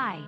Hi.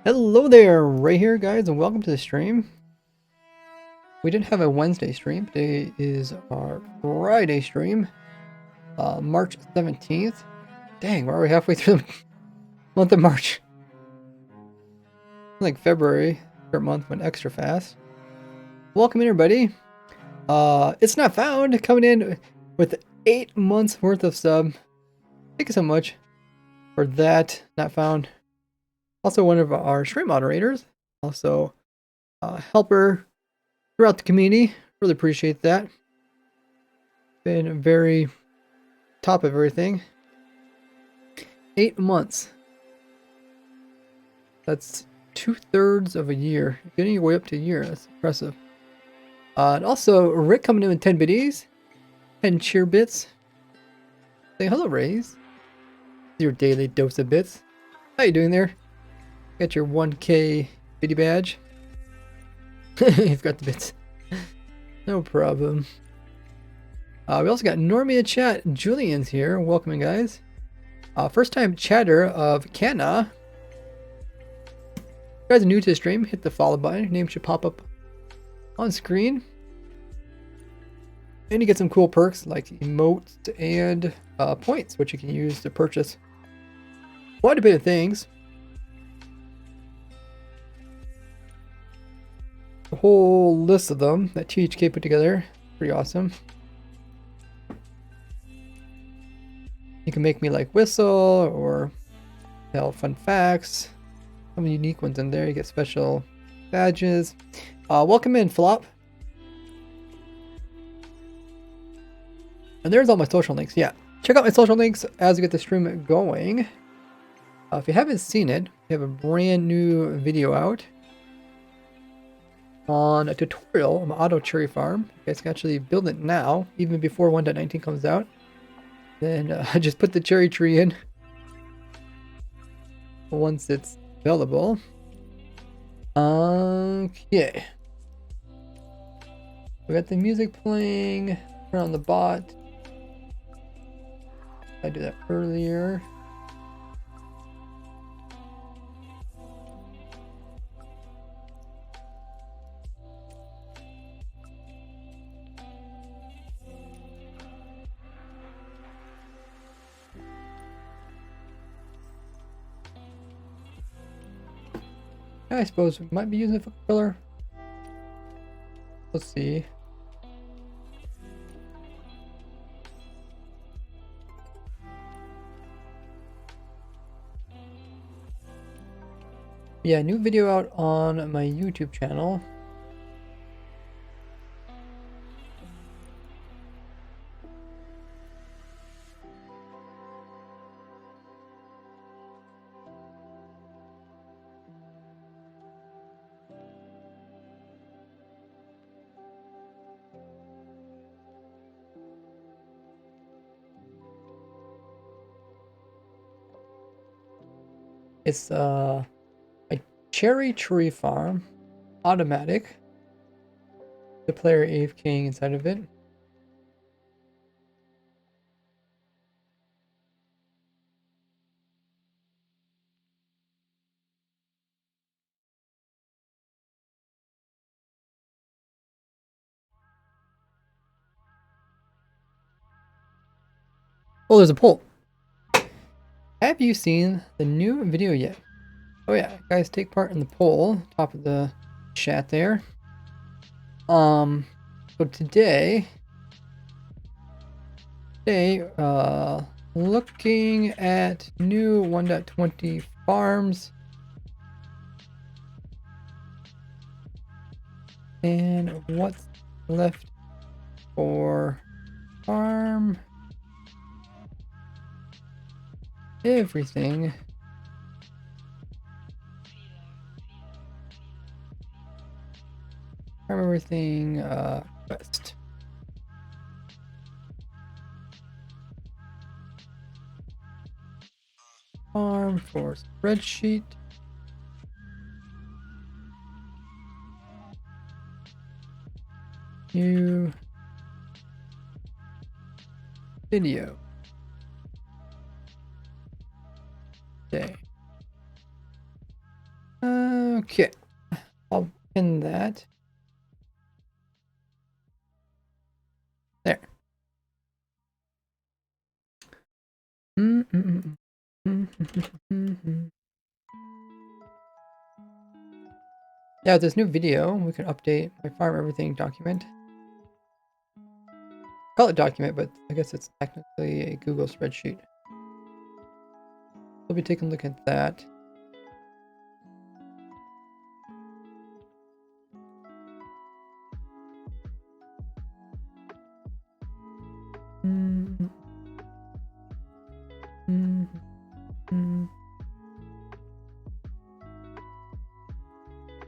Hello there, Ray here, guys, and welcome to the stream. We didn't have a Wednesday stream. Today is our Friday stream, March 17th. Dang, we're already halfway through the month of March. Like February, short month went extra fast. Welcome in, everybody. It's Not Found coming in with 8 months worth of sub. Thank you so much for that. Not Found. Also one of our stream moderators. Also helper throughout the community. Really appreciate that. Been very top of everything. 8 months. That's 2/3 of a year. Getting your way up to a year. That's impressive. And also Rick coming in with 10 biddies. 10 cheer bits. Say hello, Rays. Your daily dose of bits. How you doing there? Got your 1K biddy badge. You've got the bits. No problem. We also got Normie in chat. Julian's here. Welcome, guys. First time chatter of Canna. If you guys are new to the stream, hit the follow button. Your name should pop up on screen. And you get some cool perks like emotes and points, which you can use to purchase quite a bit of things. A whole list of them that THK put together. Pretty awesome. You can make me like whistle or tell fun facts. Some unique ones in there. You get special badges. Welcome in, Flop. And there's all my social links. Yeah, check out my social links as we get the stream going. If you haven't seen it, we have a brand new video out on a tutorial on Auto Cherry Farm. You guys can actually build it now, even before 1.19 comes out. Then I just put the cherry tree in once it's available. Okay. We got the music playing. Turn on the bot. I did that earlier. I suppose we might be using a foot controller. Let's see. Yeah, new video out on my YouTube channel. It's a cherry tree farm, automatic. The player AFKing inside of it. Oh, there's a poll. Have you seen the new video yet? Oh yeah, guys, take part in the poll, top of the chat there. So today, looking at new 1.20 farms. And what's left for farm everything. Farm everything quest. Farm for spreadsheet. New video. Day. Okay. I'll pin that. There. Yeah, this new video, we can update my farm everything document. Call it document, but I guess it's technically a Google spreadsheet. We'll be taking a look at that.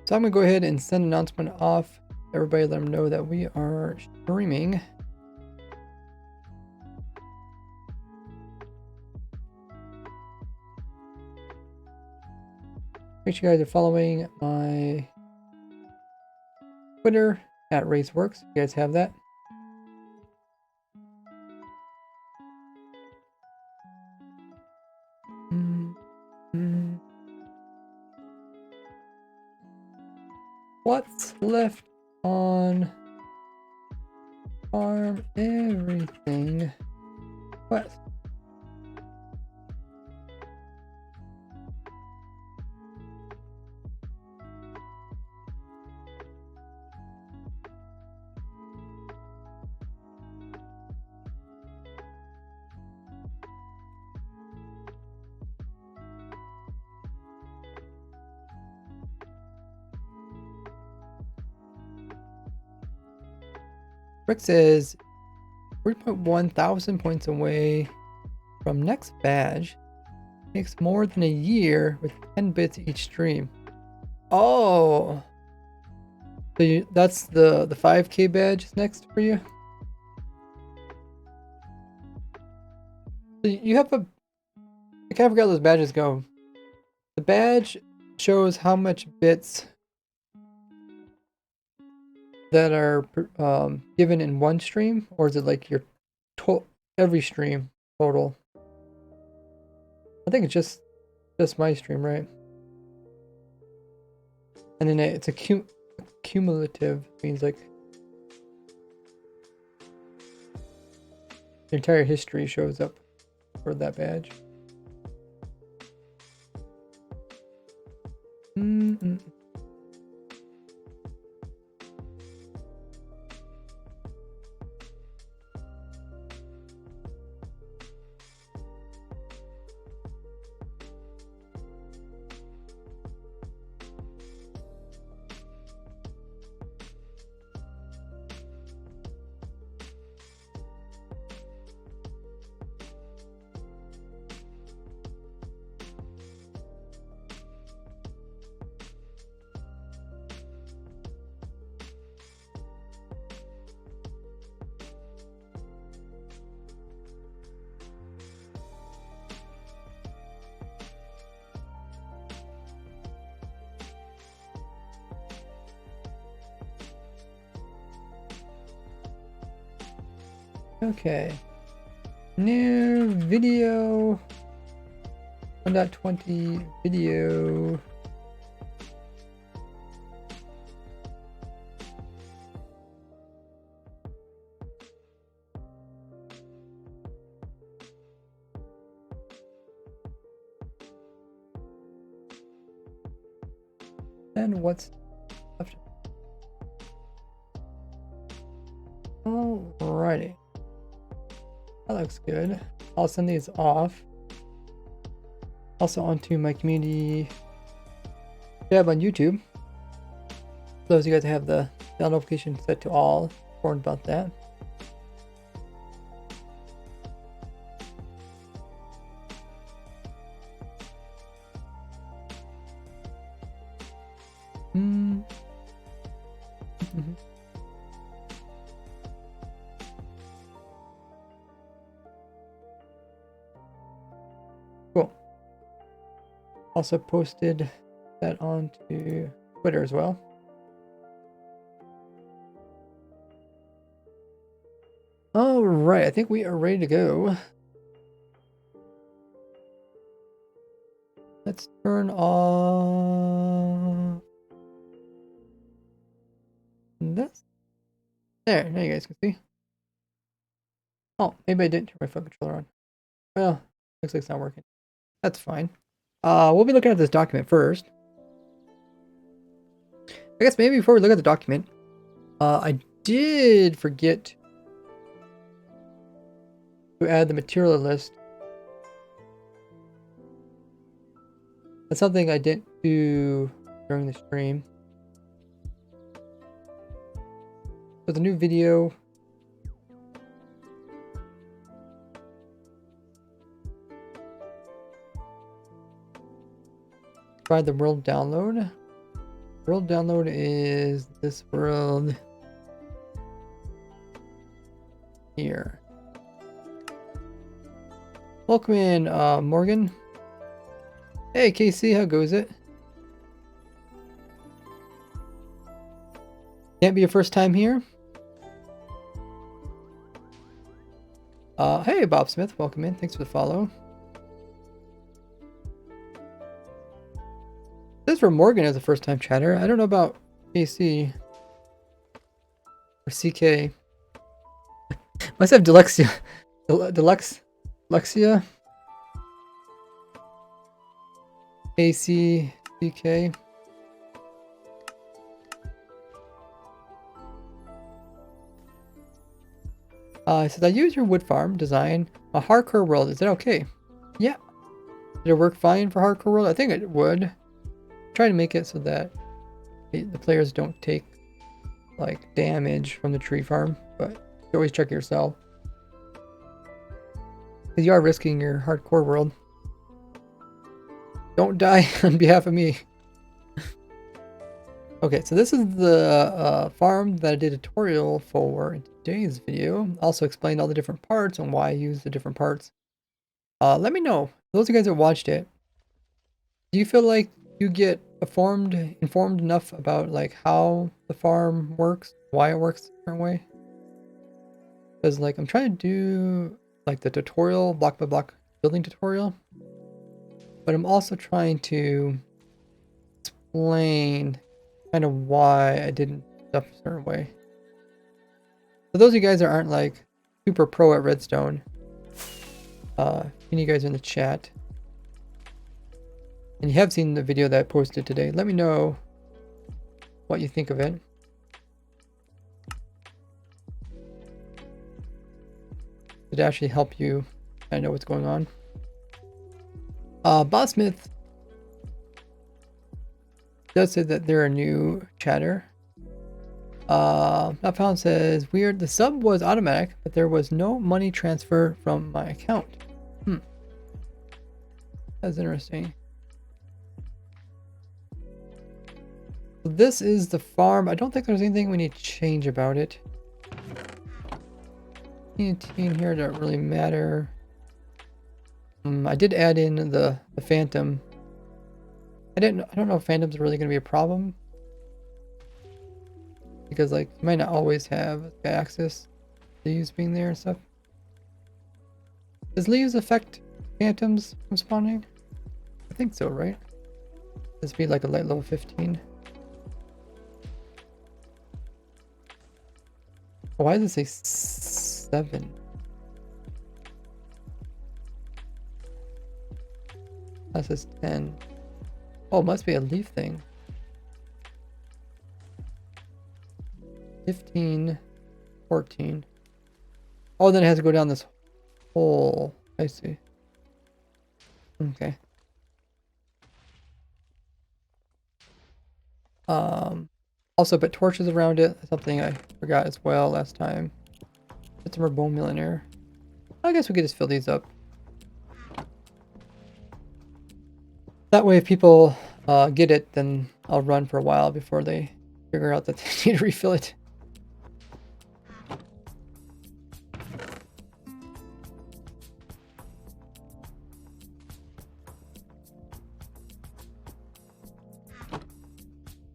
So I'm gonna go ahead and send an announcement off. Everybody let them know that we are streaming. Make sure you guys are following my Twitter at RaceWorks. You guys have that. What's left on farm everything quest? Rick says 3.1 thousand points away from next badge. Takes more than a year with 10 bits each stream. Oh, so that's the 5K badge next for you. So you have a. I kind of forgot how those badges go. The badge shows how much bits that are given in one stream, or is it like your every stream total? I think it's just my stream, right? And then it's a cumulative, means like the entire history shows up for that badge. Mm. Okay. New video. 1.20 video. And what's left? Alrighty. That looks good. I'll send these off. Also onto my community tab on YouTube. Those of you guys that have the bell notification set to all, informed about that. Cool. Also posted that onto Twitter as well. All right, I think we are ready to go. Let's turn on this. There, now you guys can see. Oh, maybe I didn't turn my phone controller on. Well, looks like it's not working. That's fine. We'll be looking at this document first. I guess maybe before we look at the document, I did forget to add the material list. That's something I didn't do during the stream. So the new video. Try the world download. World download is this world here. Welcome in, Morgan. Hey, KC, how goes it? Can't be your first time here? Hey, Bob Smith, welcome in. Thanks for the follow. This is for Morgan as a first-time chatter. I don't know about KC or CK. Must have dyslexia. Dyslexia. KC, CK. It says, I use your wood farm design a hardcore world. Is that okay? Yeah. Did it work fine for hardcore world? I think it would. Try to make it so that the players don't take like damage from the tree farm, but you always check yourself. Because you are risking your hardcore world. Don't die on behalf of me. Okay, so this is the farm that I did a tutorial for in today's video. Also explained all the different parts and why I use the different parts. Let me know, those of you guys that watched it, do you feel like you get informed enough about like how the farm works, why it works a different way? Because like I'm trying to do like the tutorial, block by block building tutorial, but I'm also trying to explain kind of why I didn't stuff a certain way. For those of you guys that aren't like super pro at redstone, any of you guys in the chat, and you have seen the video that I posted today, let me know what you think of it. Did it actually help you? I know what's going on. Boss Smith does say that they're a new chatter. Not found says weird. The sub was automatic, but there was no money transfer from my account. That's interesting. So this is the farm. I don't think there's anything we need to change about it. TNT in here doesn't really matter. I did add in the phantom. I don't know if phantoms are really going to be a problem, because like you might not always have access to leaves being there and stuff. Does leaves affect phantoms from spawning? I think so, right? This be like a light level 15. Oh, why does it say 7? That says 10. Oh, it must be a leaf thing. 15, 14. Oh, then it has to go down this hole. I see. Okay. Also put torches around it. Something I forgot as well last time. Put some more bone meal in here. I guess we could just fill these up. That way if people get it, then I'll run for a while before they figure out that they need to refill it.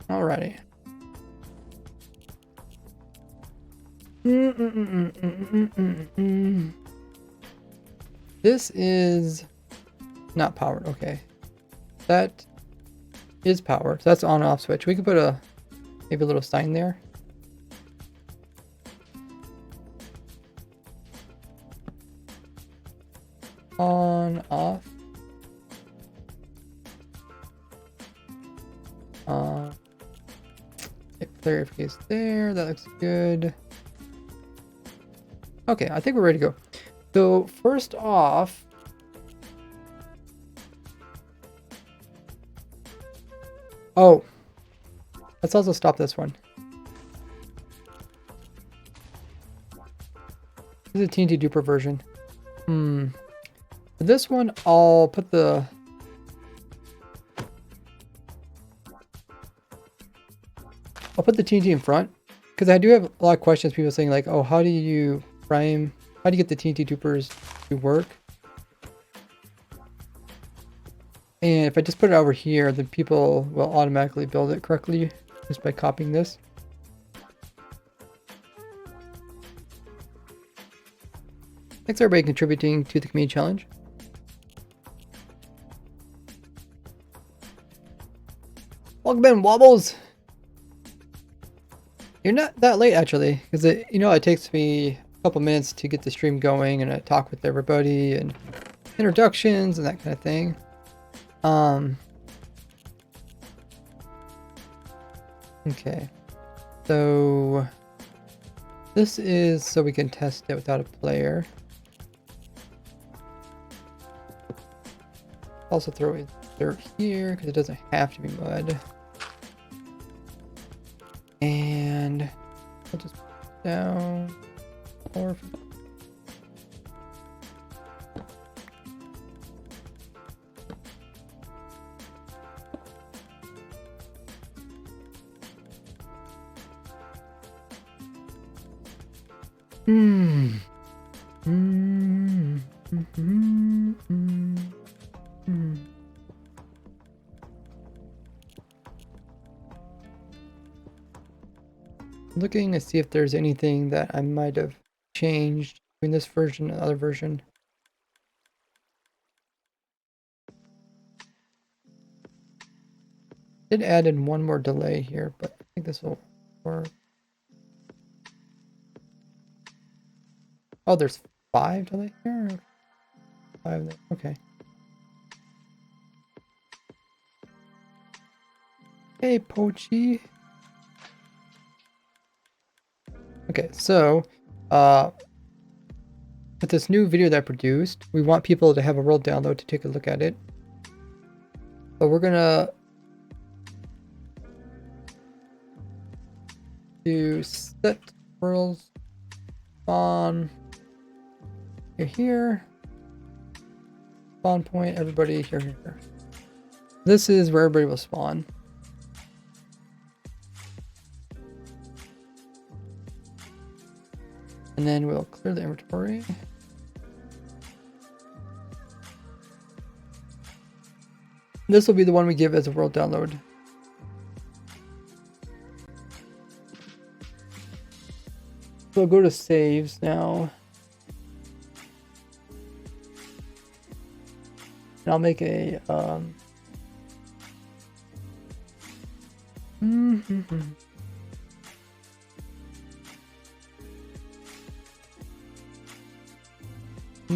Alrighty. This is not powered. Okay. That is powered. So that's on off switch. We could put maybe a little sign there. On, off. Clarification there. That looks good. Okay, I think we're ready to go. So first off, oh, let's also stop this one. This is a TNT duper version. For this one, I'll put the TNT in front, because I do have a lot of questions. People saying like, "Oh, how do you frame? How do you get the TNT dupers to work?" And if I just put it over here, then people will automatically build it correctly just by copying this. Thanks everybody contributing to the community challenge. Welcome in, Wobbles. You're not that late actually, because it takes me a couple minutes to get the stream going, and I talk with everybody and introductions and that kind of thing. Okay, so this is so we can test it without a player. Also throw it dirt here because it doesn't have to be mud. And I'll just put down more. Looking to see if there's anything that I might have changed between this version and the other version. Did add in one more delay here, but I think this will work. Oh, there's 5 delay here? 5 there. Okay. Hey, Pochi. Okay, so, with this new video that I produced, we want people to have a world download to take a look at it. So we're gonna do set worlds spawn here. Spawn point, everybody here. This is where everybody will spawn. And then we'll clear the inventory. This will be the one we give as a world download. So we'll go to saves now. And I'll make a I'll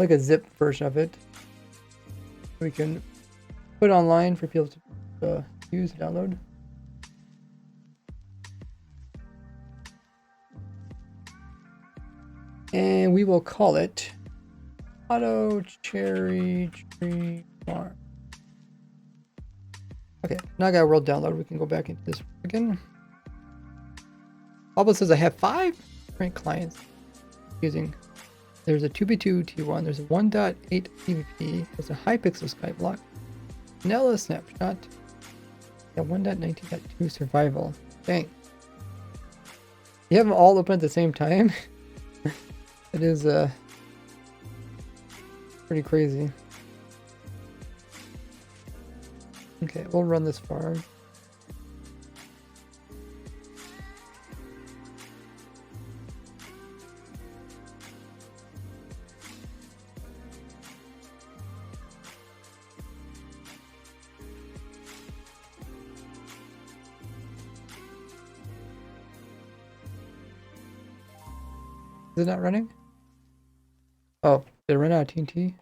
make a zip version of it. We can put it online for people to use and download. And we will call it Auto Cherry Tree Farm. Okay, now I got a world download. We can go back into this again. Pablo says I have 5 different clients using. There's a 2x2 T1, there's a 1.8 PvP, there's a Hypixel Skyblock, vanilla snapshot, yeah, 1.19.2 survival. Dang. You have them all open at the same time? It is pretty crazy. Okay, we'll run this farm. Is it not running? Oh, did it run out of TNT?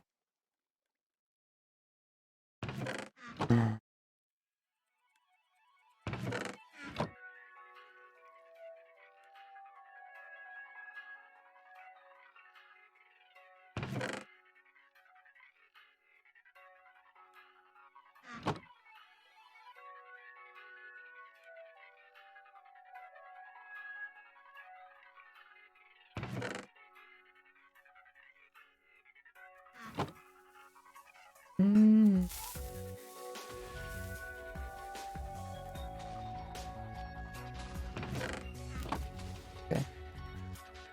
Okay.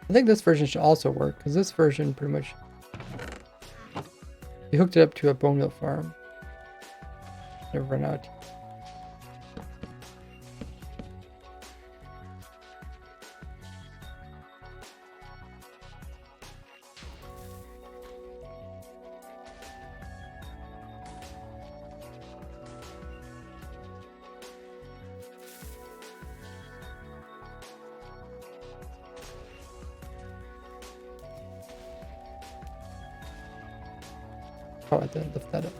I think this version should also work, because this version pretty much... We hooked it up to a bone meal farm. Never run out. Oh, I didn't lift that up.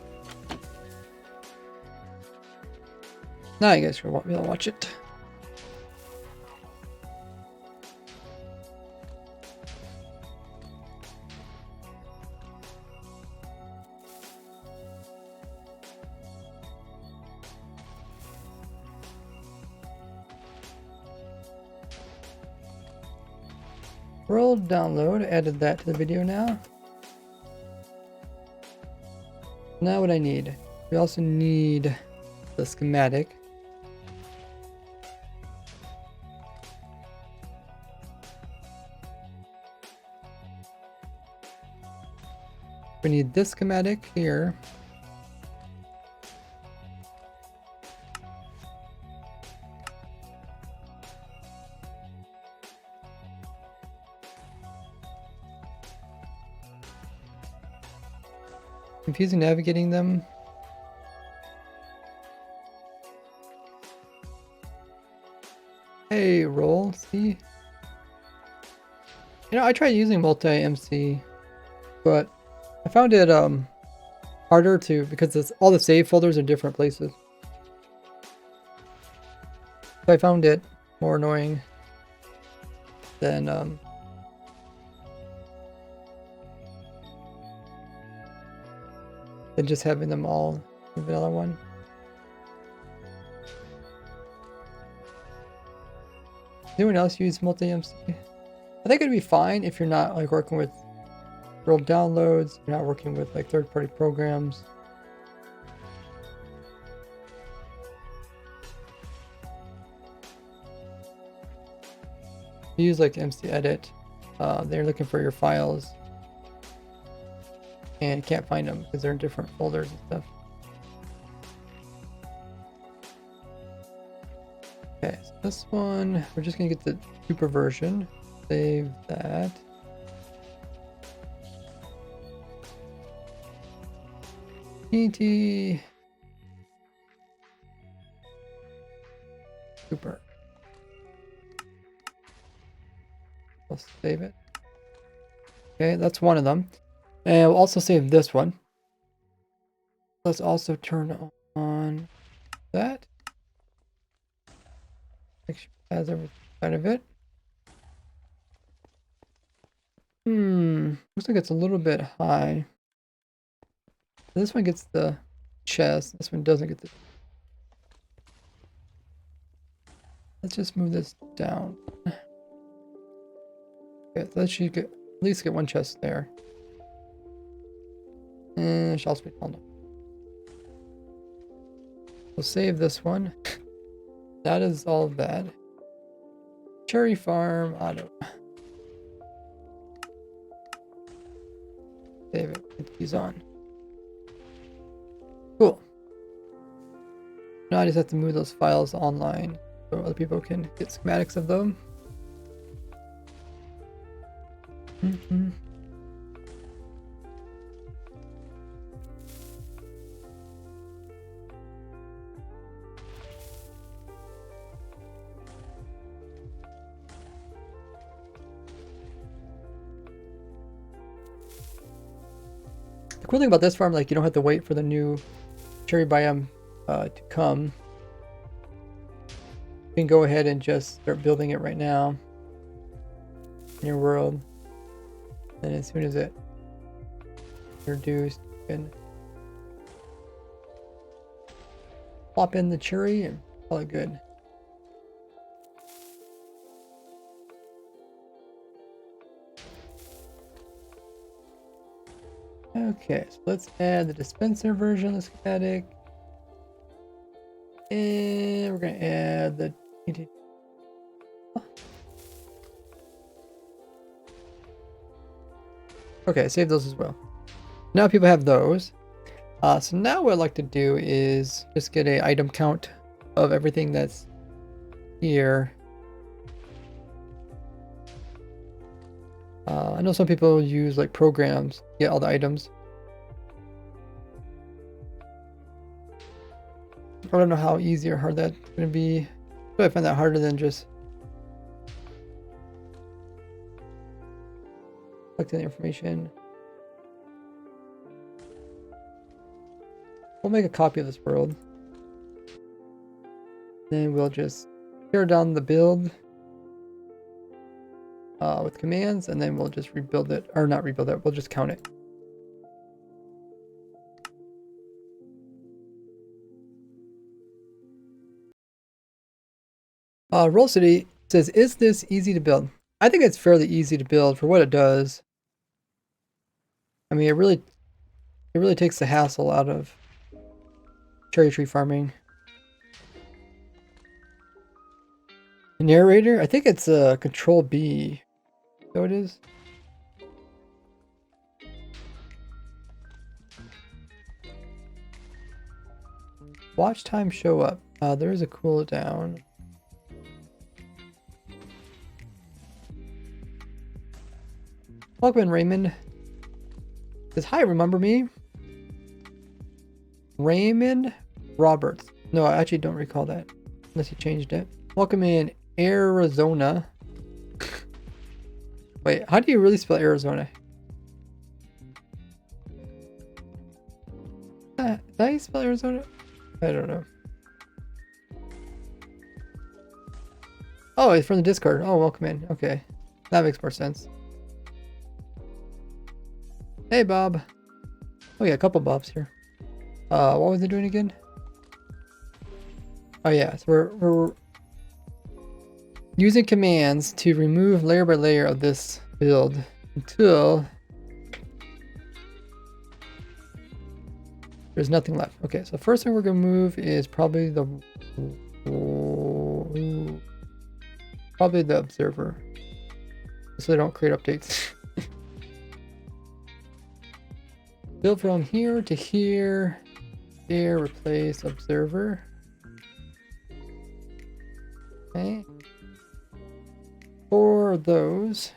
Now you guys can be able to watch it. World download, added that to the video now. Now what I need, we also need the schematic. We need this schematic here. Confusing navigating them. Hey, roll, see? You know, I tried using multi-MC, but I found it harder to, because all the save folders are in different places. So I found it more annoying than just having them all in vanilla one. Does anyone else use multi-MC? I think it'd be fine if you're not like working with world downloads, you're not working with like third-party programs. You use like MC Edit, they're looking for your files and you can't find them because they're in different folders and stuff. Okay, so this one, we're just gonna get the super version. Save that. ET super. Let's save it. Okay, that's one of them. And we'll also save this one. Let's also turn on that. Make sure it has every side of it. Looks like it's a little bit high. This one gets the chest. This one doesn't get the... Let's just move this down. Okay, so that should get, at least get one chest there. And it should also be tall enough. We'll save this one. That is all of that. Cherry farm auto. Save it. Get these on. Cool. Now I just have to move those files online so other people can get schematics of them. The cool thing about this farm, like you don't have to wait for the new cherry biome to come. You can go ahead and just start building it right now in your world. And as soon as it introduced, you can plop in the cherry and call it good. Okay, so let's add the dispenser version of the schematic. And we're going to add the... Okay, save those as well. Now people have those. So now what I'd like to do is just get an item count of everything that's here. I know some people use like programs to get all the items. I don't know how easy or hard that's going to be. But I find that harder than just collecting the information. We'll make a copy of this world. Then we'll just tear down the build with commands, and then we'll just rebuild it, or not rebuild it, we'll just count it. Roll City says, is this easy to build? I think it's fairly easy to build for what it does. I mean, it really takes the hassle out of cherry tree farming. The narrator, I think it's Control B. So it is. Watch time show up. There is a cooldown. Welcome in, Raymond. Says, hi, remember me? Raymond Roberts. No, I actually don't recall that. Unless you changed it. Welcome in, Arizona. Wait, how do you really spell Arizona? Did I spell Arizona? I don't know. Oh, it's from the Discord. Oh, welcome in. Okay. That makes more sense. Hey, Bob. Oh, yeah, a couple Bobs here. What was it doing again? Oh, yeah. So we're using commands to remove layer by layer of this build until there's nothing left. Okay, so the first thing we're going to move is probably the observer, so they don't create updates. Build from here to here. There, replace observer. Okay. For those,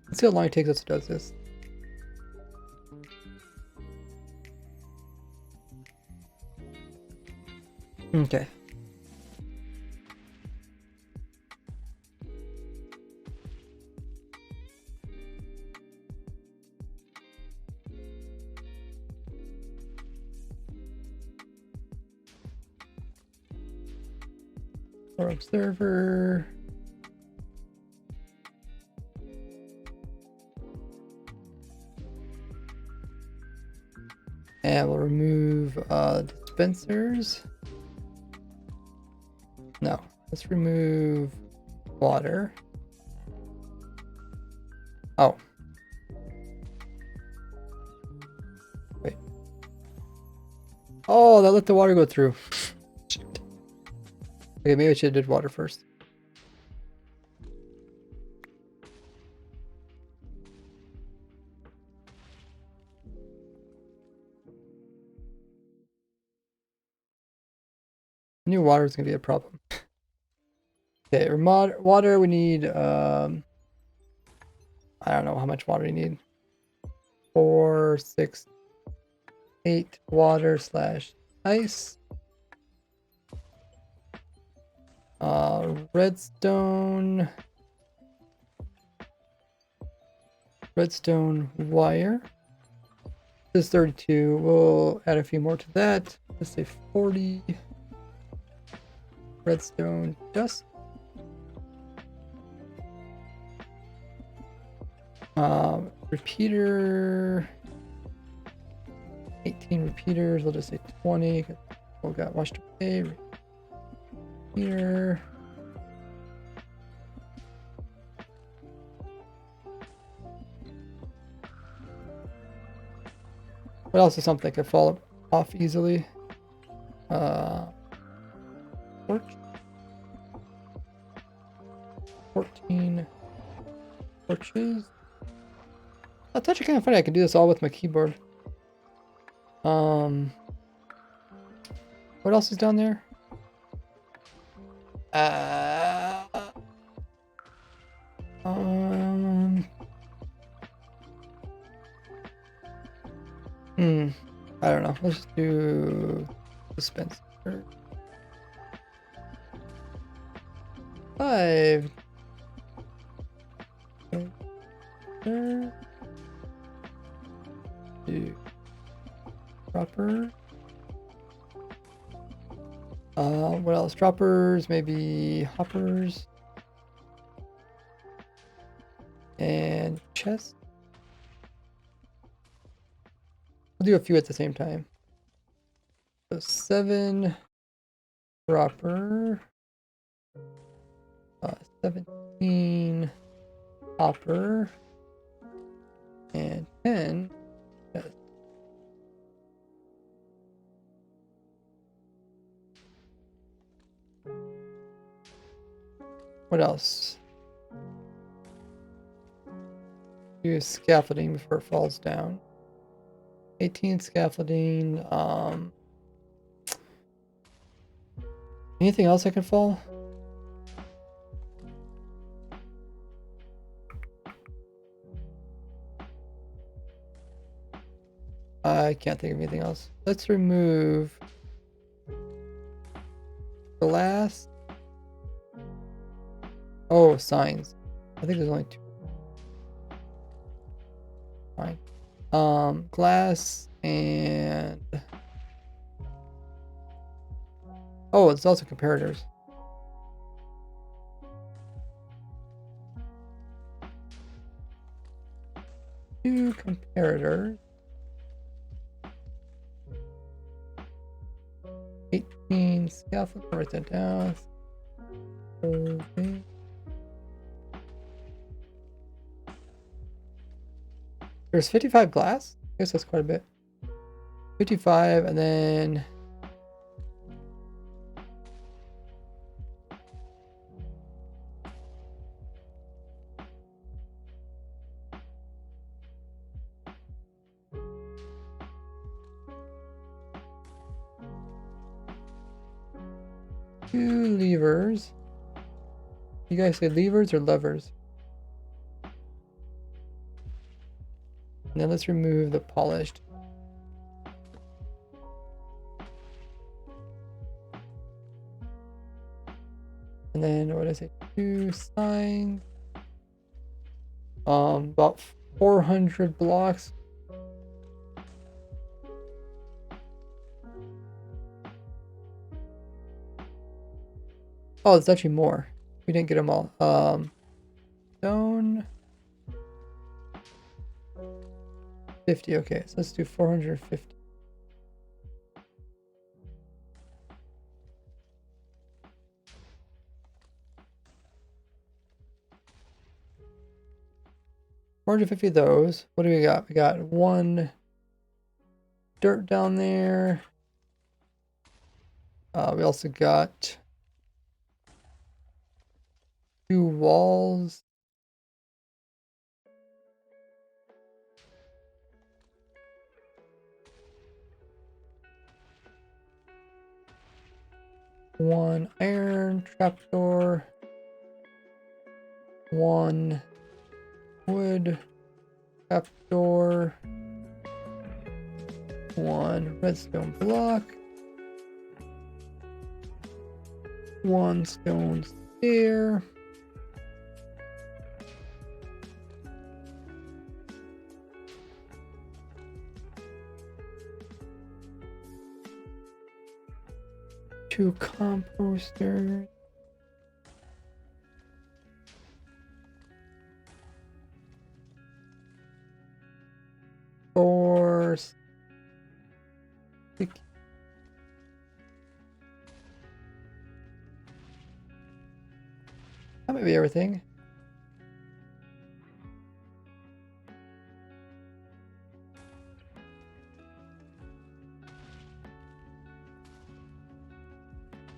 let's see how long it takes us to do this. Okay. For observer. And we'll remove dispensers. No, let's remove water. Oh. Wait. Oh, that let the water go through. Okay, maybe I should have did water first. New water is gonna be a problem. Okay, water we need I don't know how much water you need. 4, 6, 8 water / ice. Redstone wire. This is 32. We'll add a few more to that. Let's say 40. Redstone dust. Repeater. 18 repeaters. We'll just say 20. We got washed away. Repeater. What else is something that could fall off easily? Torch. 14 torches. That's actually kind of funny. I can do this all with my keyboard. What else is down there? I don't know. Let's just do dispenser. 5. Do dropper. What else? Droppers, maybe hoppers. And chest. We'll do a few at the same time. So 7 dropper. 17 hopper. And 10 chest. What else? Use scaffolding before it falls down. 18 scaffolding. Anything else that can fall? I can't think of anything else. Let's remove glass. Oh, signs. I think there's only 2. Fine. Glass and Oh, it's also comparators. Two comparators. 18 scaffold. Write that down. Okay. There's 55 glass. I guess that's quite a bit. 55, and then two levers. You guys say levers or levers? And then let's remove the polished. And then what is it? Two signs. About 400 blocks. Oh, it's actually more. We didn't get them all. Stone. 50. Okay, so let's do 450. $450 of those. What do we got? We got one dirt down there. We also got two walls. One iron trapdoor. One wood trapdoor. One redstone block. One stone stair. Two composters. Four. Six. That might be everything.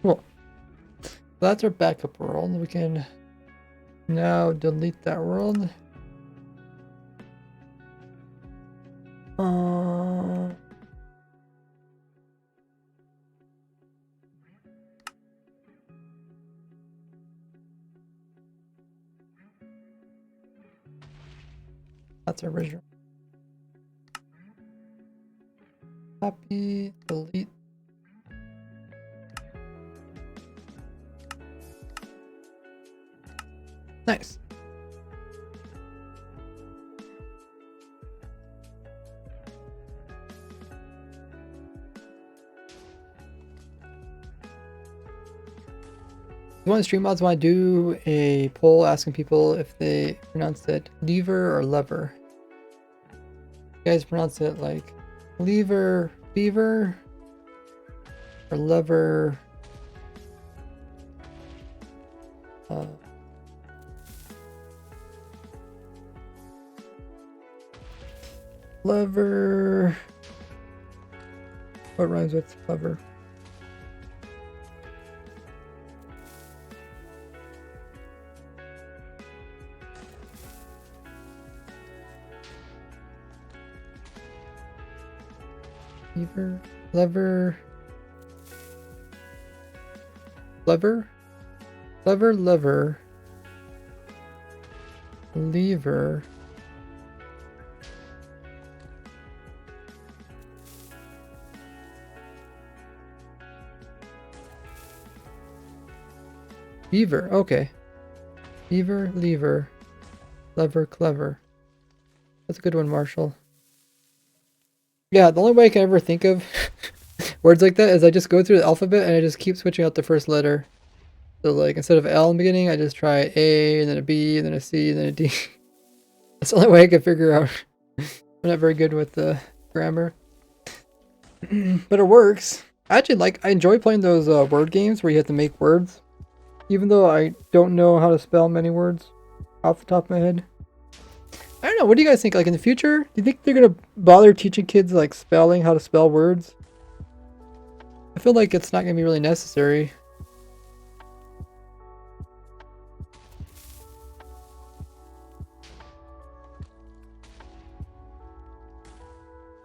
Cool. So that's our backup world. We can now delete that world. That's original. Copy, delete. Nice. One of the stream mods want to do a poll asking people if they pronounce it lever or lever. You guys pronounce it like lever, beaver, or lever, lever. What rhymes with lever? Lever, lever, lever, lever, lever, lever. Beaver, okay. Beaver, lever, lever, clever. That's a good one, Marshall. Yeah, the only way I can ever think of words like that is I just go through the alphabet and I just keep switching out the first letter. So like instead of L in the beginning, I just try A and then a B and then a C and then a D. That's the only way I can figure out. I'm not very good with the grammar. But it works. I enjoy playing those word games where you have to make words. Even though I don't know how to spell many words off the top of my head. I don't know, what do you guys think? Like in the future, do you think they're gonna bother teaching kids like spelling, how to spell words? I feel like it's not gonna be really necessary.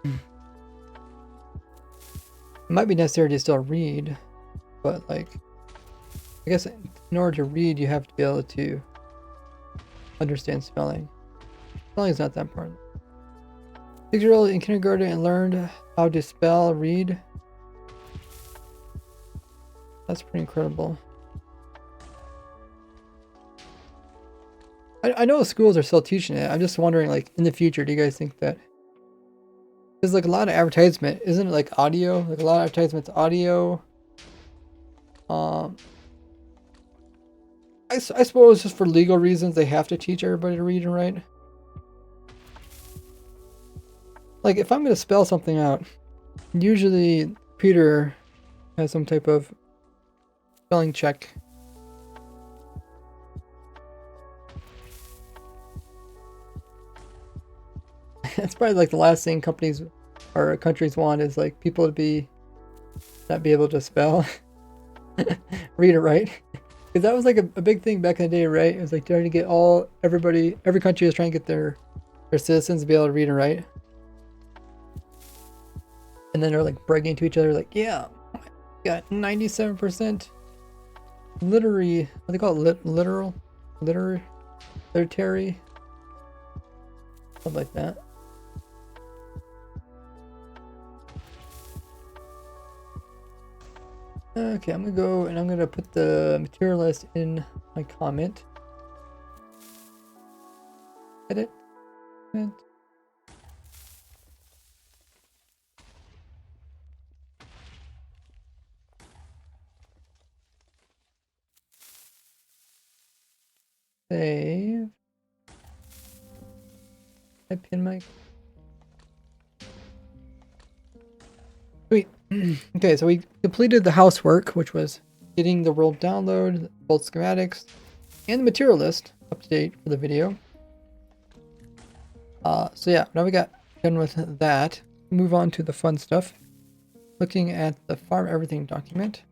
It might be necessary to still read, but like, I guess in order to read, you have to be able to understand spelling. Spelling is not that important. 6-year-old in kindergarten and learned how to spell, read. That's pretty incredible. I know schools are still teaching it. I'm just wondering, like, in the future, do you guys think that? There's like a lot of advertisement, isn't it? Like audio, like a lot of advertisements, audio. I suppose just for legal reasons, they have to teach everybody to read and write. Like if I'm gonna spell something out, usually Peter has some type of spelling check. That's probably like the last thing companies or countries want is like people to not be able to spell, read or write. Because that was like a big thing back in the day, right? It was like trying to get every country was trying to get their citizens to be able to read and write. And then they're like bragging to each other like, yeah, I got 97% literary, what do they call it? Literary, something like that. Okay, I'm gonna go and I'm gonna put the material list in my comment. Edit. Save. I pin my. Sweet. Okay, so we completed the housework, which was getting the world download, both schematics, and the material list up to date for the video. So yeah, now we got done with that. Move on to the fun stuff. Looking at the farm everything document.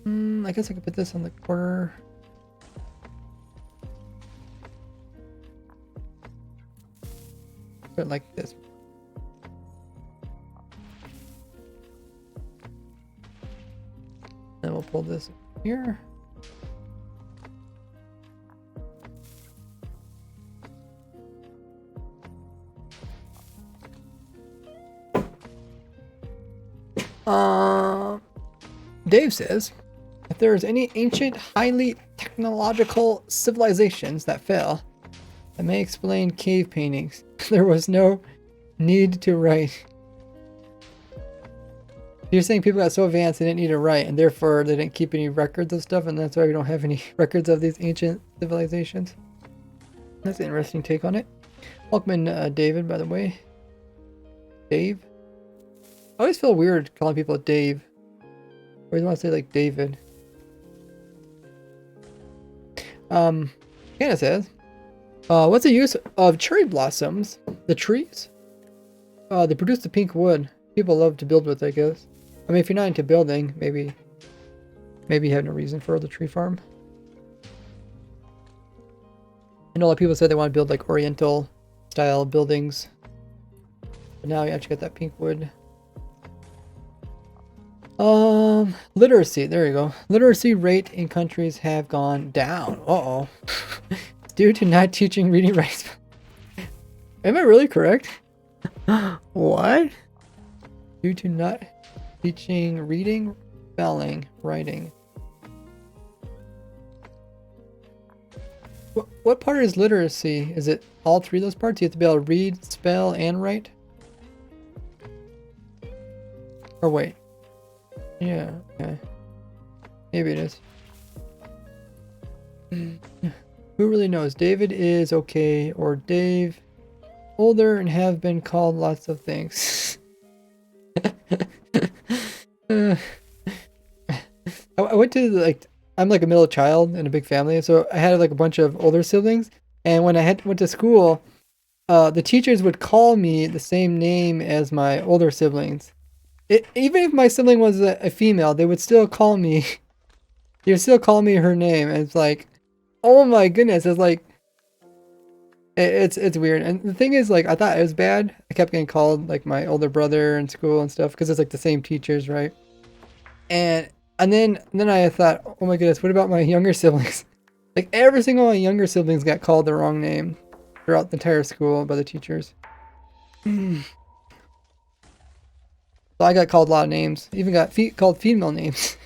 I guess I could put this on the corner. Put it like this. Then we'll pull this here. Dave says, if there is any ancient, highly technological civilizations that fell, that may explain cave paintings. There was no need to write. You're saying people got so advanced they didn't need to write, and therefore they didn't keep any records of stuff, and that's why we don't have any records of these ancient civilizations. That's an interesting take on it. Welcome in, David, by the way. Dave? I always feel weird calling people Dave. I always want to say like David. Hannah says, what's the use of cherry blossoms? The trees? They produce the pink wood. People love to build with, I guess. I mean, if you're not into building, maybe you have no reason for the tree farm. I know a lot of people say they want to build like Oriental style buildings. But now you actually get that pink wood. Literacy, there you go. Literacy rate in countries have gone down. Uh-oh. Due to not teaching reading writing. Am I really correct? What? Due to not teaching reading, spelling, writing. What part is literacy? Is it all three of those parts? You have to be able to read, spell, and write? Or wait. Yeah, okay. Maybe it is. Who really knows? David is okay, or Dave, older and have been called lots of things. uh, I went to like, I'm like a middle child in a big family, so I had like a bunch of older siblings, and when I went to school, the teachers would call me the same name as my older siblings. Even if my sibling was a female, they would still call me. They would still call me her name, and it's like, oh my goodness, it's like, it's weird. And the thing is, like, I thought it was bad. I kept getting called like my older brother in school and stuff because it's like the same teachers, right? And and then I thought, oh my goodness, what about my younger siblings? Like every single one of my younger siblings got called the wrong name throughout the entire school by the teachers. So I got called a lot of names. Even got called female names.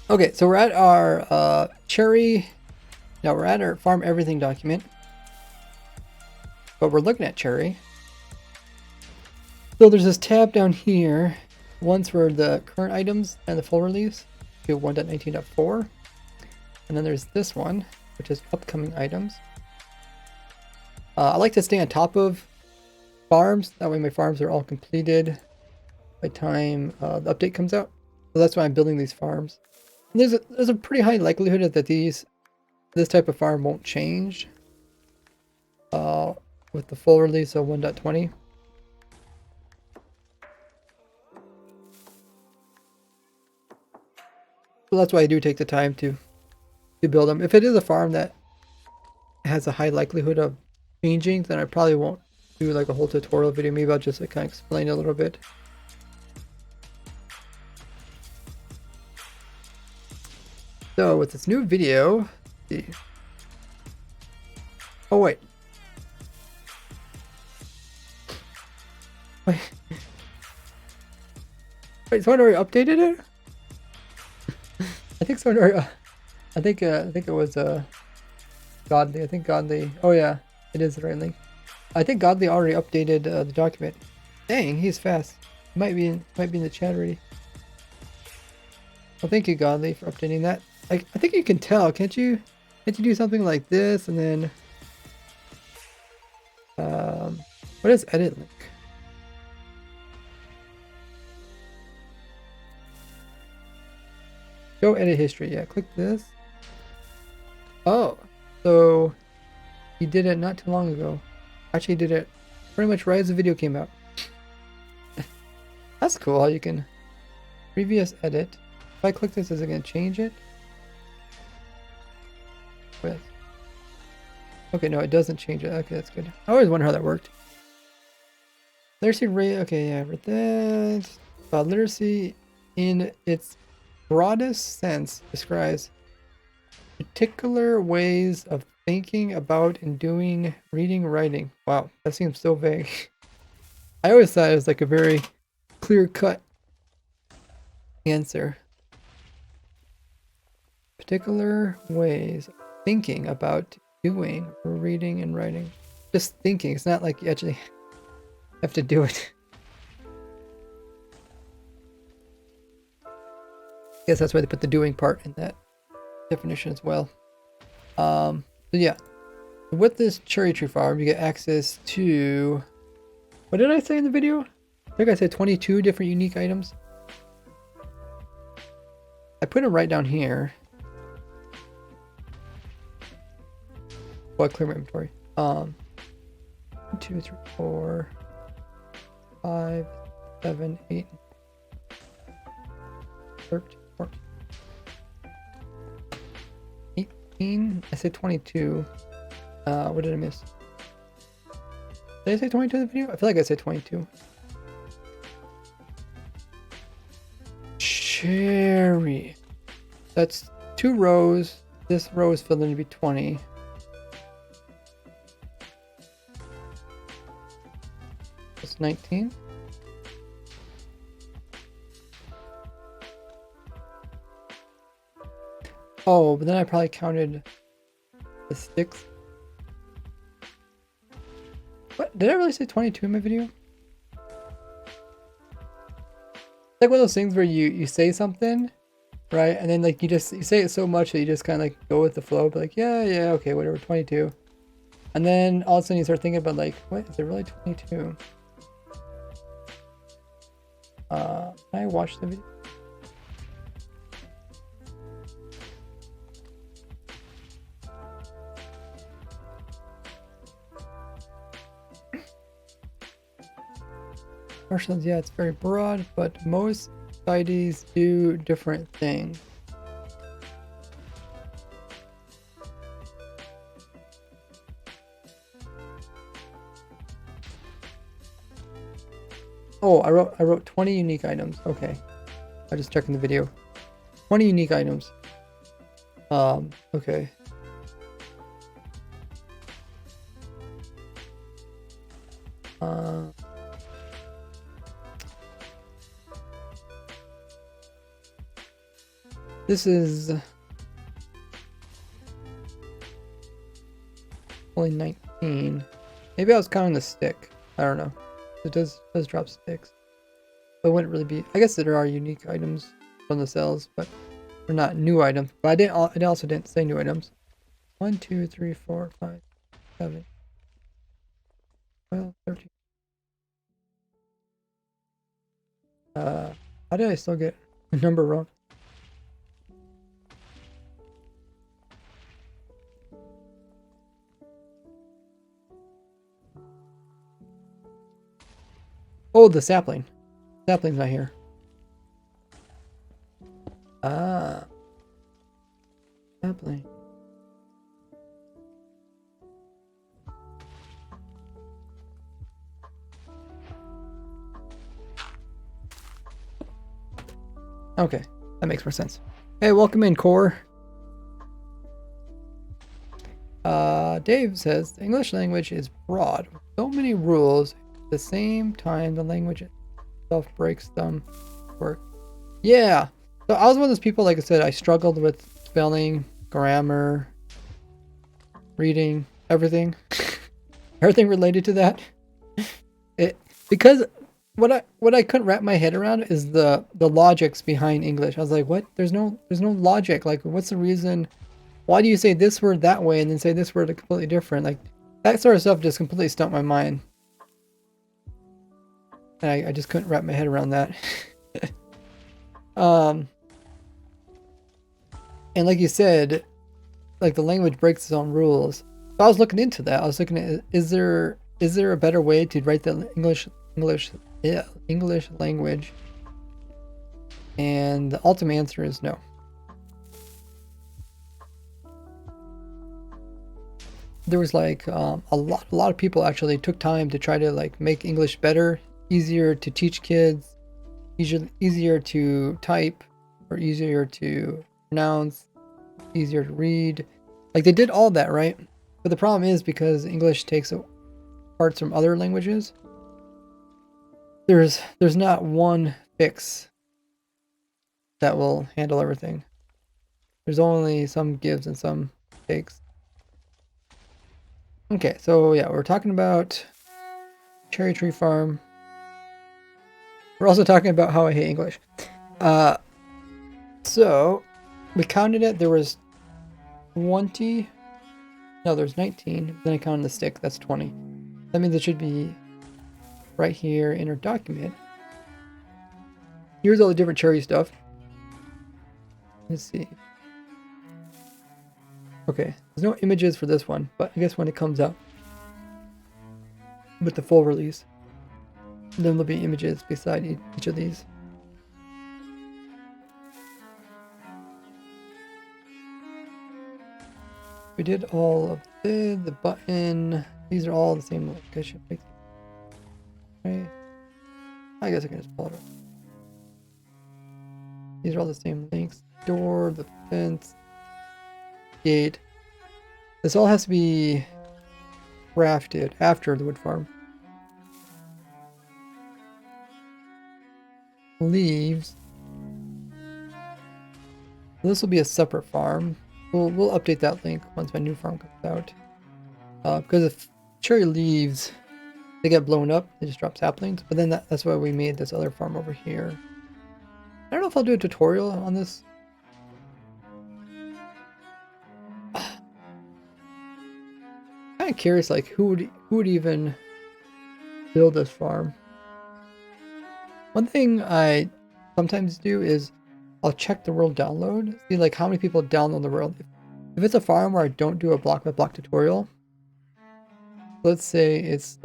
Okay, so we're at our cherry. Now we're at our farm everything document. But we're looking at cherry. So there's this tab down here. One's for the current items and the full release to 1.19.4. And then there's this one, which is upcoming items. I like to stay on top of farms. That way my farms are all completed by the time the update comes out. So that's why I'm building these farms. And there's a pretty high likelihood that this type of farm won't change with the full release of 1.20. So that's why I do take the time to build them. If it is a farm that has a high likelihood of changing, then I probably won't do like a whole tutorial video. Maybe I'll just like kind of explain it a little bit. So with this new video, let's see. Oh wait. Wait. Wait, someone already updated it? I think someone already, I think it was Godly. I think Godly. Oh yeah, it is the right link. I think Godly already updated the document. Dang, he's fast. Might be in the chat already. Well, thank you, Godly, for updating that. I think you can tell, can't you? Can't you do something like this and then what is edit link? Go edit history. Yeah, click this. Oh, so he did it not too long ago. Actually, he did it pretty much right as the video came out. That's cool how you can previous edit. If I click this, is it going to change it? With. Okay, no, it doesn't change it. Okay, that's good. I always wonder how that worked. Literacy rate. Okay, yeah, for that. Literacy in its broadest sense describes particular ways of thinking about and doing reading, writing. Wow, that seems so vague. I always thought it was like a very clear-cut answer. Particular ways of thinking about doing reading and writing. Just thinking. It's not like you actually have to do it. I guess that's why they put the doing part in that definition as well. So yeah, with this cherry tree farm, you get access to, what did I say in the video? I think I said 22 different unique items. I put them right down here. Well, clear my inventory. 1, 2, 3, 4, 5, 7, 8, 13, 14, 18. I said 22. What did I miss? Did I say 22 in the video? I feel like I said 22. Cherry. That's 2 rows. This row is filled in to be 20. That's 19. Oh, but then I probably counted the sticks. What? Did I really say 22 in my video? It's like one of those things where you say something, right? And then like you say it so much that you just kind of like go with the flow, but like, yeah, okay, whatever, 22. And then all of a sudden you start thinking about like, what, is it really 22? Can I watch the video? Marshlands, yeah, it's very broad, but most societies do different things. Oh, I wrote 20 unique items. Okay. I'm just checking the video. 20 unique items. Okay. This is only 19. Maybe I was counting the stick. I don't know. It does drop sticks. But it wouldn't really be. I guess there are unique items from the cells, but they're not new items. But I also didn't say new items. 1, 2, 3, 4, 5, 7, 12, 13. How did I still get a number wrong? Oh, the sapling. Sapling's not here. Ah. Sapling. Okay, that makes more sense. Hey, welcome in, Core. Dave says, the English language is broad, with so many rules. At the same time, the language itself breaks them work. Yeah, so I was one of those people, like I said, I struggled with spelling, grammar, reading, everything. Everything related to that. Because what I couldn't wrap my head around is the logics behind English. I was like, what? There's no logic. Like, what's the reason? Why do you say this word that way and then say this word completely different? Like, that sort of stuff just completely stumped my mind. And I just couldn't wrap my head around that. And like you said, like the language breaks its own rules. So I was looking into that. I was looking at, is there a better way to write the English language? And the ultimate answer is no. There was like a lot of people actually took time to try to like make English better, easier to teach kids, easier to type, or easier to pronounce, easier to read. Like they did all that, right? But the problem is because English takes parts from other languages, there's not one fix that will handle everything. There's only some gives and some takes. Okay, so yeah, we're talking about Cherry Tree Farm. We're also talking about how I hate English. So we counted it. There was 20. No, there's 19. Then I counted the stick. That's 20. That means it should be right here in our document. Here's all the different cherry stuff. Let's see. Okay, there's no images for this one, but I guess when it comes out with the full release, then there'll be images beside each of these. We did all of the button. These are all the same link. I should make. Right. I guess I can just pull it up. These are all the same links. Door, the fence, gate. This all has to be crafted after the wood farm. Leaves. This will be a separate farm. We'll update that link once my new farm comes out. Because if cherry leaves they get blown up. They just drop saplings. But then that's why we made this other farm over here. I don't know if I'll do a tutorial on this. Kind of curious, like who would even build this farm? One thing I sometimes do is I'll check the world download, see like how many people download the world. If it's a farm where I don't do a block by block tutorial, let's say it's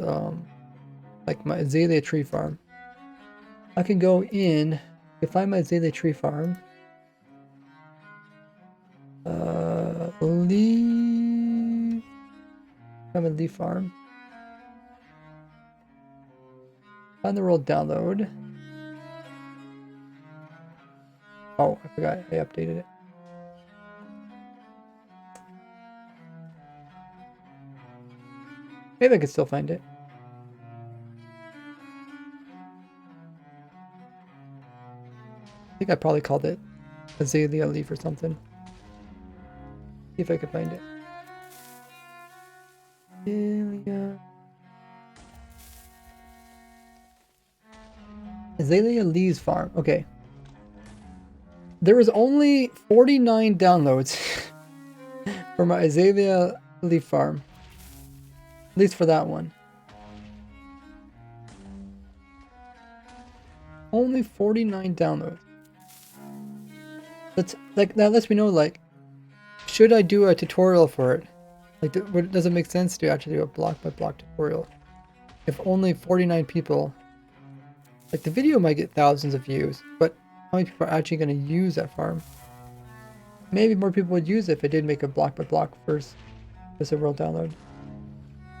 like my azalea tree farm, I can go in to find my azalea tree farm, leaf, I'm a leaf farm, find the world download. Oh, I forgot I updated it. Maybe I could still find it. I think I probably called it azalea leaf or something. See if I could find it. Azalea leaves farm. Okay. There was only 49 downloads for my azalea leaf farm. At least for that one. Only 49 downloads. That's like, that lets me know, like, should I do a tutorial for it? Like, does it make sense to actually do a block by block tutorial? If only 49 people, like the video might get thousands of views, but how many people are actually going to use that farm? Maybe more people would use it if I did make a block by block first, just a world download.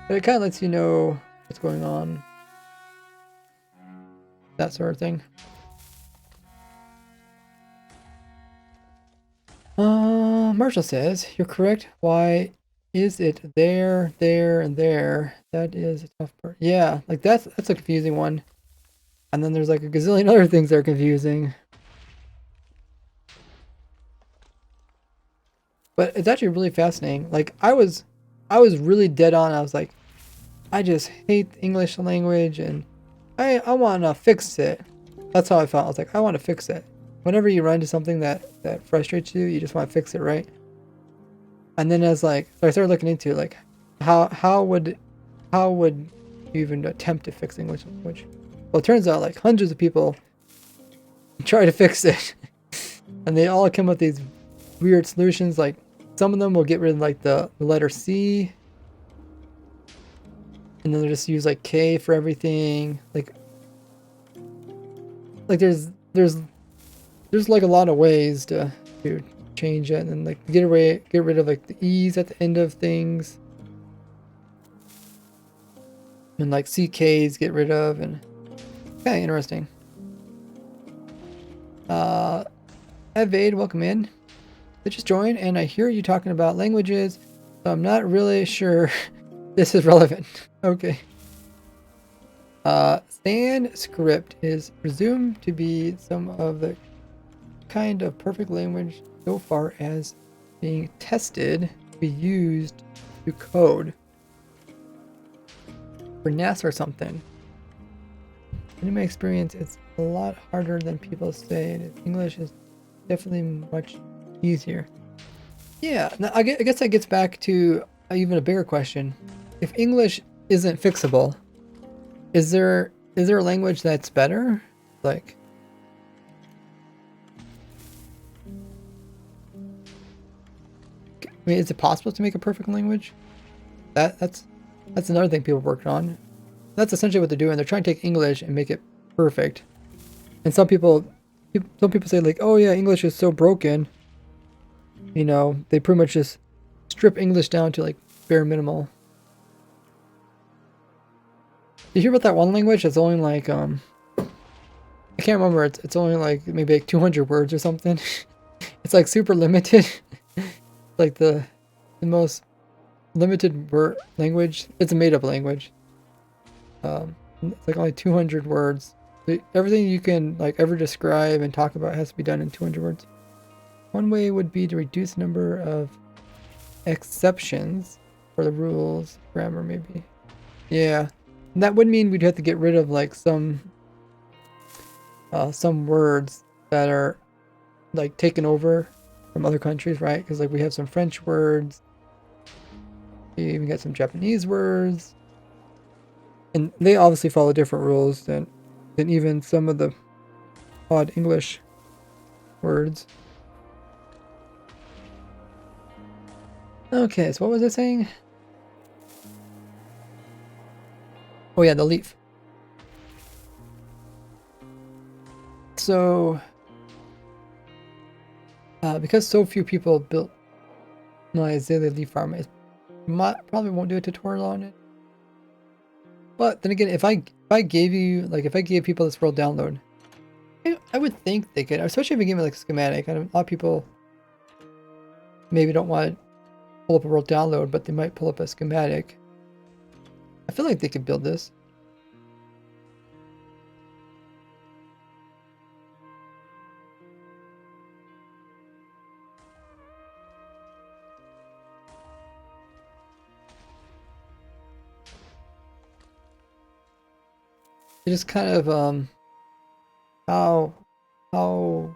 But it kind of lets you know what's going on. That sort of thing. Marshall says, you're correct. Why is it there, there, and there? That is a tough part. Yeah, like that's a confusing one. And then there's like a gazillion other things that are confusing. But it's actually really fascinating. Like I was really dead on. I was like, I just hate the English language and I want to fix it. That's how I felt. I was like, I want to fix it. Whenever you run into something that frustrates you, you just want to fix it, right? And then as like, so I started looking into like, how would you even attempt to fix English language? Well, it turns out like hundreds of people try to fix it, and they all come up with these weird solutions. Like some of them will get rid of like the letter C, and then they'll just use like K for everything. Like there's like a lot of ways to change it, and like get rid of like the E's at the end of things, and like CK's get rid of, and kind of interesting. Evade, welcome in. I just joined and I hear you talking about languages, so I'm not really sure this is relevant. Okay. Sanskrit is presumed to be some of the kind of perfect language so far as being tested to be used to code for NASA or something. In my experience, it's a lot harder than people say, and English is definitely much easier. Yeah, now I guess that gets back to even a bigger question. If English isn't fixable, is there a language that's better? Like, I mean, is it possible to make a perfect language? That's another thing people worked on. That's essentially what they're doing. They're trying to take English and make it perfect. And some people say like, oh yeah, English is so broken. You know, they pretty much just strip English down to like bare minimal. You hear about that one language that's only like I can't remember. It's only like maybe like 200 words or something. It's like super limited. Like the most limited word language. It's a made-up language. It's like only 200 words. Everything you can like ever describe and talk about has to be done in 200 words. One way would be to reduce the number of exceptions for the rules, grammar maybe. Yeah, And that would mean we'd have to get rid of like some words that are like taken over from other countries, right? Because like we have some French words, we even got some Japanese words, and they obviously follow different rules than even some of the odd English words. Okay, so what was I saying? Oh yeah, the leaf. So, because so few people built my Azalea leaf farm, I probably won't do a tutorial on it. But then again, if I gave you like if I gave people this world download, I would think they could, especially if I gave me like a schematic. I know a lot of people maybe don't want to pull up a world download, but they might pull up a schematic. I feel like they could build this. It just kind of how how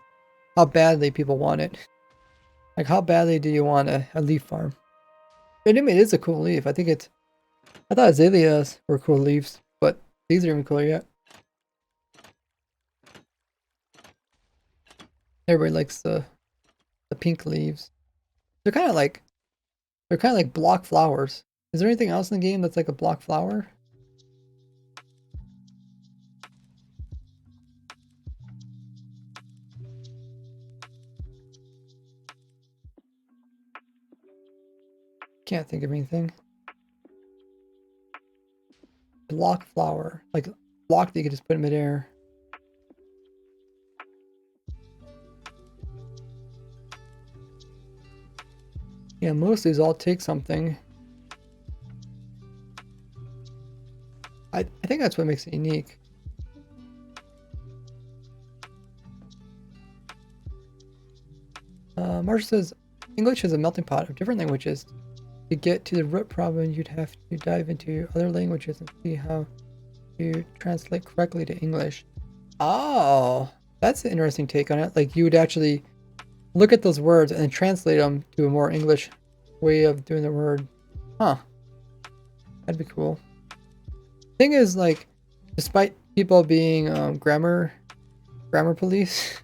how badly people want it. Like how badly do you want a leaf farm? But anyway, it is a cool leaf. I thought azaleas were cool leaves, but these are even cooler yet. Everybody likes the pink leaves. They're kind of like block flowers. Is there anything else in the game that's like a block flower? Can't think of anything. Block flower, like block that you could just put in midair. Yeah, most of these all take something. I think that's what makes it unique. Marsh says, English is a melting pot of different languages. To get to the root problem, you'd have to dive into other languages and see how to translate correctly to English. Oh, that's an interesting take on it. Like you would actually look at those words and then translate them to a more English way of doing the word. Huh. That'd be cool. Thing is, like, despite people being grammar police,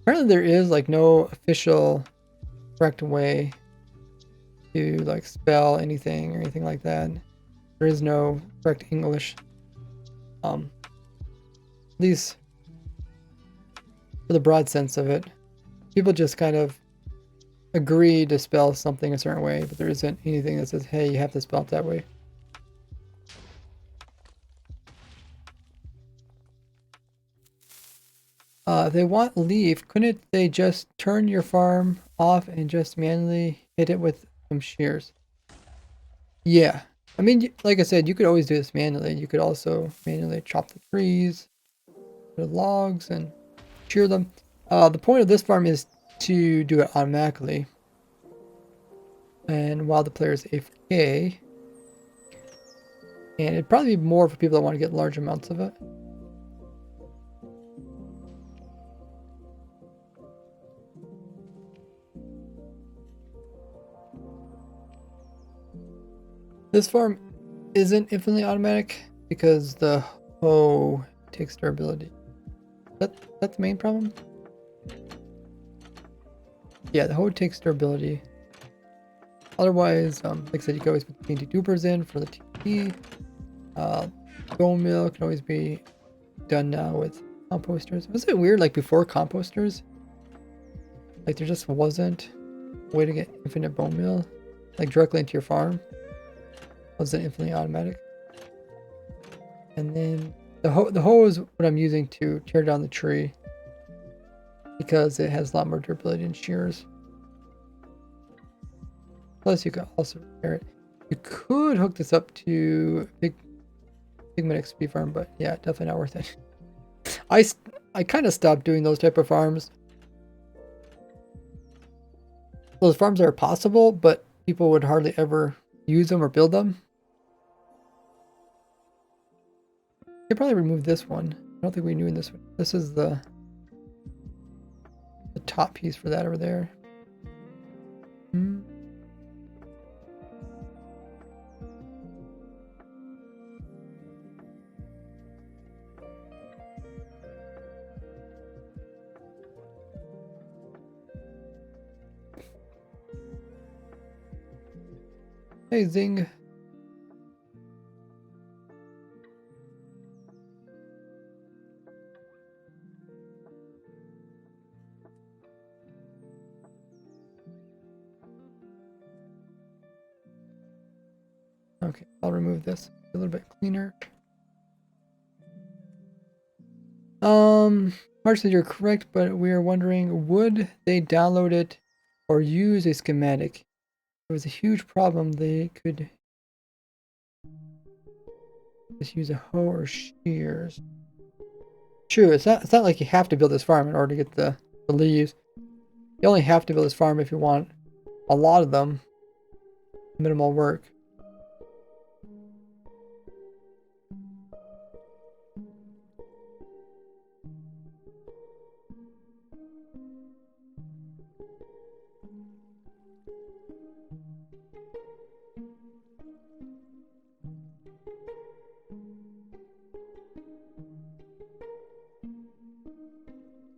apparently there is like no official correct way to like spell anything or anything like that. There is no correct English. At least for the broad sense of it. People just kind of agree to spell something a certain way, but there isn't anything that says, hey, you have to spell it that way. If they want leaf, couldn't they just turn your farm off and just manually hit it with some shears? Yeah. I mean, like I said, you could always do this manually. You could also manually chop the trees, the logs, and shear them. The point of this farm is to do it automatically. And while the player is AFK, and it'd probably be more for people that want to get large amounts of it. This farm isn't infinitely automatic because the hoe takes durability. That's the main problem? Yeah, the hoe takes durability. Otherwise, like I said, you can always put the TNT dupers in for the TNT. Bone meal can always be done now with composters. Was it weird, like before composters? Like there just wasn't a way to get infinite bone meal, like directly into your farm. Was it infinitely automatic? And then the hoe is what I'm using to tear down the tree because it has a lot more durability than shears. Plus, you can also repair it. You could hook this up to Pigment XP farm, but yeah, definitely not worth it. I kind of stopped doing those type of farms. Those farms are possible, but people would hardly ever use them or build them. Could probably remove this one. I don't think we knew this one. This is the top piece for that over there. Hmm. Hey, Zing. Okay, I'll remove this. A little bit cleaner. Mark said you're correct, but we are wondering, would they download it or use a schematic? If it was a huge problem, they could just use a hoe or shears. True, it's not like you have to build this farm in order to get the leaves. You only have to build this farm if you want a lot of them. Minimal work.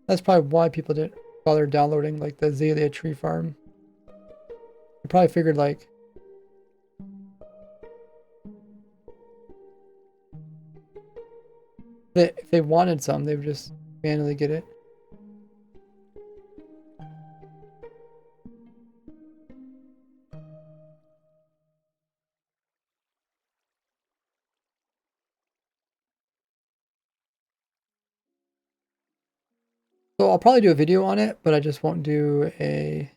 That's probably why people didn't bother downloading like the Azalea tree farm. They probably figured like that if they wanted some, they would just manually get it. So I'll probably do a video on it, but I just won't do a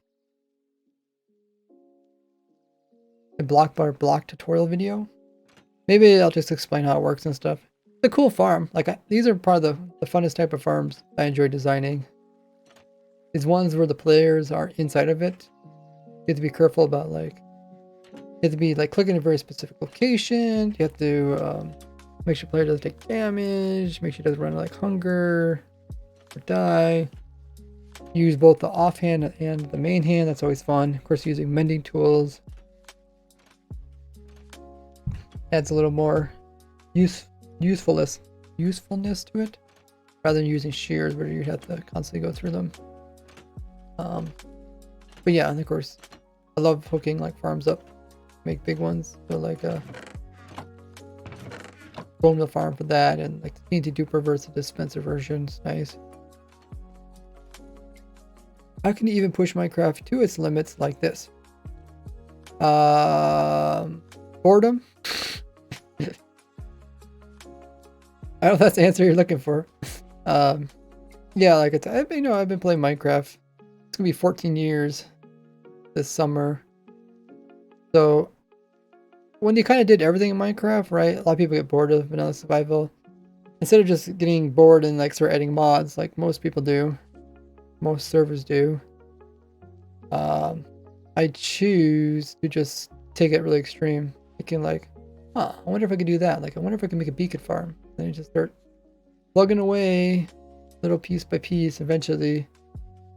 block by block tutorial video. Maybe I'll just explain how it works and stuff. It's a cool farm. Like these are probably the funnest type of farms I enjoy designing. These ones where the players are inside of it. You have to be careful about like, you have to be like clicking a very specific location. You have to make sure the player doesn't take damage, make sure he doesn't run like hunger or die. Use both the offhand and the main hand. That's always fun. Of course, using mending tools adds a little more usefulness to it, rather than using shears where you have to constantly go through them. But yeah, and of course, I love hooking like farms up, make big ones. So like bone meal farm for that, and like the TNT duper versus the dispenser version's nice. How can you even push Minecraft to its limits like this? Boredom. I don't know if that's the answer you're looking for. Yeah, like I've been playing Minecraft. It's gonna be 14 years this summer. So when you kind of did everything in Minecraft, right? A lot of people get bored of vanilla survival. Instead of just getting bored and like start adding mods, like most people do, most servers do. I choose to just take it really extreme. Thinking like, I wonder if I could do that. Like, I wonder if I can make a beacon farm. Then you just start plugging away, little piece by piece. Eventually,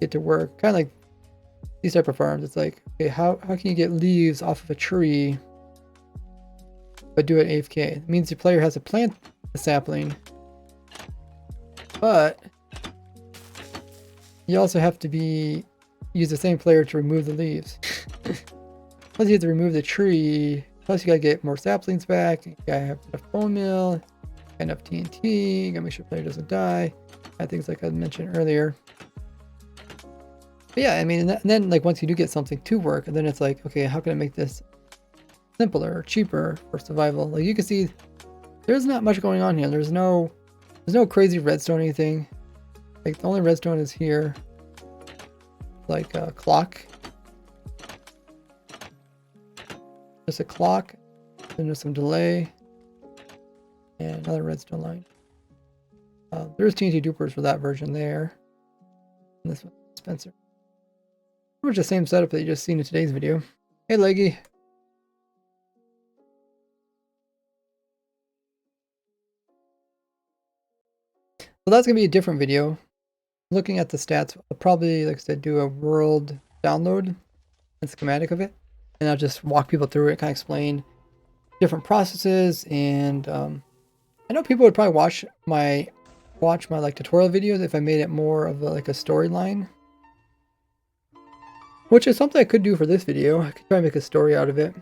get to work. Kind of like these type of farms. It's like, okay, how can you get leaves off of a tree, but do it AFK? It means your player has to plant the sapling, but you also have to use the same player to remove the leaves. Plus you have to remove the tree. Plus you gotta get more saplings back. You gotta have enough bone meal, enough TNT. You gotta make sure the player doesn't die. Things like I mentioned earlier. But yeah, I mean, and then like once you do get something to work, then it's like, okay, how can I make this simpler or cheaper for survival? Like you can see, there's not much going on here. There's no crazy redstone or anything. Like the only redstone is here. Like a clock. Just a clock. Then there's some delay. And another redstone line. There's TNT dupers for that version there. And this one, Spencer. Pretty much the same setup that you just seen in today's video. Hey, Leggy. So that's gonna be a different video. Looking at the stats, I'll probably, like I said, do a world download and schematic of it, and I'll just walk people through it, kind of explain different processes. And I know people would probably watch my like tutorial videos if I made it more of a, like a storyline, which is something I could do for this video. I could try and make a story out of it.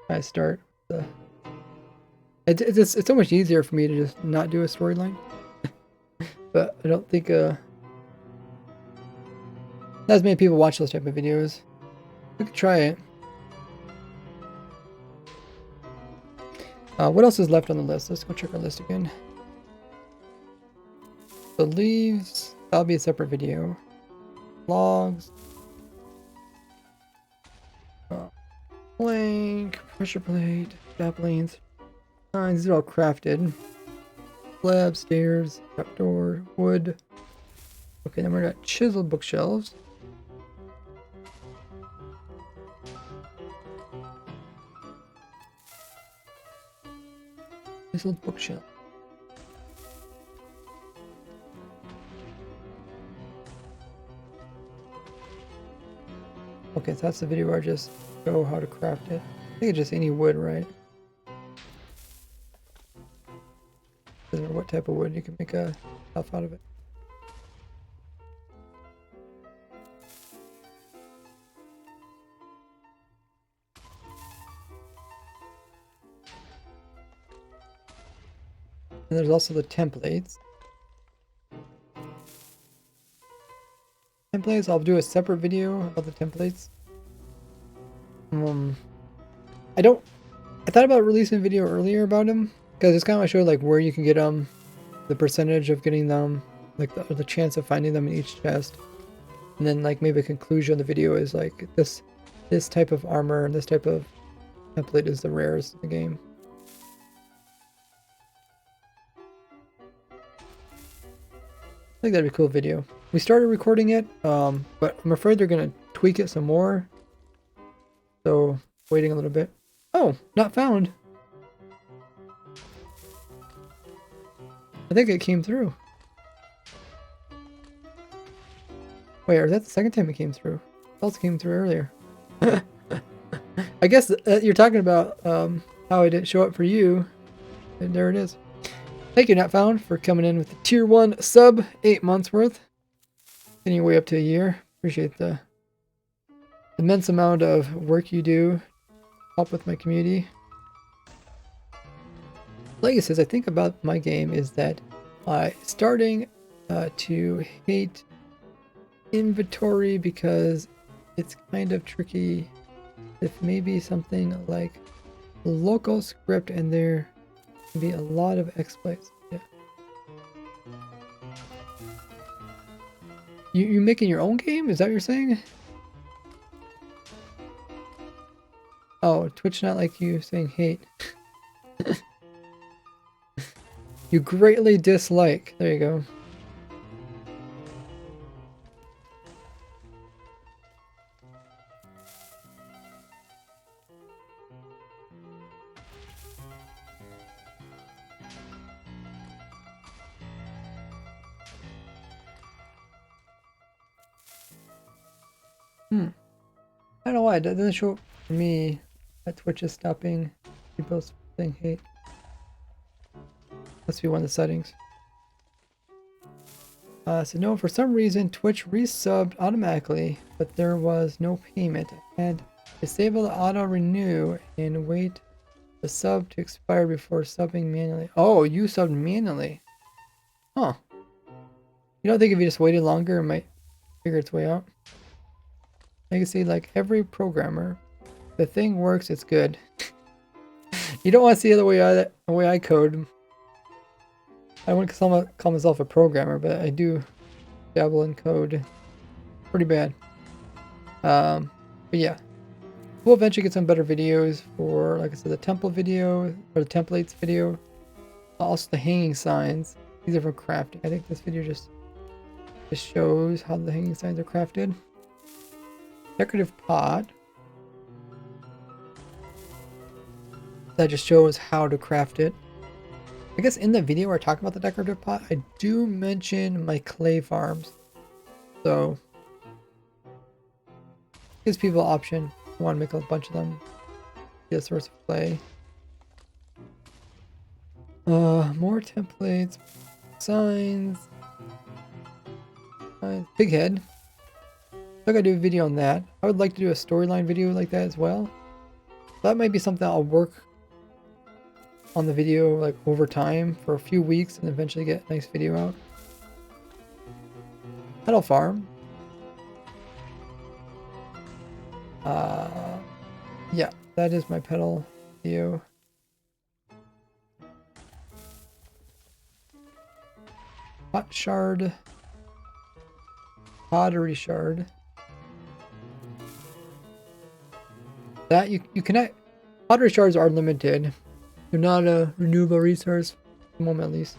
I start the. It's so much easier for me to just not do a storyline. But I don't think not as many people watch those type of videos. We could try it. What else is left on the list? Let's go check our list again. The leaves, that'll be a separate video. Logs. Plank, pressure plate, saplings. These are all crafted. Slab, stairs, trapdoor, wood. Okay, then we're gonna chiseled bookshelves. Chiseled bookshelf. Okay, so that's the video where I just show how to craft it. I think it's just any wood, right? Doesn't matter what type of wood, you can make a stuff out of it. And there's also the templates. Templates, I'll do a separate video about the templates. I thought about releasing a video earlier about them, because it's kind of I showed like where you can get them, the percentage of getting them, like the chance of finding them in each chest, and then like maybe a conclusion of the video is like this type of armor and this type of template is the rarest in the game. I think that'd be a cool video. We started recording it, but I'm afraid they're gonna tweak it some more. So waiting a little bit. Oh, not found. I think it came through. Wait, or is that the second time it came through? It also came through earlier. I guess you're talking about how I didn't show up for you. And there it is. Thank you, Not Found, for coming in with the tier 1 sub, 8 months worth. Getting your way up to a year. Appreciate the immense amount of work you do. Help with my community. Like I says, I think about my game is that starting to hate inventory because it's kind of tricky. If maybe something like local script and there can be a lot of exploits. Yeah. You making your own game? Is that what you're saying? Oh, Twitch not like you saying hate. You greatly dislike. There you go. I don't know why it doesn't show up for me that Twitch is stopping people saying hate. Must be one of the settings. So no, for some reason Twitch resubbed automatically, but there was no payment. And disable the auto renew and wait the sub to expire before subbing manually. Oh, you subbed manually. Huh. You don't think if you just waited longer it might figure its way out? You can see, like every programmer, the thing works, it's good. You don't want to see the way I code. I wouldn't call myself a programmer, but I do dabble in code pretty bad. But yeah, we'll eventually get some better videos for, like I said, the temple video or the templates video. Also the hanging signs. These are from crafting. I think this video just shows how the hanging signs are crafted. Decorative pot. That just shows how to craft it. I guess in the video where I talk about the decorative pot, I do mention my clay farms. So gives people an option. I want to make a bunch of them. Get a source of clay. More templates, signs, big head. I gotta do a video on that. I would like to do a storyline video like that as well. That might be something I'll work on the video like over time for a few weeks and eventually get a nice video out. Petal farm. Yeah, that is my petal video. Hot shard. Pottery shard. That you cannot. Pottery shards are limited. They're not a renewable resource at the moment, at least.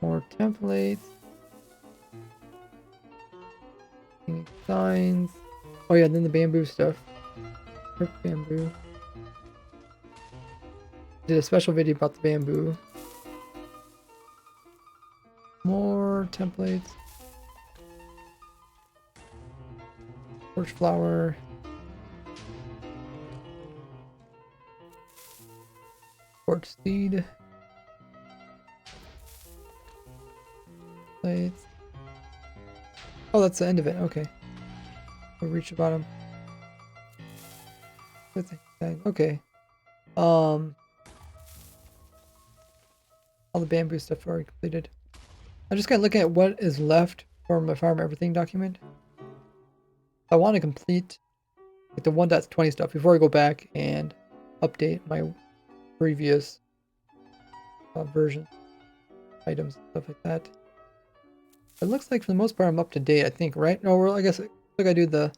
More templates. Signs. Oh yeah, then the bamboo stuff. Bamboo. Did a special video about the bamboo. More templates. Torch flower. Torch seed. Plates. Oh, that's the end of it. Okay. We'll reach the bottom. Okay. All the bamboo stuff already completed. I'm just kind of looking at what is left for my farm everything document. I want to complete like the 1.20 stuff before I go back and update my previous version items, stuff like that. It looks like for the most part I'm up to date, I think, right? No, well, I guess like I do the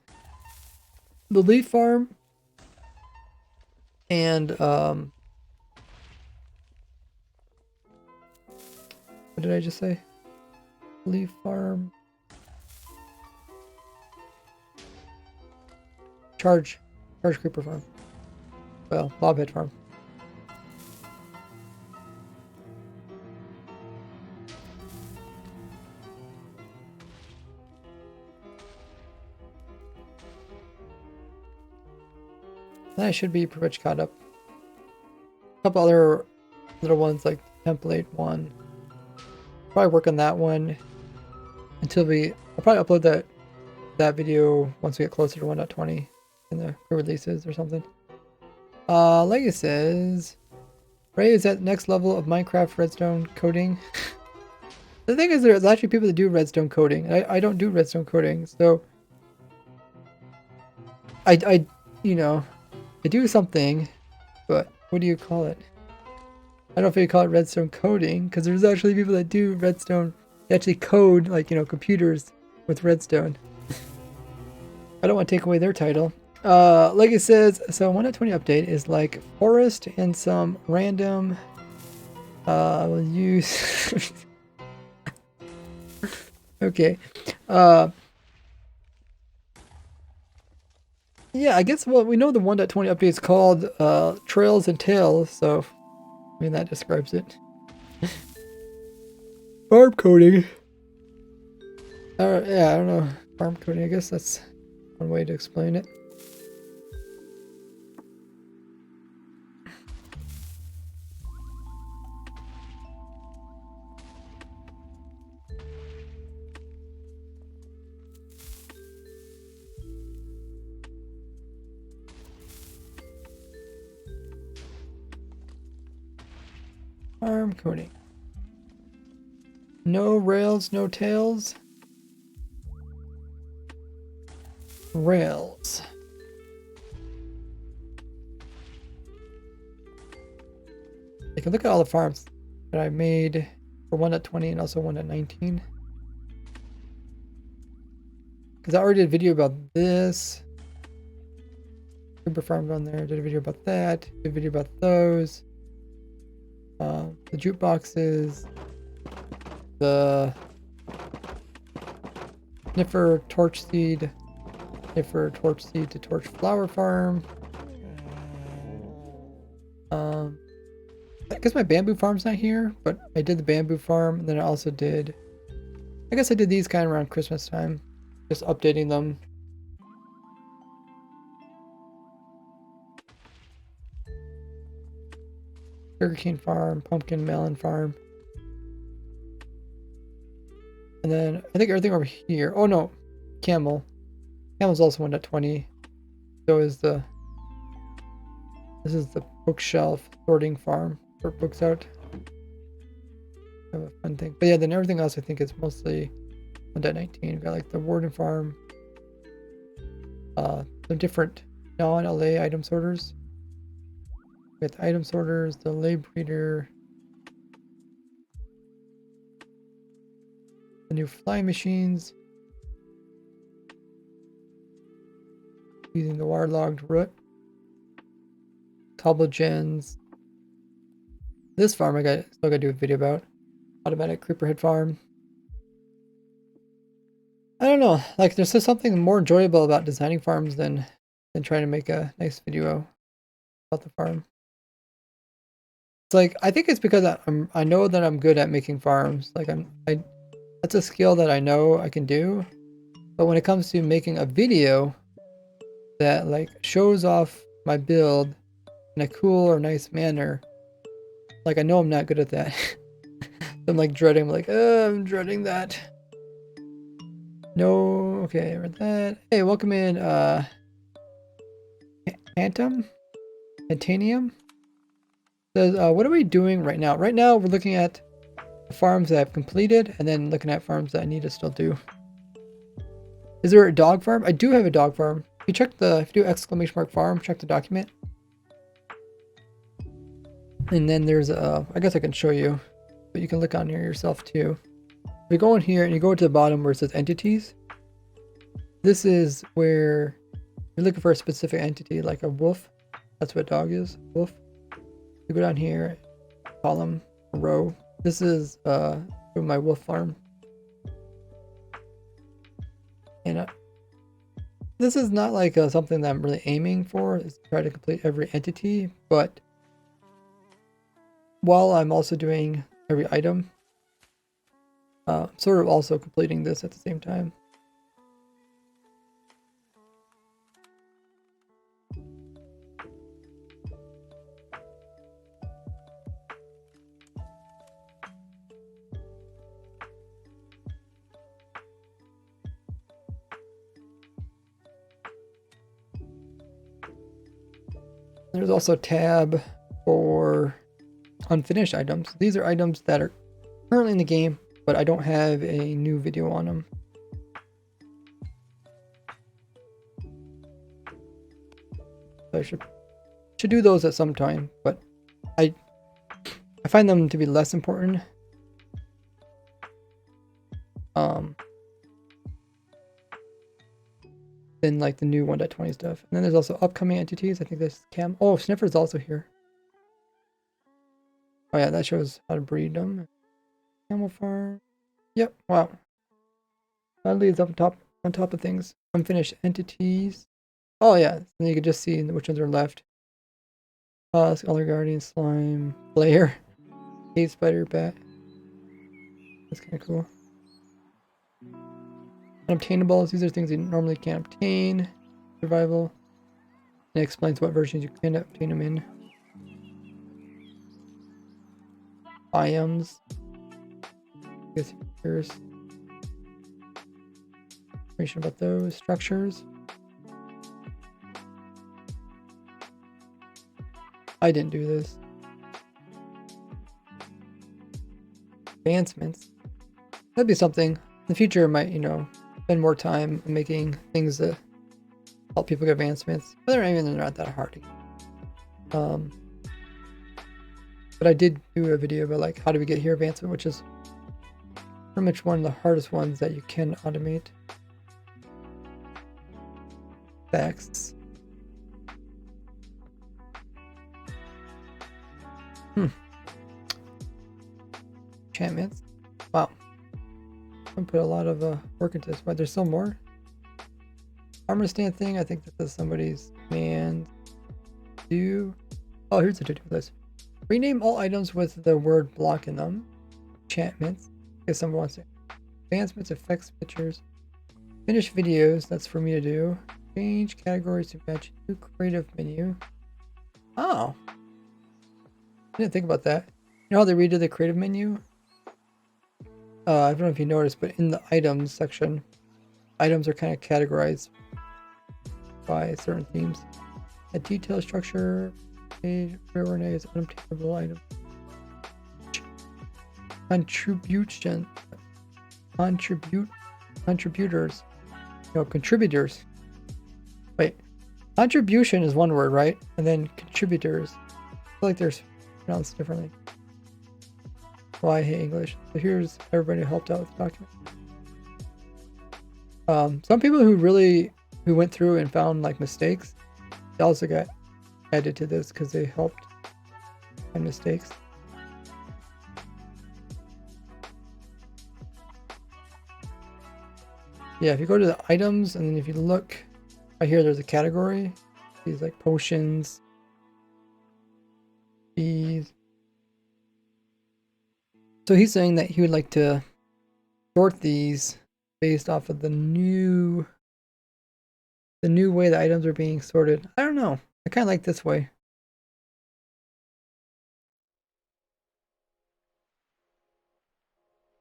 leaf farm and what did I just say? Leaf farm. Charge creeper farm. Well, bobhead farm. Then I should be pretty much caught up. A couple other little ones like template one. Probably work on that one until I'll probably upload that video once we get closer to 1.20 in the releases or something. Like says, Ray is at the next level of Minecraft redstone coding. The thing is, there's actually people that do redstone coding. I don't do redstone coding, so I you know, I do something, but what do you call it? I don't know if you call it redstone coding, because there's actually people that do redstone. They actually code, like, you know, computers with redstone. I don't want to take away their title. Like it says, so 1.20 update is like forest and some random we'll use okay. Yeah, I guess, well, we know the 1.20 update is called Trails and Tales, so I mean that describes it. Farm coding. Yeah, I don't know. Farm coding, I guess that's one way to explain it. Farm coding. No rails, no tails. Rails. You can look at all the farms that I made for 1.20 and also 1.19. Because I already did a video about this. Super farm on there. Did a video about that. Did a video about those. The jukeboxes. The sniffer torch seed. Sniffer torch seed to torch flower farm. I guess my bamboo farm's not here, but I did the bamboo farm, and then I also did, I guess I did these kind of around Christmas time, just updating them. Sugarcane farm, pumpkin melon farm. And then I think everything over here. Oh no, camel. Camel's also 1.20. So is the. This is the bookshelf sorting farm. Sort books out. Have a fun thing. But yeah, then everything else I think is mostly 1.19. We've got like the warden farm. Some different non-LA item sorters. We got the item sorters, the lay breeder. The new fly machines. Using the waterlogged root. Cobble gens. This farm I still gotta do a video about. Automatic creeperhead farm. I don't know, like there's just something more enjoyable about designing farms than trying to make a nice video about the farm. It's like I think it's because I know that I'm good at making farms. Like that's a skill that I know I can do. But when it comes to making a video that like shows off my build in a cool or nice manner, like I know I'm not good at that. I'm like dreading, I'm like, I'm dreading that. No, okay, read that. Hey, welcome in, Antanium? Says, what are we doing right now? Right now, we're looking at the farms that I've completed, and then looking at farms that I need to still do. Is there a dog farm? I do have a dog farm. If you do ! farm, check the document. And then there's I guess I can show you, but you can look on here yourself too. If you go in here and you go to the bottom where it says entities, this is where you're looking for a specific entity, like a wolf. That's what dog is, wolf. You go down here, column, row. This is my wolf farm. And this is not like something that I'm really aiming for, is to try to complete every entity, but while I'm also doing every item, sort of also completing this at the same time. There's also a tab for unfinished items. These are items that are currently in the game, but I don't have a new video on them. So I should do those at some time, but I find them to be less important. Than like the new 1.20 stuff. And then there's also upcoming entities. I think there's oh, Sniffer's also here. Oh yeah, that shows how to breed them. Camel farm. Yep, wow. That leads up on top of things. Unfinished entities. Oh yeah, and you can just see which ones are left. Scholar Guardian, Slime, Player, Cave Spider, Bat. That's kind of cool. Unobtainables, these are things you normally can't obtain. Survival. And it explains what versions you can obtain them in. Biomes. I guess here's information about those structures. I didn't do this. Advancements. That'd be something. In the future, I might, spend more time making things that help people get advancements. But they're not that hard. But I did do a video about like how do we get here advancement, which is pretty much one of the hardest ones that you can automate. Facts. Enchantments. Wow. I put a lot of work into this, but there's still more. Armor stand thing. I think this is somebody's command. Do Oh, here's the to-do list. Rename all items with the word block in them. Enchantments. I guess someone wants to. Advancements, effects, pictures. Finish videos. That's for me to do. Change categories to match new creative menu. Oh. I didn't think about that. You know how they redid the creative menu? I don't know if you noticed, but in the items section, items are kind of categorized by certain themes. A detail structure, page, reorganize, unobtainable item. Contributors. No, contributors. Wait, contribution is one word, right? And then contributors. I feel like they're pronounced differently. Well, I hate English. So here's everybody who helped out with the document. Some people who went through and found like mistakes, they also got added to this because they helped find mistakes. Yeah, if you go to the items and then if you look right here, there's a category. These like potions, bees. So he's saying that he would like to sort these based off of the new way the items are being sorted. I don't know. I kind of like this way.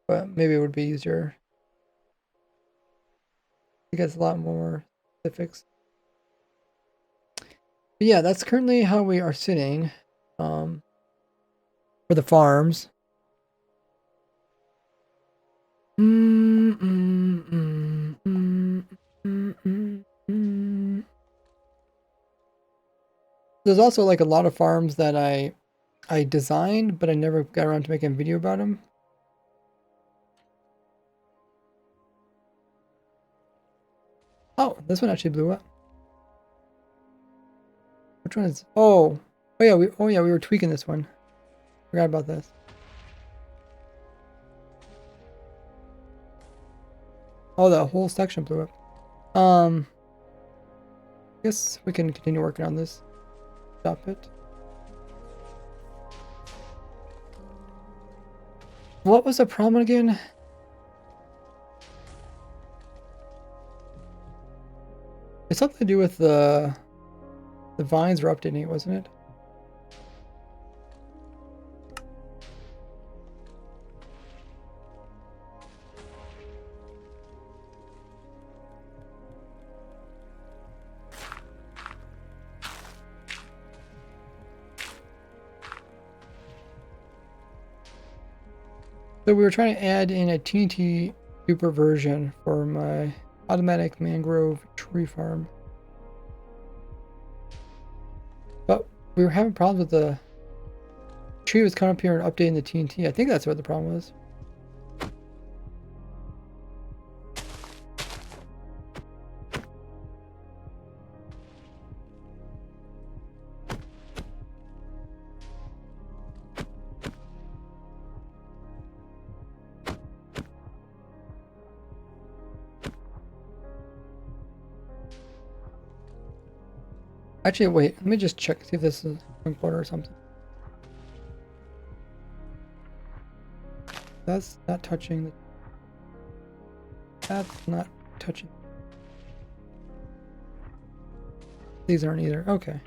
But maybe it would be easier. It gets a lot more specifics. But yeah, that's currently how we are sitting for the farms. There's also like a lot of farms that I designed, but I never got around to making a video about them. Oh, this one actually blew up. Which one is? Oh yeah, we were tweaking this one. Forgot about this. Oh, the whole section blew up. I guess we can continue working on this. Stop it. What was the problem again? It's something to do with the vines were updating it, wasn't it? So we were trying to add in a TNT super version for my automatic mangrove tree farm. But we were having problems with the tree was coming up here and updating the TNT. I think that's what the problem was. Actually, wait, let me just check, see if this is a quarter or something. That's not touching the... That's not touching. These aren't either. Okay.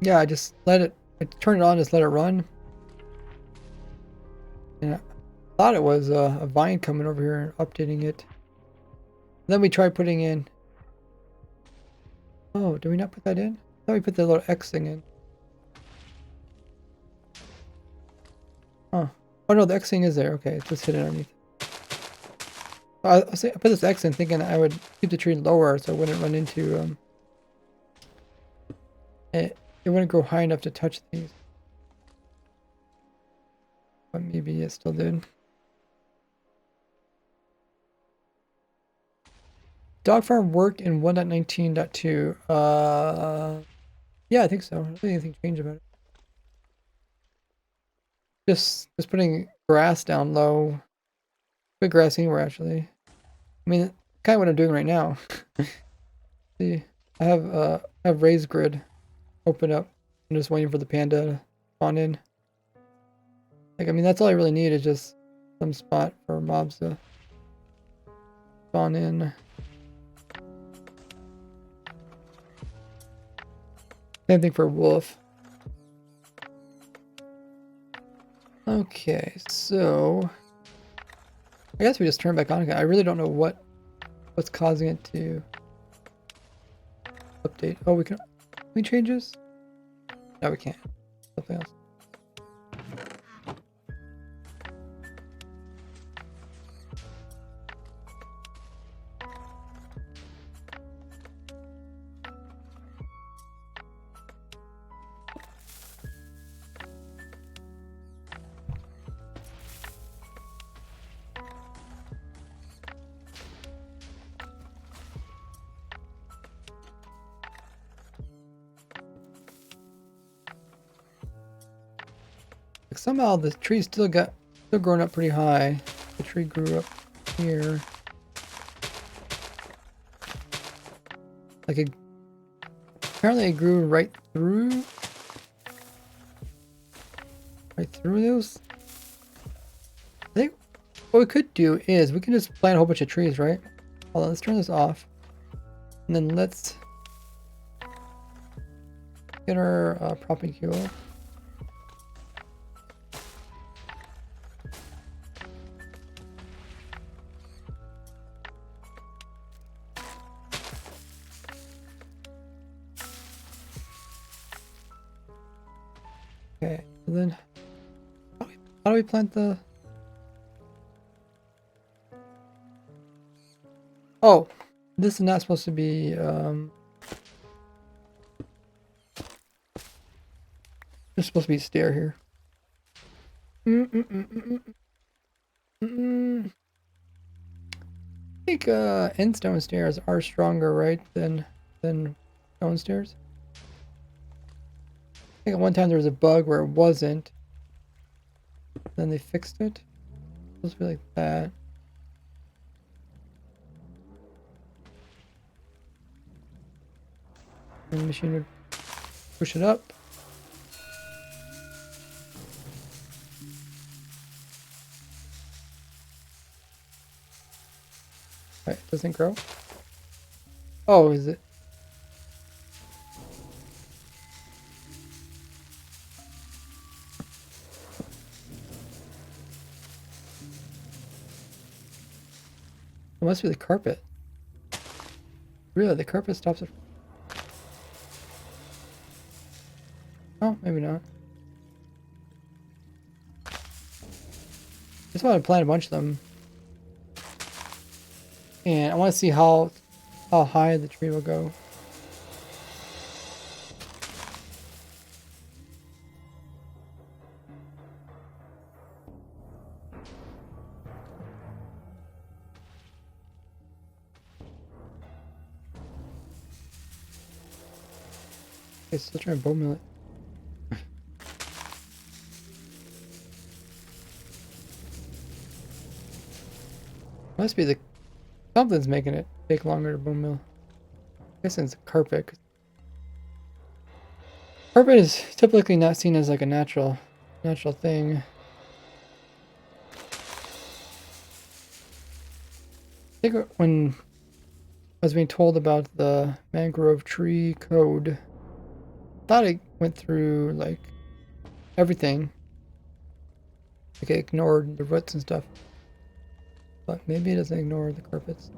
Yeah, I just let it... I turned it on, just let it run. And I thought it was a vine coming over here and updating it. Then we tried putting in... Oh, did we not put that in? I thought we put the little X thing in. Oh. Oh no, the X thing is there. Okay, it's just hidden underneath. I put this X in thinking I would keep the tree lower so it wouldn't run into... It wouldn't go high enough to touch these. But maybe it still did. Dog farm worked in 1.19.2. Yeah, I think so. I don't think anything changed about it. Just putting grass down low. Put grass anywhere actually. I mean, kind of what I'm doing right now. See, I have raised grid open up. I'm just waiting for the panda to spawn in. Like, I mean, that's all I really need is just some spot for mobs to spawn in. Same thing for wolf. Okay, so I guess we just turn back on again. I really don't know what's causing it to update. Oh, can we change this? No, we can't. Something else. Like somehow the tree still growing up pretty high. The tree grew up here. Like apparently it grew right through those. I think what we could do is we can just plant a whole bunch of trees, right? Hold on, let's turn this off. And then let's get our propping queue up. Okay, and then how do we plant the... Oh, this is not supposed to be, there's supposed to be a stair here. I think end stone stairs are stronger, right, than stone stairs. I think at one time there was a bug where it wasn't. Then they fixed it. It's supposed to be like that. And the machine would push it up. Right, it doesn't grow. Oh, is it? It must be the carpet. Really, the carpet stops it. Oh, maybe not. Just want to plant a bunch of them. And I want to see how high the tree will go. Okay, still trying to bone mill it. Must be something's making it take longer to bone mill. I guess it's carpet. Carpet is typically not seen as like a natural thing. I think when I was being told about the mangrove tree code, I thought it went through like everything. Like it ignored the roots and stuff. But maybe it doesn't ignore the carpets.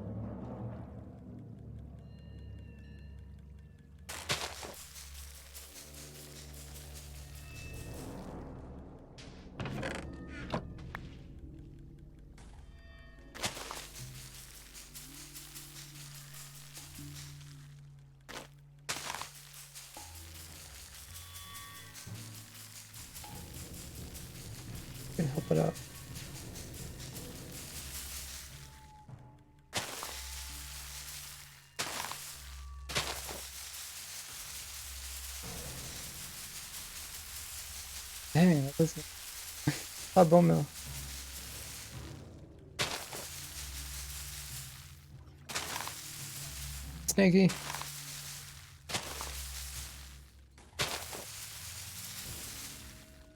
Can help it out. Dang, that was a bone mill. snaky.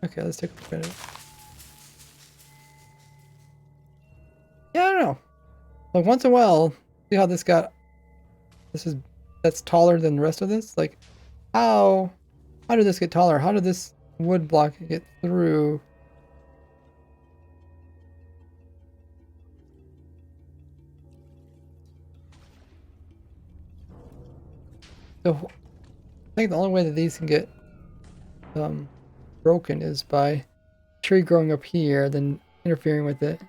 Okay, let's take a look at it. Yeah, I don't know. Like once in a while, see how this got. That's taller than the rest of this. Like, how did this get taller? How did this wood block get through? So I think the only way that these can get broken is by tree growing up here, then interfering with it.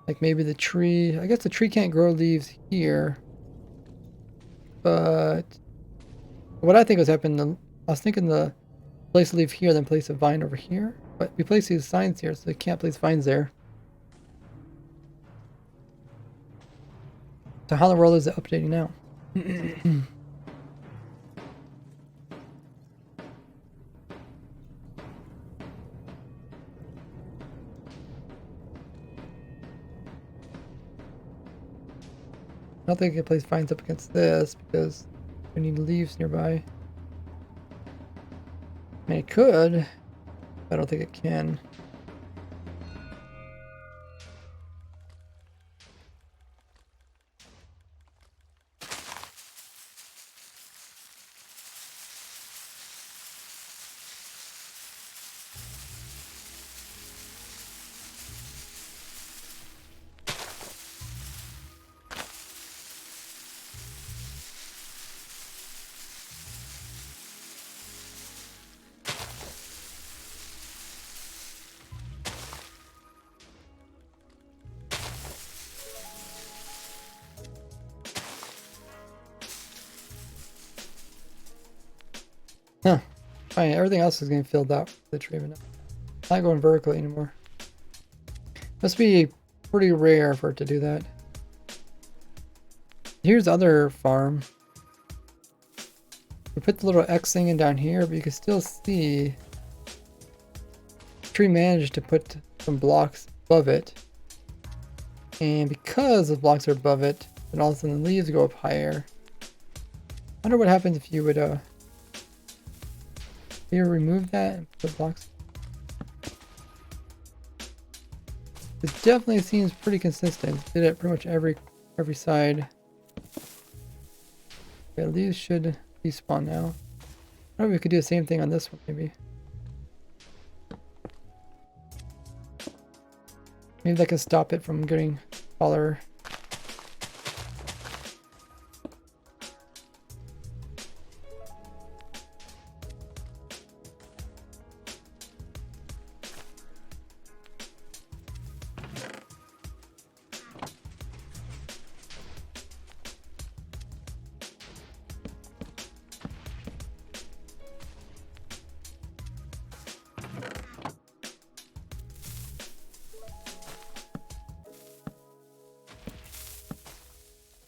Like maybe the tree, I guess the tree can't grow leaves here, but what I think was happening, I was thinking the place a leaf here, then place a vine over here, but we place these signs here, so they can't place vines there. So how in the world is it updating now? I don't think I can place vines up against this because we need leaves nearby. I mean, it could, but I don't think it can. Huh. Fine, everything else is getting filled out with the tree, but not going vertically anymore. Must be pretty rare for it to do that. Here's the other farm. We put the little X thing in down here, but you can still see the tree managed to put some blocks above it. And because the blocks are above it, then all of a sudden the leaves go up higher. I wonder what happens if you would you remove that and put blocks. It definitely seems pretty consistent. Did it pretty much every side. Okay, leaves should despawn now. I wonder if we could do the same thing on this one maybe. Maybe that could stop it from getting taller.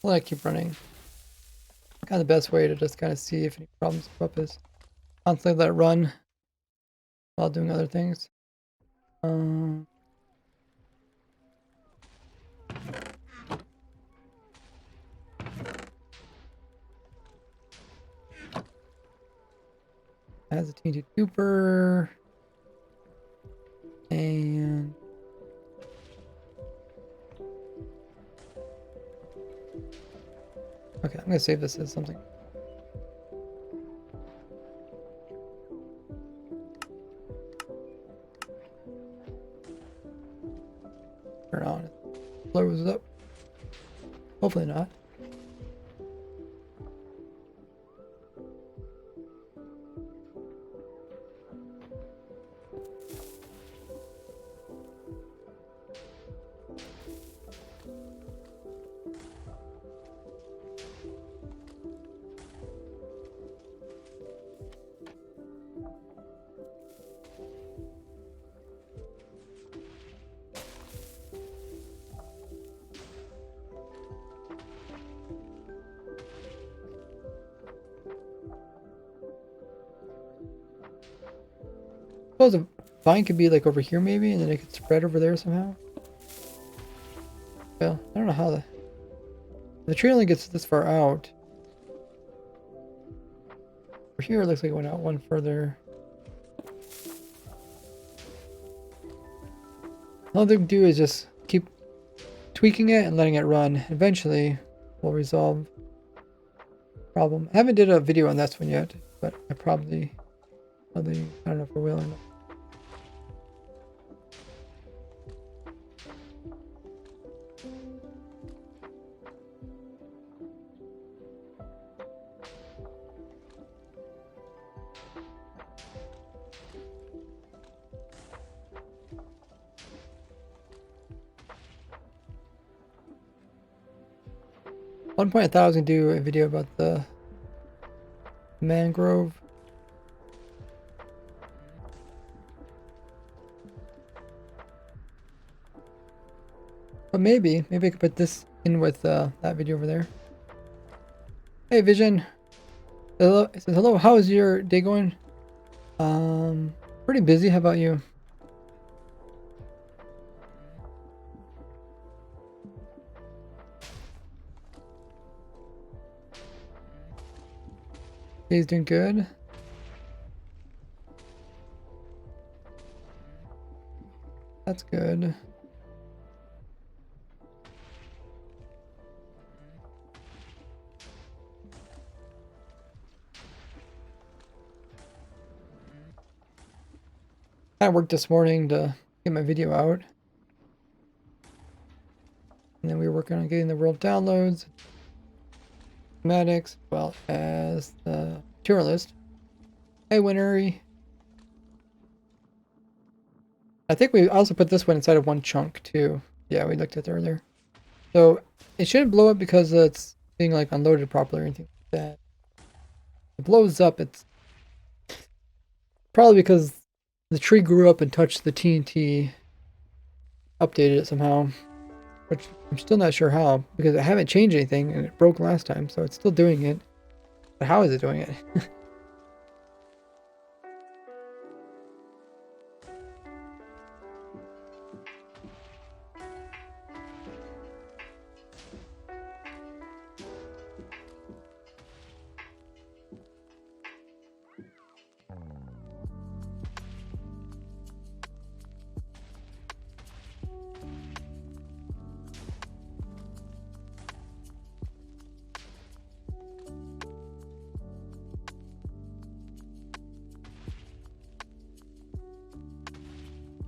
I'll let it keep running. Kind of the best way to just kind of see if any problems come up is constantly let it run while doing other things. Has a tainted Cooper. And okay, I'm gonna save this as something. Turn on it. Blows up. Hopefully not. Suppose a vine could be like over here maybe, and then it could spread over there somehow. Well, I don't know how the The tree only gets this far out. Over here, it looks like it went out one further. All they do is just keep tweaking it and letting it run. Eventually, we'll resolve the problem. I haven't did a video on this one yet, but I probably, I don't know if I will or not. At one point I thought I was going to do a video about the mangrove. But maybe I could put this in with that video over there. Hey Vision. Hello. It says, hello, how is your day going? Pretty busy. How about you? He's doing good. That's good. I worked this morning to get my video out. And then we were working on getting the world downloads, schematics, as well as the tour list. Hey, Winnery. I think we also put this one inside of one chunk too. Yeah, we looked at it earlier. So it shouldn't blow up because it's being like unloaded properly or anything like that. If it blows up, it's probably because the tree grew up and touched the TNT, updated it somehow, which I'm still not sure how, because I haven't changed anything and it broke last time, so it's still doing it. But how is it doing it?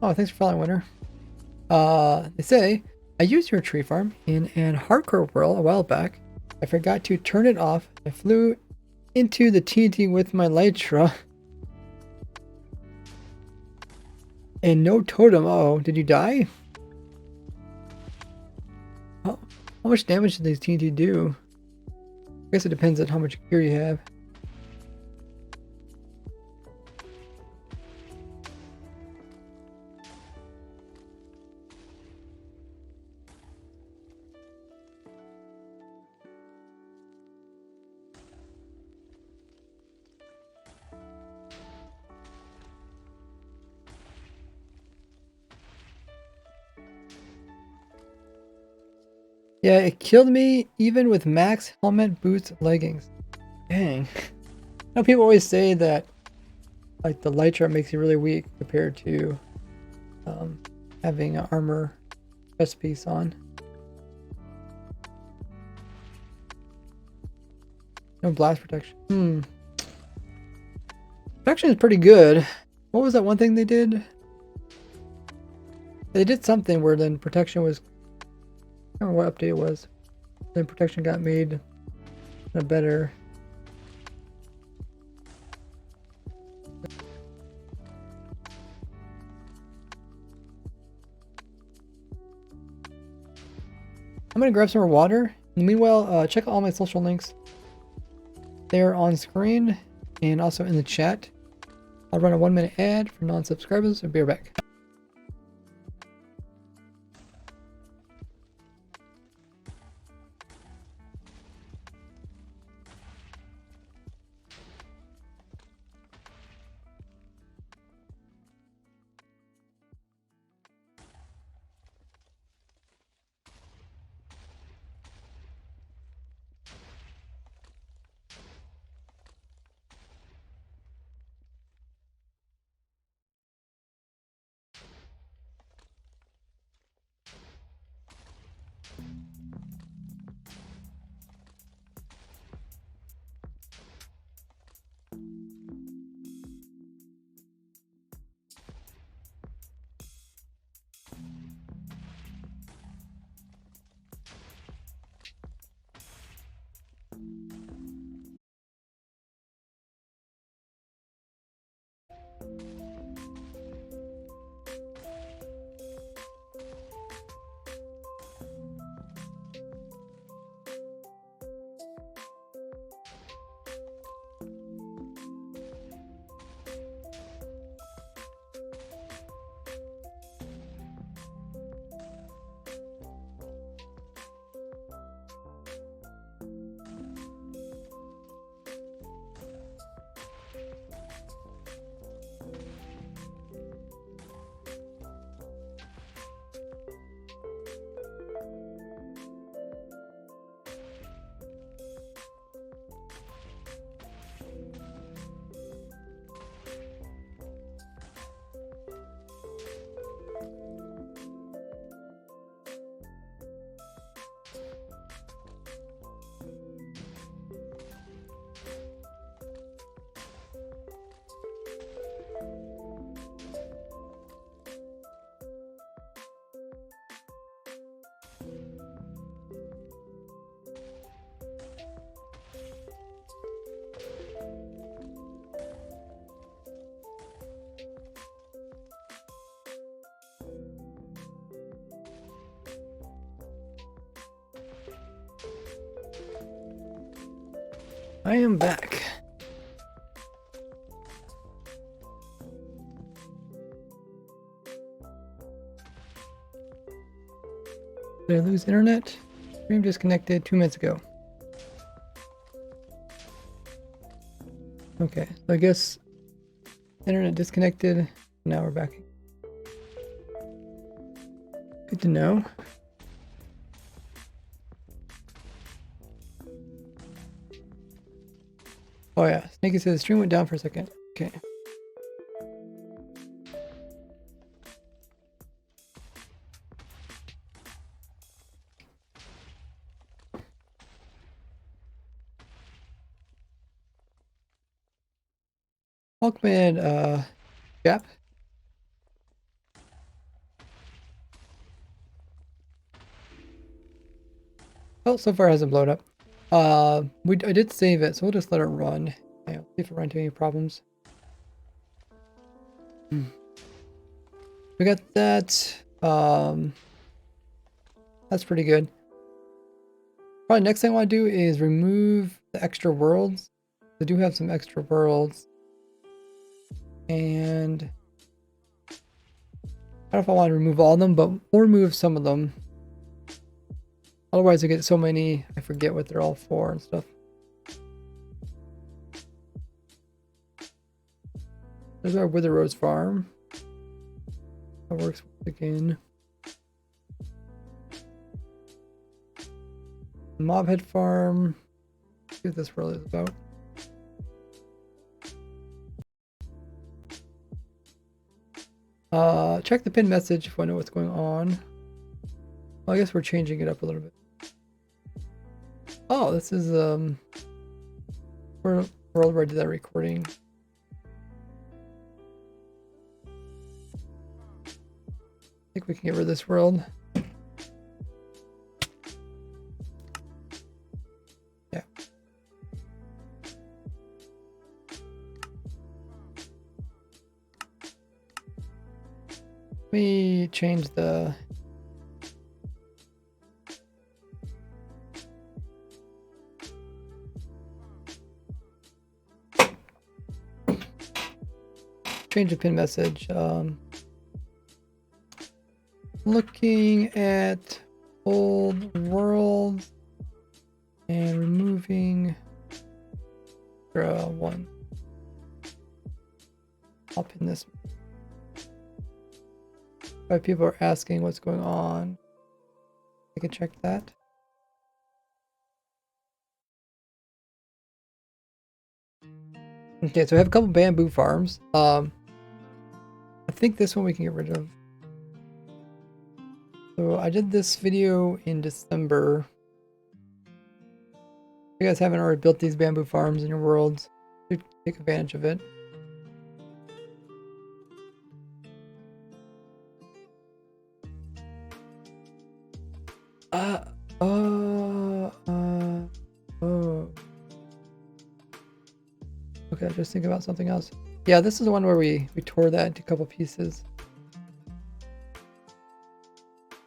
Oh, thanks for following, Winter. They say, I used your tree farm in an hardcore whirl a while back. I forgot to turn it off. I flew into the TNT with my Lytra. And no totem. Uh oh, did you die? How much damage did these TNT do? I guess it depends on how much gear you have. Yeah, it killed me even with max helmet, boots, leggings. Dang. I know people always say that like the Lytra makes you really weak compared to having an armor chest piece on. No blast protection. Protection is pretty good. What was that one thing they did? They did something where then protection was, I don't know what update it was. Then protection got made better. I'm gonna grab some more water. Meanwhile, check out all my social links. They're on screen and also in the chat. I'll run a 1-minute ad for non-subscribers and be right back. I am back. Did I lose internet? Stream disconnected 2 minutes ago. Okay, so I guess internet disconnected. Now we're back. Good to know. Oh yeah, Snakey says the stream went down for a second. Okay. Hawkman, Jap. Oh, so far it hasn't blown up. I did save it, so we'll just let it run. Yeah, see if it runs into any problems. We got that. That's pretty good. Probably next thing I want to do is remove the extra worlds. I do have some extra worlds. And I don't know if I want to remove all of them, but we'll remove some of them. Otherwise I get so many, I forget what they're all for and stuff. There's our Wither Rose farm. That works again. Mobhead farm. Let's see what this really is about. Check the pin message if I know what's going on. Well, I guess we're changing it up a little bit. Oh, this is world where I did that recording. I think we can get rid of this world. Yeah. Let me change the pin message. Looking at old world and removing one. I'll pin this. If people are asking what's going on, I can check that. Okay, so I have a couple bamboo farms. I think this one we can get rid of. So I did this video in December. If you guys haven't already built these bamboo farms in your worlds, take advantage of it. Oh. Okay, just think about something else. Yeah, this is the one where we tore that into a couple pieces.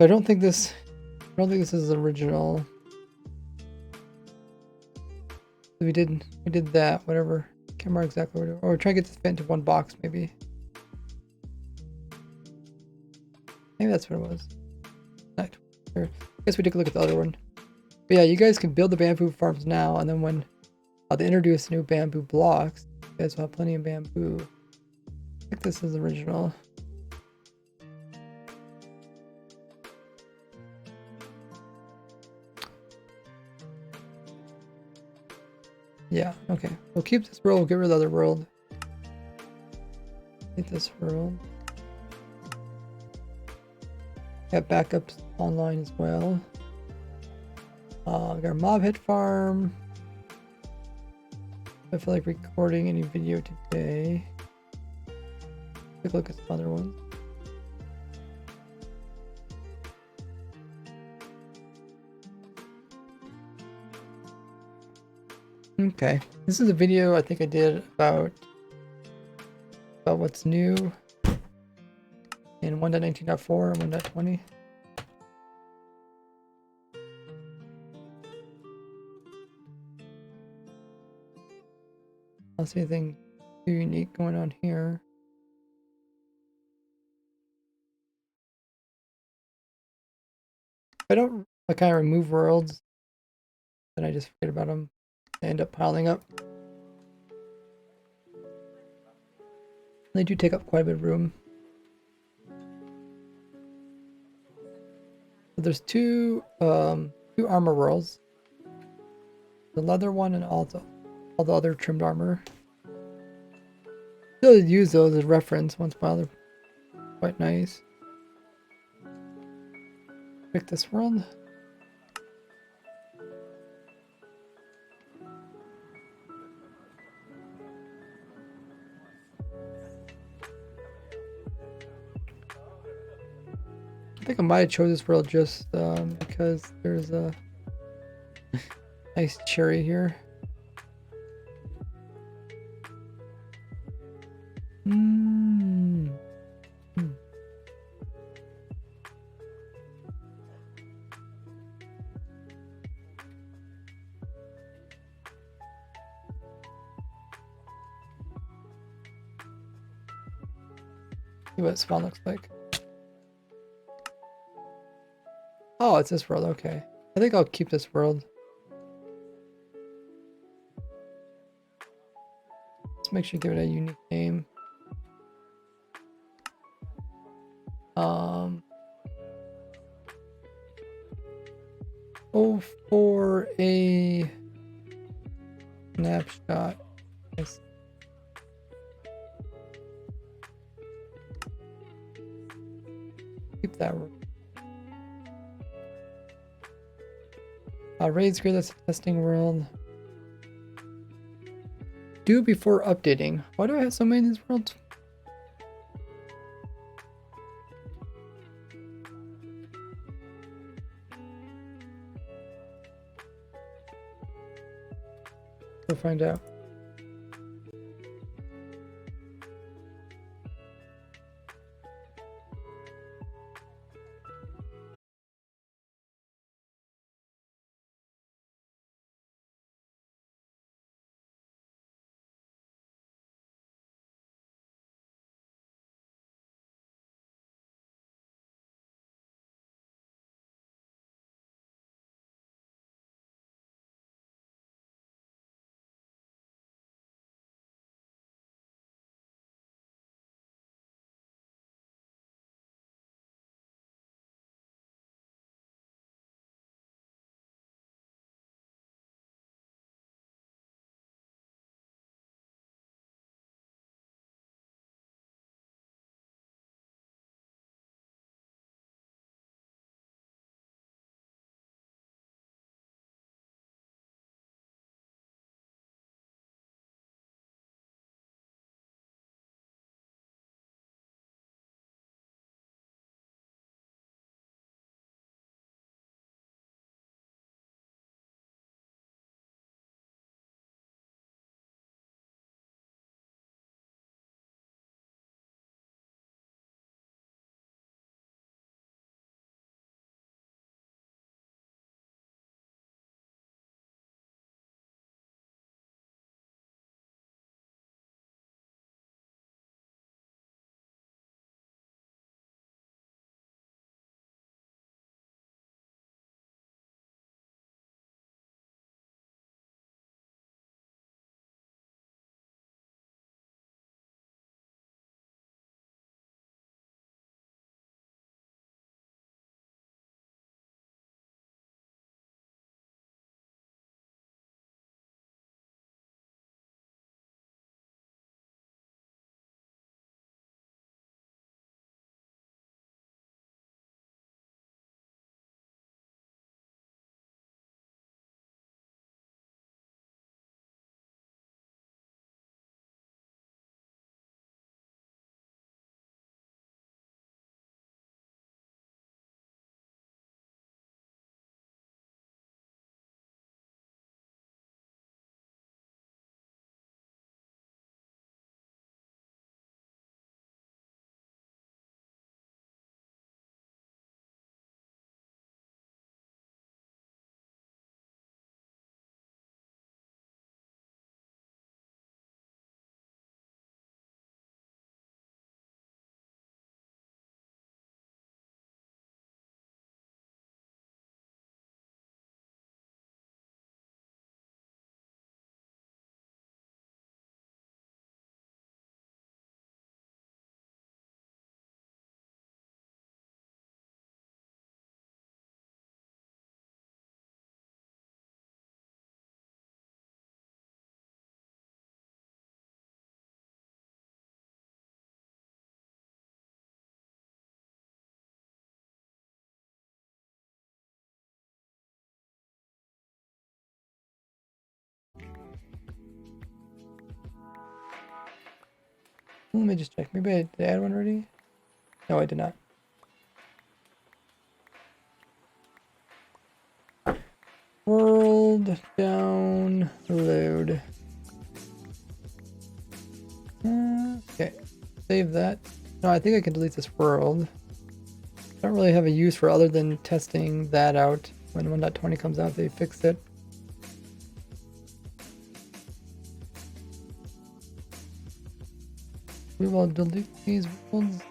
I don't think this is original. We did that, whatever. Can't remember exactly what it was. Or we're trying to get this fit into one box, maybe. Maybe that's what it was. I guess we took a look at the other one. But yeah, you guys can build the bamboo farms now, and then when they introduce new bamboo blocks, you guys will have plenty of bamboo. I think this is original. Yeah, okay. We'll keep this world, we'll get rid of the other world. Get this world. Got backups online as well. We got our mob hit farm. I feel like recording any video today. Take a look at some other ones. Okay, this is a video I think I did about what's new in 1.19.4 and 1.20. don't see anything too unique going on here. If I don't kind of remove worlds, then I just forget about them. They end up piling up. They do take up quite a bit of room. So there's two armor worlds. The leather one and all the other trimmed armor. Still use those as reference once in a while. They're quite nice. Pick this world. I think I might have chose this world just because there's a nice cherry here. See what spawn looks like. Oh, it's this world. Okay. I think I'll keep this world. Let's make sure to give it a unique name. Oh, for a snapshot. Yes. Keep that. Raid's great. That's a testing world. Do before updating. Why do I have so many in these worlds? We'll find out. Let me just check. Maybe I did I add one already? No, I did not. World download. Okay, save that. No, I think I can delete this world. I don't really have a use for other than testing that out. When 1.20 comes out, they fix it. We will delete these worlds.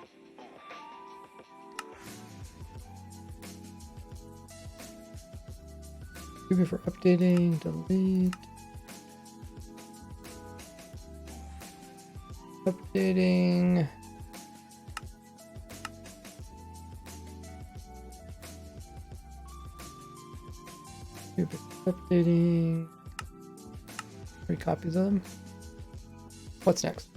Before updating, delete. Updating. Updating. 3 copies of them. What's next?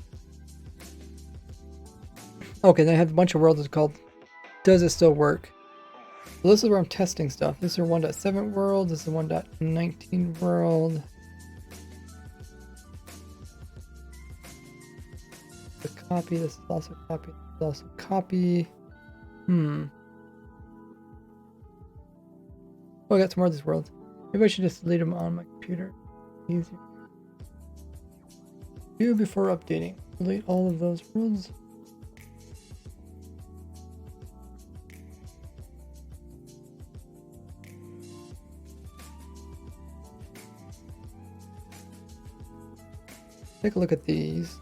Okay, then I have a bunch of worlds that's called Does It Still Work? So this is where I'm testing stuff. This is 1.7 world, this is 1.19 world. The copy, this is also copy, this is also copy. Oh, I got some more of these worlds. Maybe I should just delete them on my computer. Easier. Do before updating. Delete all of those worlds. Take a look at these.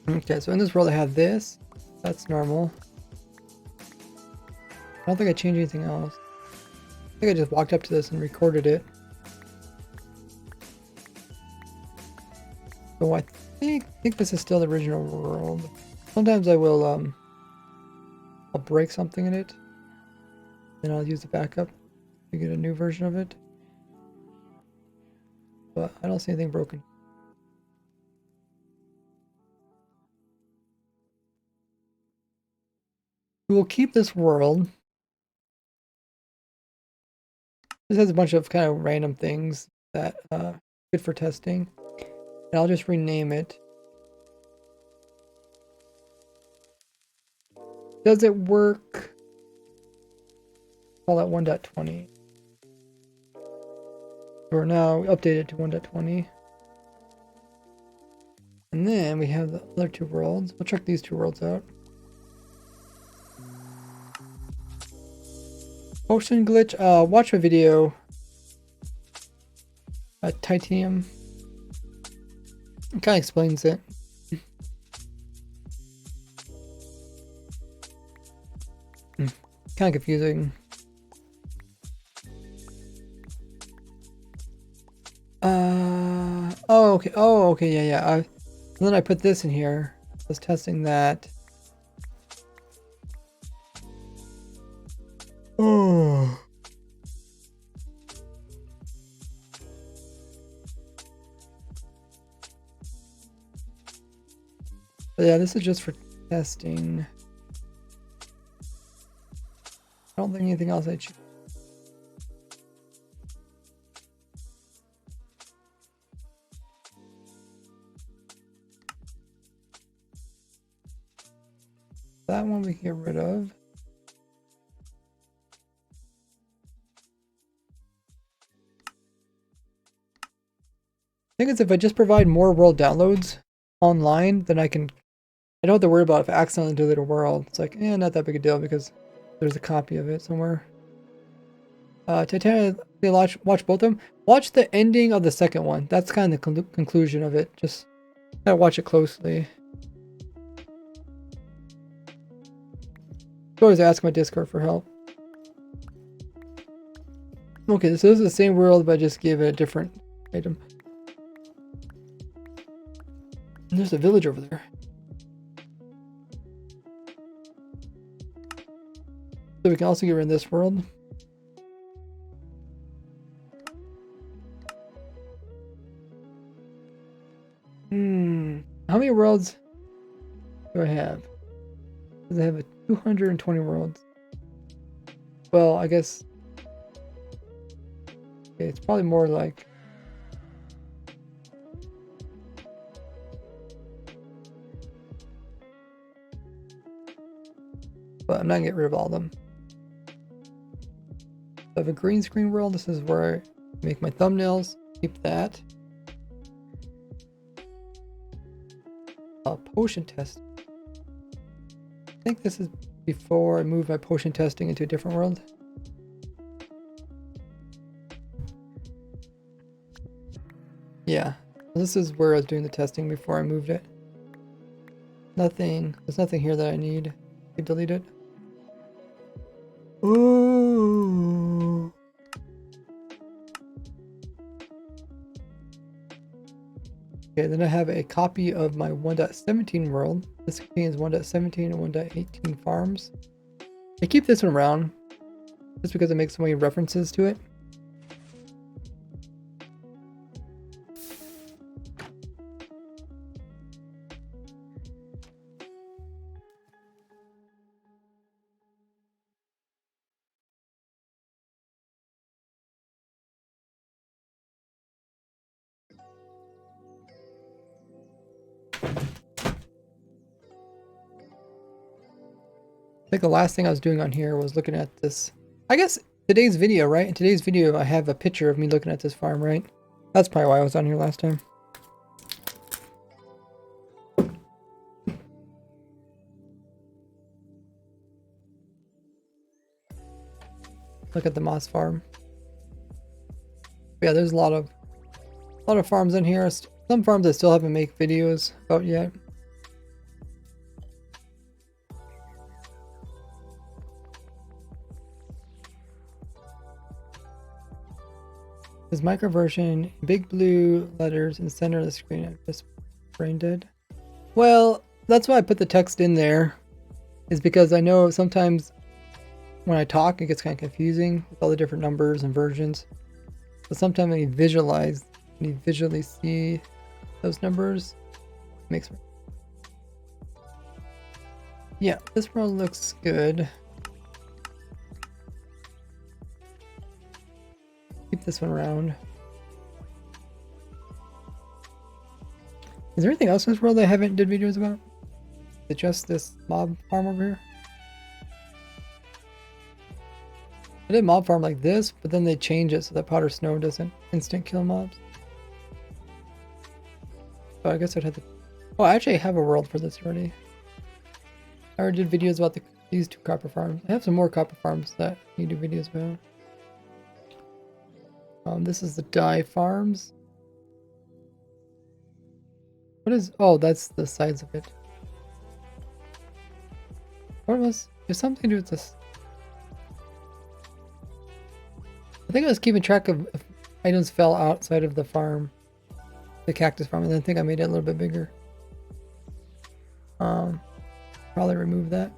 Okay, so in this world I have this. That's normal. I don't think I changed anything else. I think I just walked up to this and recorded it. So I think this is still the original world. Sometimes I will I'll break something in it, then I'll use the backup to get a new version of it. But I don't see anything broken. We will keep this world. This has a bunch of kind of random things that good for testing. And I'll just rename it. Does it work? Call that 1.20. Or now we update it to 1.20. And then we have the other 2 worlds. We'll check these 2 worlds out. Ocean glitch. Watch my video. Titanium. It kind of explains it. Kind of confusing. Oh, okay. Oh, okay. Yeah. And then I put this in here. I was testing that. Oh. But yeah, this is just for testing. I don't think anything else I choose. That one we can get rid of. I think it's if I just provide more world downloads online, then I don't have to worry about if I accidentally delete a world. It's like, not that big a deal because there's a copy of it somewhere. Titanium, watch both of them. Watch the ending of the second one. That's kind of the conclusion of it. Just gotta watch it closely. Always ask my Discord for help. Okay, so this is the same world, but I just gave it a different item. And there's a village over there. So we can also get rid of this world. many worlds do I have? Does I have 220 worlds? Well, I guess okay, it's probably more like but I'm not gonna get rid of all of them. I have a green screen world. This is where I make my thumbnails. Keep that. Potion test. I think this is before I move my potion testing into a different world. Yeah, this is where I was doing the testing before I moved it. There's nothing here that I need. I delete it. Ooh. Okay, then I have a copy of my 1.17 world. This contains 1.17 and 1.18 farms. I keep this one around just because it makes so many references to it. I think the last thing I was doing on here was looking at this. I guess today's video, right? In today's video, I have a picture of me looking at this farm, right? That's probably why I was on here last time. Look at the moss farm. Yeah, there's a lot of farms in here. Some farms I still haven't made videos about yet. This micro version, big blue letters in the center of the screen. I'm just brain dead. Well, that's why I put the text in there, is because I know sometimes when I talk it gets kind of confusing with all the different numbers and versions. So sometimes when you visually see those numbers, it makes me. Yeah, this world looks good. Keep this one around. Is there anything else in this world I haven't did videos about? Is it just this mob farm over here? I did mob farm like this, but then they change it so that powder snow doesn't instant kill mobs. So I guess I'd have to. Oh, I actually have a world for this already. I already did videos about these two copper farms. I have some more copper farms that I need to do videos about. This is the dye farms. What is? Oh, that's the size of it. What was? There's something to do with this. I think I was keeping track of if items fell outside of the farm, the cactus farm, and then I think I made it a little bit bigger. Probably remove that.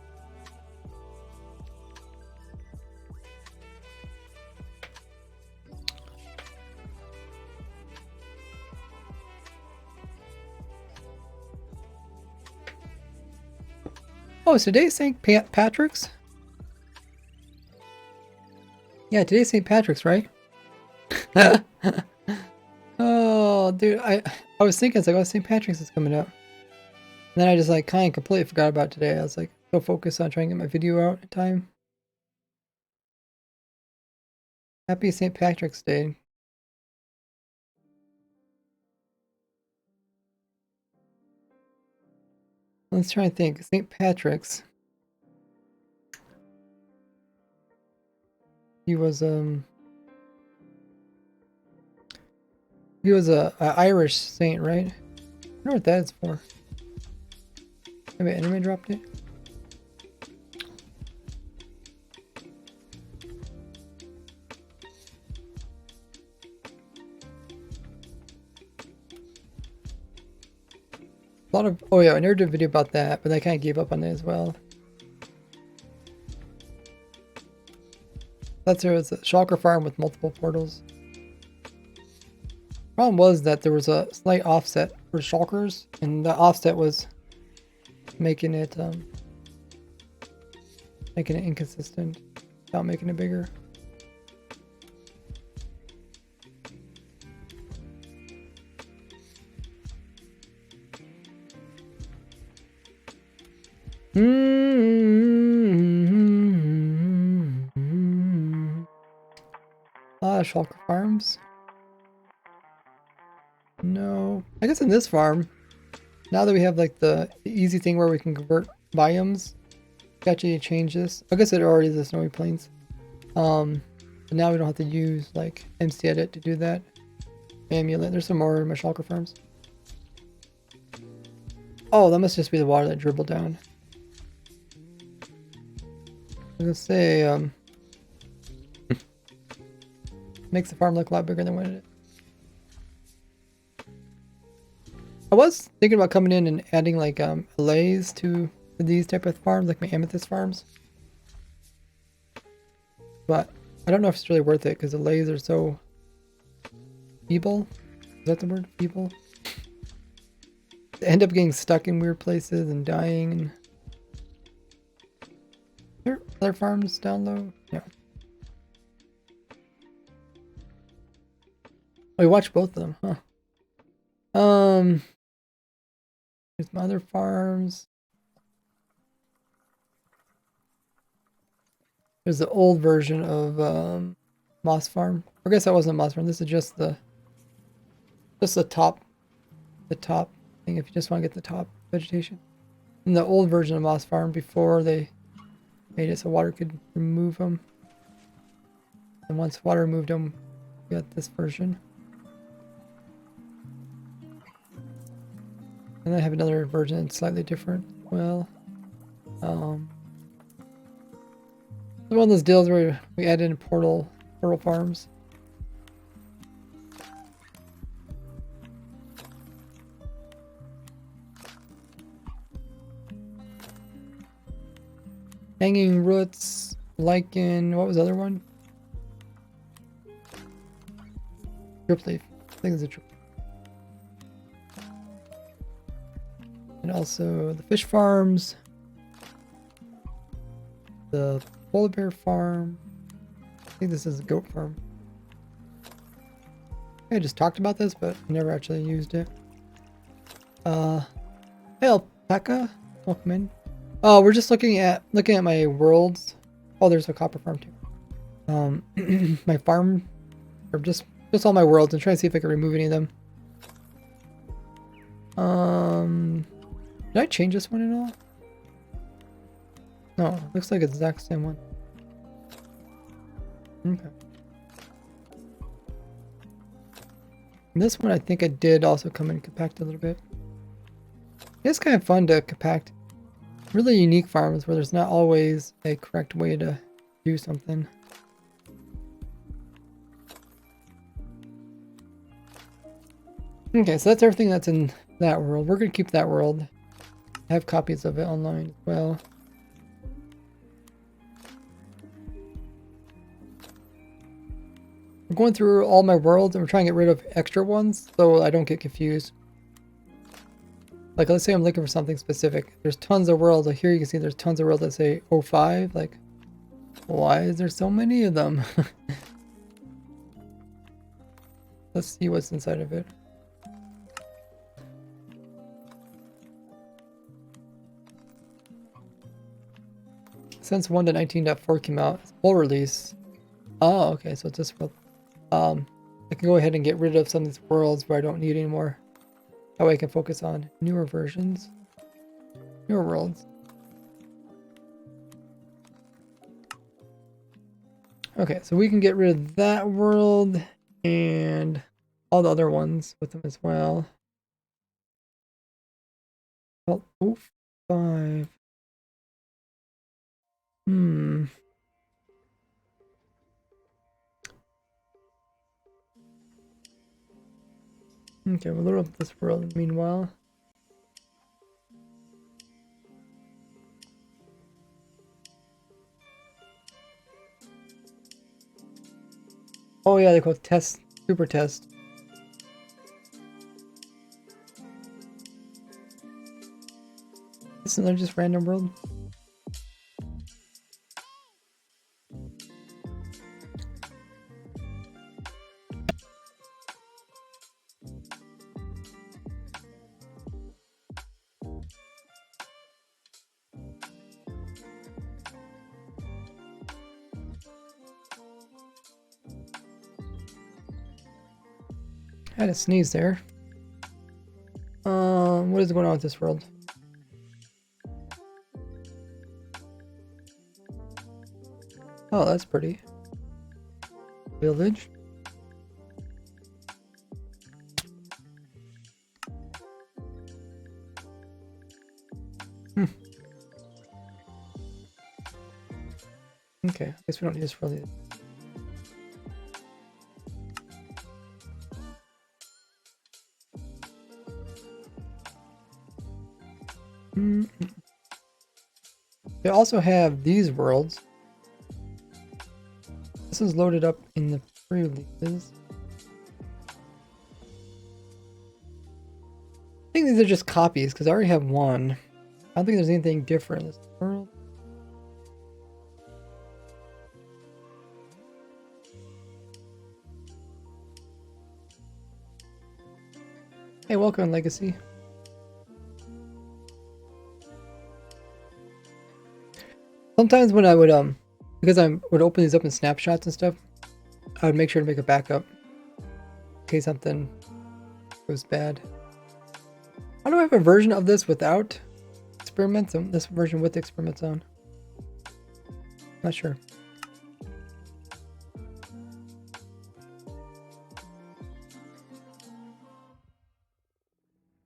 Oh, is today St. Patrick's? Yeah, today's St. Patrick's, right? Oh, dude, I was thinking, it's like, oh, St. Patrick's is coming up. And then I just like kind of completely forgot about today. I was like so focused on trying to get my video out in time. Happy St. Patrick's Day. Let's try and think. St. Patrick's. He was a Irish saint, right? I wonder what that is for. Maybe enemy dropped it. A lot of, oh yeah, I never did a video about that, but I kind of gave up on it as well. That's there was a shulker farm with multiple portals. Problem was that there was a slight offset for shulkers, and the offset was making it inconsistent without making it bigger. Shulker farms. No, I guess in this farm, now that we have like the easy thing where we can convert biomes, we actually change this. I guess it already is the snowy plains. But now we don't have to use like MC Edit to do that. Amulet. There's some more in my shulker farms. Oh, that must just be the water that dribbled down. I was gonna say, makes the farm look a lot bigger than what it is. I was thinking about coming in and adding like allays to these type of farms, like my amethyst farms. But I don't know if it's really worth it because the allays are so feeble. Is that the word? Feeble? They end up getting stuck in weird places and dying. And... Are there other farms down low? Yeah. Oh, we watched both of them, huh? There's my other farms. There's the old version of Moss Farm. I guess that wasn't Moss Farm. This is just the top thing. If you just want to get the top vegetation. And the old version of Moss Farm before they made it so water could remove them. And once water removed them, we got this version. And I have another version that's slightly different. Well, one of those deals where we add in portal farms. Hanging roots, lichen. What was the other one? Drip leaf. I think it's a drip. And also the fish farms, the polar bear farm. I think this is a goat farm. I just talked about this, but I never actually used it. Hey alpaca, welcome in. Oh, we're just looking at my worlds. Oh, there's a copper farm too. My farm, or just all my worlds, and trying to see if I can remove any of them. Did I change this one at all? No, looks like it's the exact same one. Okay. And this one I think I did also come and compact a little bit. It's kind of fun to compact really unique farms where there's not always a correct way to do something. Okay, so that's everything that's in that world. We're going to keep that world. I have copies of it online as well. We're going through all my worlds and we're trying to get rid of extra ones so I don't get confused. Like, let's say I'm looking for something specific. There's tons of worlds. Like here you can see there's tons of worlds that say 05. Like, why is there so many of them? Let's see what's inside of it. Since 1 to 19.4 came out, it's full release. Oh, okay, so it's this world. I can go ahead and get rid of some of these worlds where I don't need anymore. That way I can focus on newer versions. Newer worlds. Okay, so we can get rid of that world and all the other ones with them as well. Well, 05. Okay, we'll load up this world meanwhile. Oh yeah, they call it test, super test. This is another just random world. I had a sneeze there. What is going on with this world? Oh, that's pretty. Village. Okay, I guess we don't need this for the. They also have these worlds. This is loaded up in the pre-releases. I think these are just copies because I already have one. I don't think there's anything different in this world. Hey, welcome, Legacy. Sometimes when I would because I would open these up in snapshots and stuff, I would make sure to make a backup in case something goes bad. How do I have a version of this without experiments and this version with experiments on? Not sure.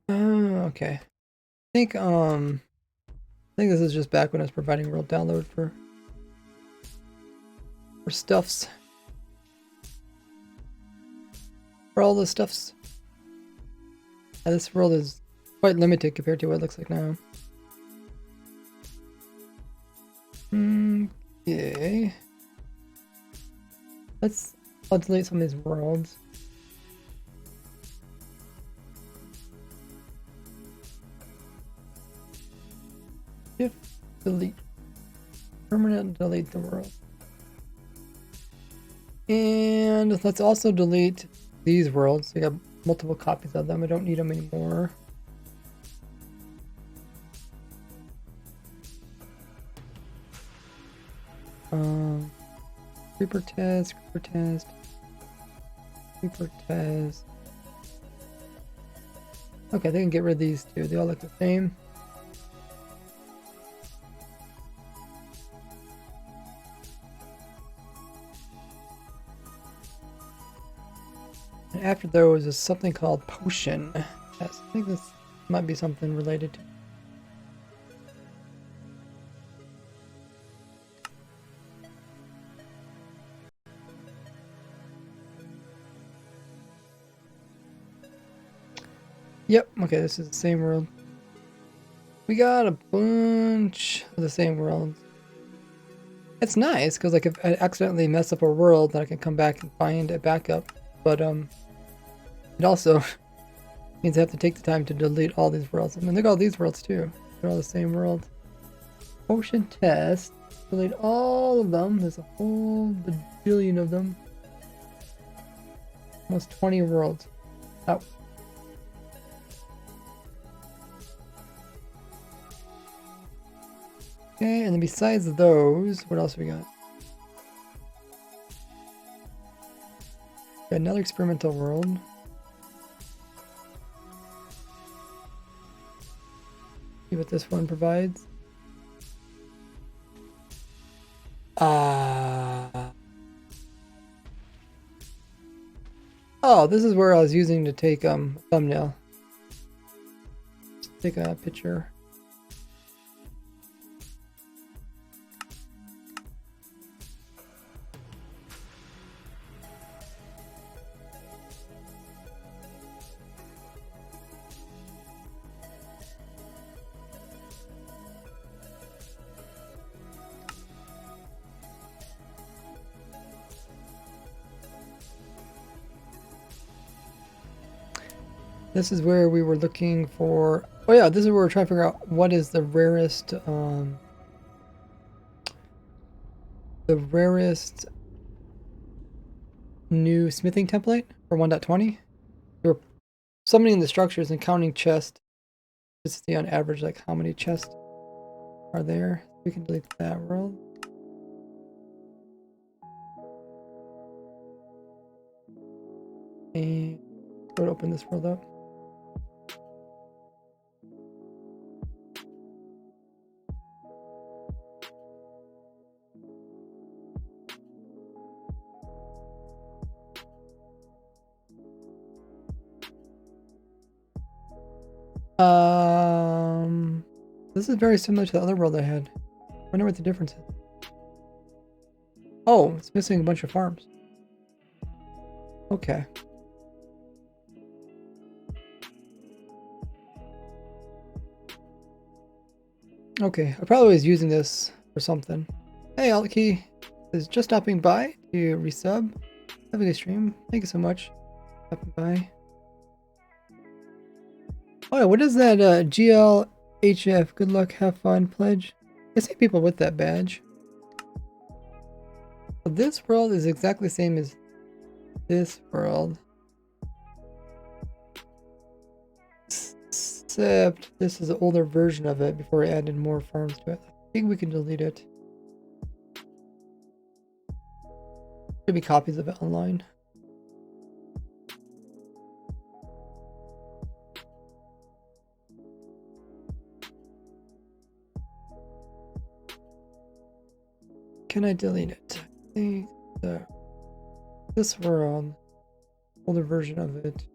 Okay. I think this is just back when I was providing world download for stuffs. For all the stuffs. This world is quite limited compared to what it looks like now. Okay. I'll delete some of these worlds. Shift, delete. Permanent delete the world. And let's also delete these worlds. We got multiple copies of them. I don't need them anymore. Creeper test, creeper test, creeper test. Okay, they can get rid of these two. They all look the same. And after those is something called potion. Yes, I think this might be something related to. Yep, okay, this is the same world. We got a bunch of the same worlds. It's nice, because like if I accidentally mess up a world, then I can come back and find a backup. But it also means I have to take the time to delete all these worlds. I mean, look at all these worlds too. They're all the same world. Potion test. Delete all of them. There's a whole bajillion of them. Almost 20 worlds. Oh. Okay, and then besides those, what else we got? Got another experimental world. See what this one provides. Oh, this is where I was using to take a thumbnail. Just take a picture. This is where we were looking for Oh yeah, this is where we're trying to figure out what is the rarest new smithing template for 1.20. We're summoning the structures and counting chests just to see on average like how many chests are there. We can delete that world. And go to open this world up. This is very similar to the other world I had. I wonder what the difference is. Oh, it's missing a bunch of farms. Okay. Okay, I probably was using this for something. Hey, Alki is just stopping by to resub. Have a good stream. Thank you so much. Stopping by. Oh yeah, what is that GLHF, good luck, have fun pledge? I see people with that badge. Well, this world is exactly the same as this world. Except this is an older version of it before I added more farms to it. I think we can delete it. Should be copies of it online. Can I delete it? I think so. This world, older version of it,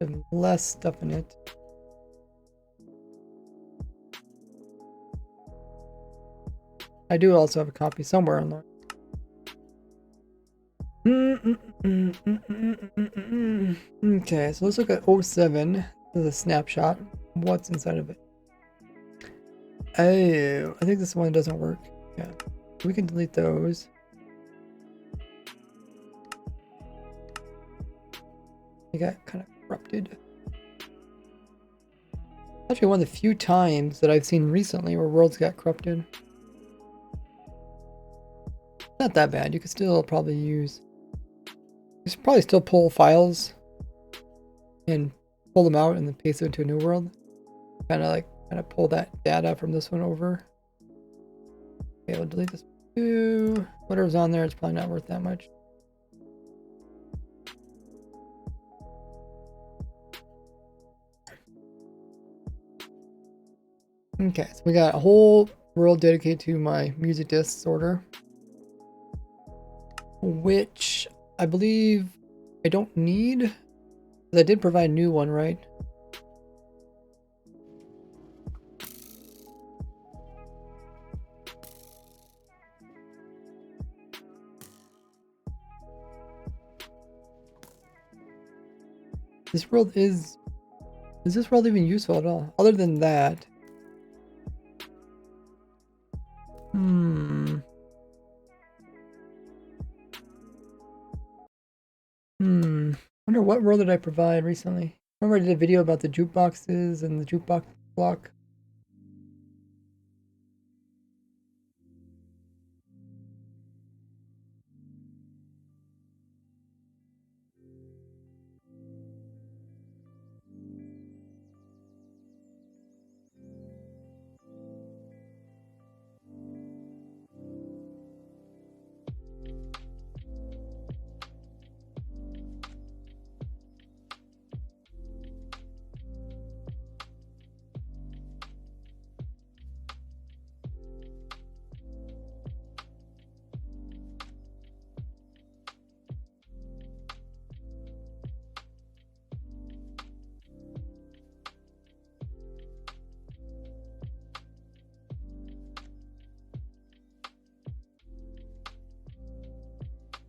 have less stuff in it. I do also have a copy somewhere online. Okay, so let's look at 07. This is a snapshot. What's inside of it? Oh, I think this one doesn't work. Yeah, we can delete those. They got kind of corrupted. Actually, one of the few times that I've seen recently where worlds got corrupted. Not that bad. You could still probably use. You should probably still pull files and pull them out and then paste it into a new world. Kind of pull that data from this one over. Okay, we'll delete this too. Whatever's on there, it's probably not worth that much. Okay, so we got a whole world dedicated to my music disc sorter, which I believe I don't need. I did provide a new one, right? This world is this world even useful at all? Other than that. Wonder what world did I provide recently? Remember I did a video about the jukeboxes and the jukebox block?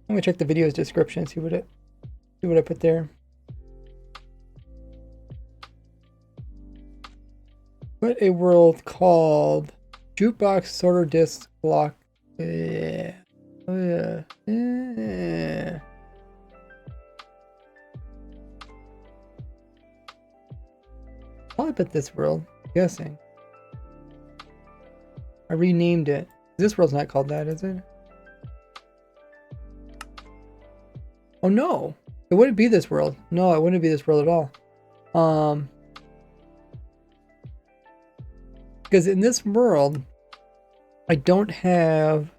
I'm gonna check the video's description, see what I put there. Put a world called Jukebox Sorter Disc Block. Yeah. Oh yeah. Yeah. Probably put this world. I'm guessing. I renamed it. This world's not called that, is it? Oh no! It wouldn't be this world. No, it wouldn't be this world at all. Because in this world, I don't have...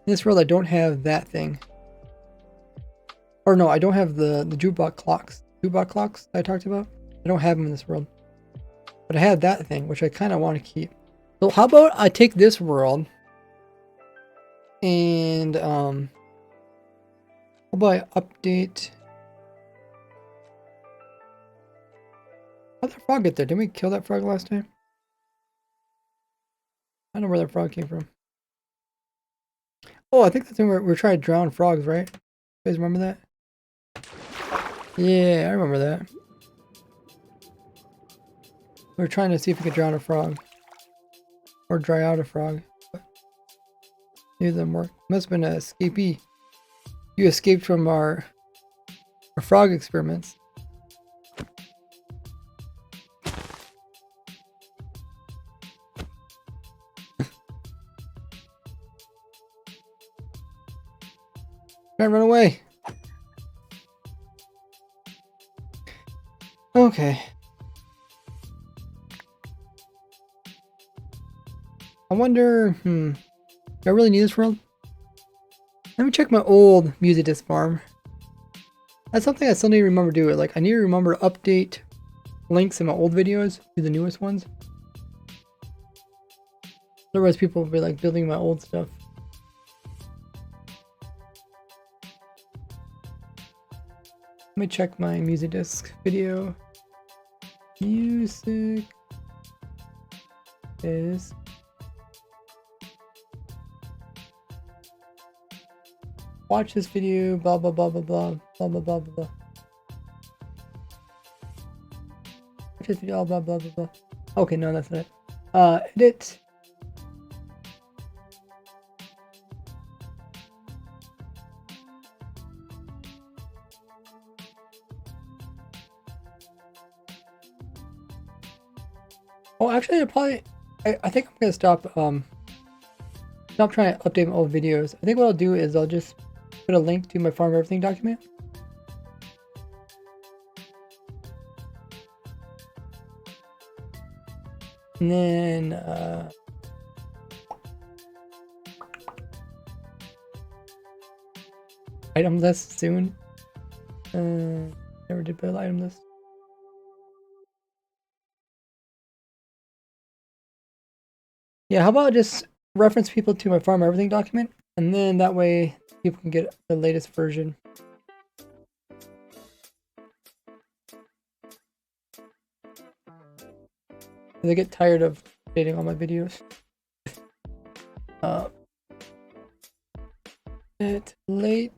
In this world, I don't have that thing. Or no, I don't have the jukebox clocks. Jukebox clocks I talked about. I don't have them in this world. But I have that thing, which I kind of want to keep. So how about I take this world and how about I update... How'd that frog get there? Didn't we kill that frog last time? I don't know where that frog came from. Oh, I think that's when we're trying to drown frogs, right? You guys remember that? Yeah, I remember that. We were trying to see if we could drown a frog. Or dry out a frog. But neither of them worked. Must have been an escapee. You escaped from our frog experiments. Can't run away. Okay. I wonder, do I really need this world? Let me check my old music disc farm. That's something I still need to remember to do. Like, I need to remember to update links in my old videos to the newest ones. Otherwise, people will be like building my old stuff. Let me check my music disc video. Music disc. Watch this video, blah blah blah blah blah blah blah blah blah. Watch this video, blah blah blah blah. Okay, no, that's not it. Edit. Oh, actually, I think I'm gonna stop trying to update my old videos. I think what I'll do is I'll just put a link to my farm everything document. And then item list soon. Never did build item list. Yeah, how about just reference people to my farm everything document, and then that way people can get the latest version. They get tired of updating all my videos. That latest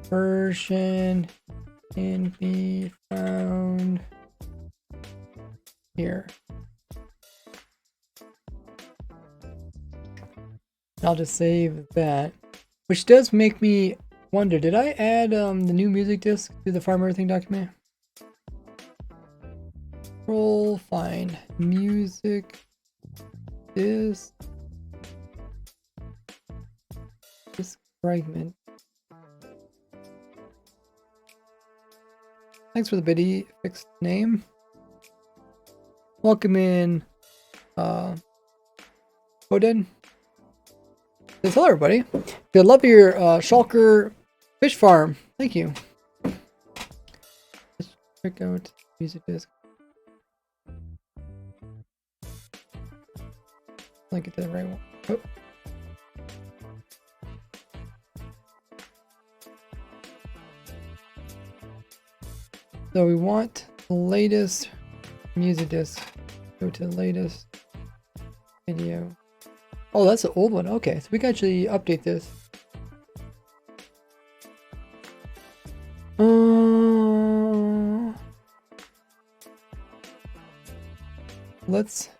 version can be found here. I'll just save that, which does make me wonder, did I add the new music disc to the farm everything document? Control find music disc fragment. Thanks for the biddy fixed name. Welcome in Odin. Says hello everybody. Good, love your Shulker fish farm. Thank you. Let's check out music disc. Link it to the right one. Oh. So we want the latest music disc. Go to the latest video. Oh, that's the old one. Okay, so we can actually update this. Let's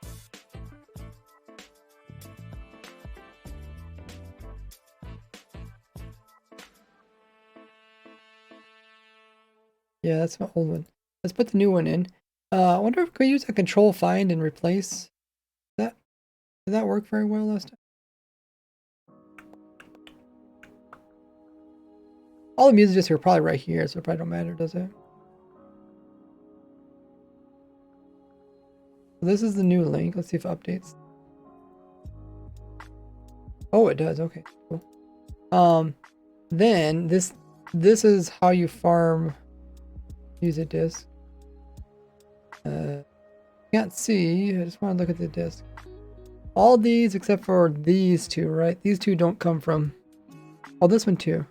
Yeah, that's my old one. Let's put the new one in. I wonder if we use a control find and replace that. Did that work very well last time? All the music are probably right here, so it probably don't matter, does it? So this is the new link. Let's see if it updates. Oh, it does. Okay, cool. Then this is how you farm music disc. Can't see. I just want to look at the disc. All these except for these two, right? These two don't come from. Oh, this one too.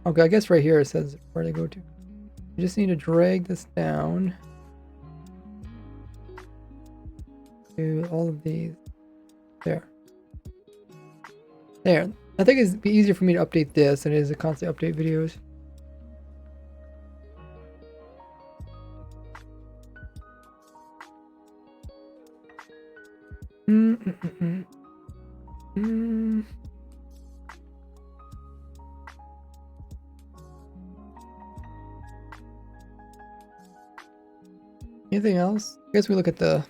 Okay, I guess right here it says where they go to. You just need to drag this down to all of these. There. There. I think it'd be easier for me to update this than it is to constantly update videos. Anything else? I guess we look at the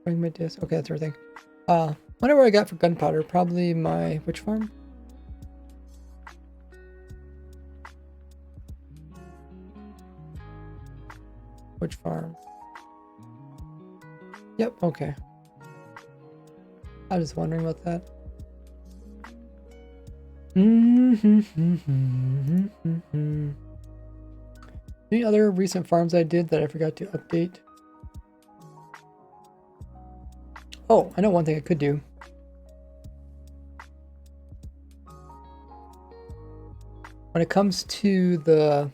bring my disc. Okay, that's everything. Wonder what I got for gunpowder. Probably my which farm? Which farm? Yep, okay. I was wondering about that. Any other recent farms I did that I forgot to update? Oh, I know one thing I could do. When it comes to the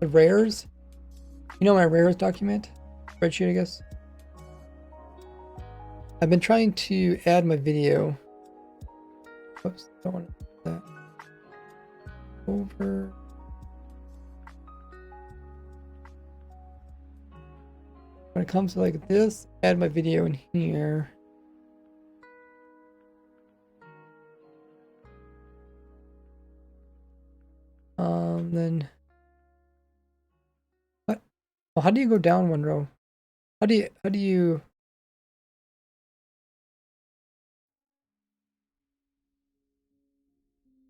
rares, you know my rares document? Spreadsheet, I guess. I've been trying to add my video. Oops, don't want to do that. Over. When it comes to like this, add my video in here. Then what? Well, how do you go down one row? How do you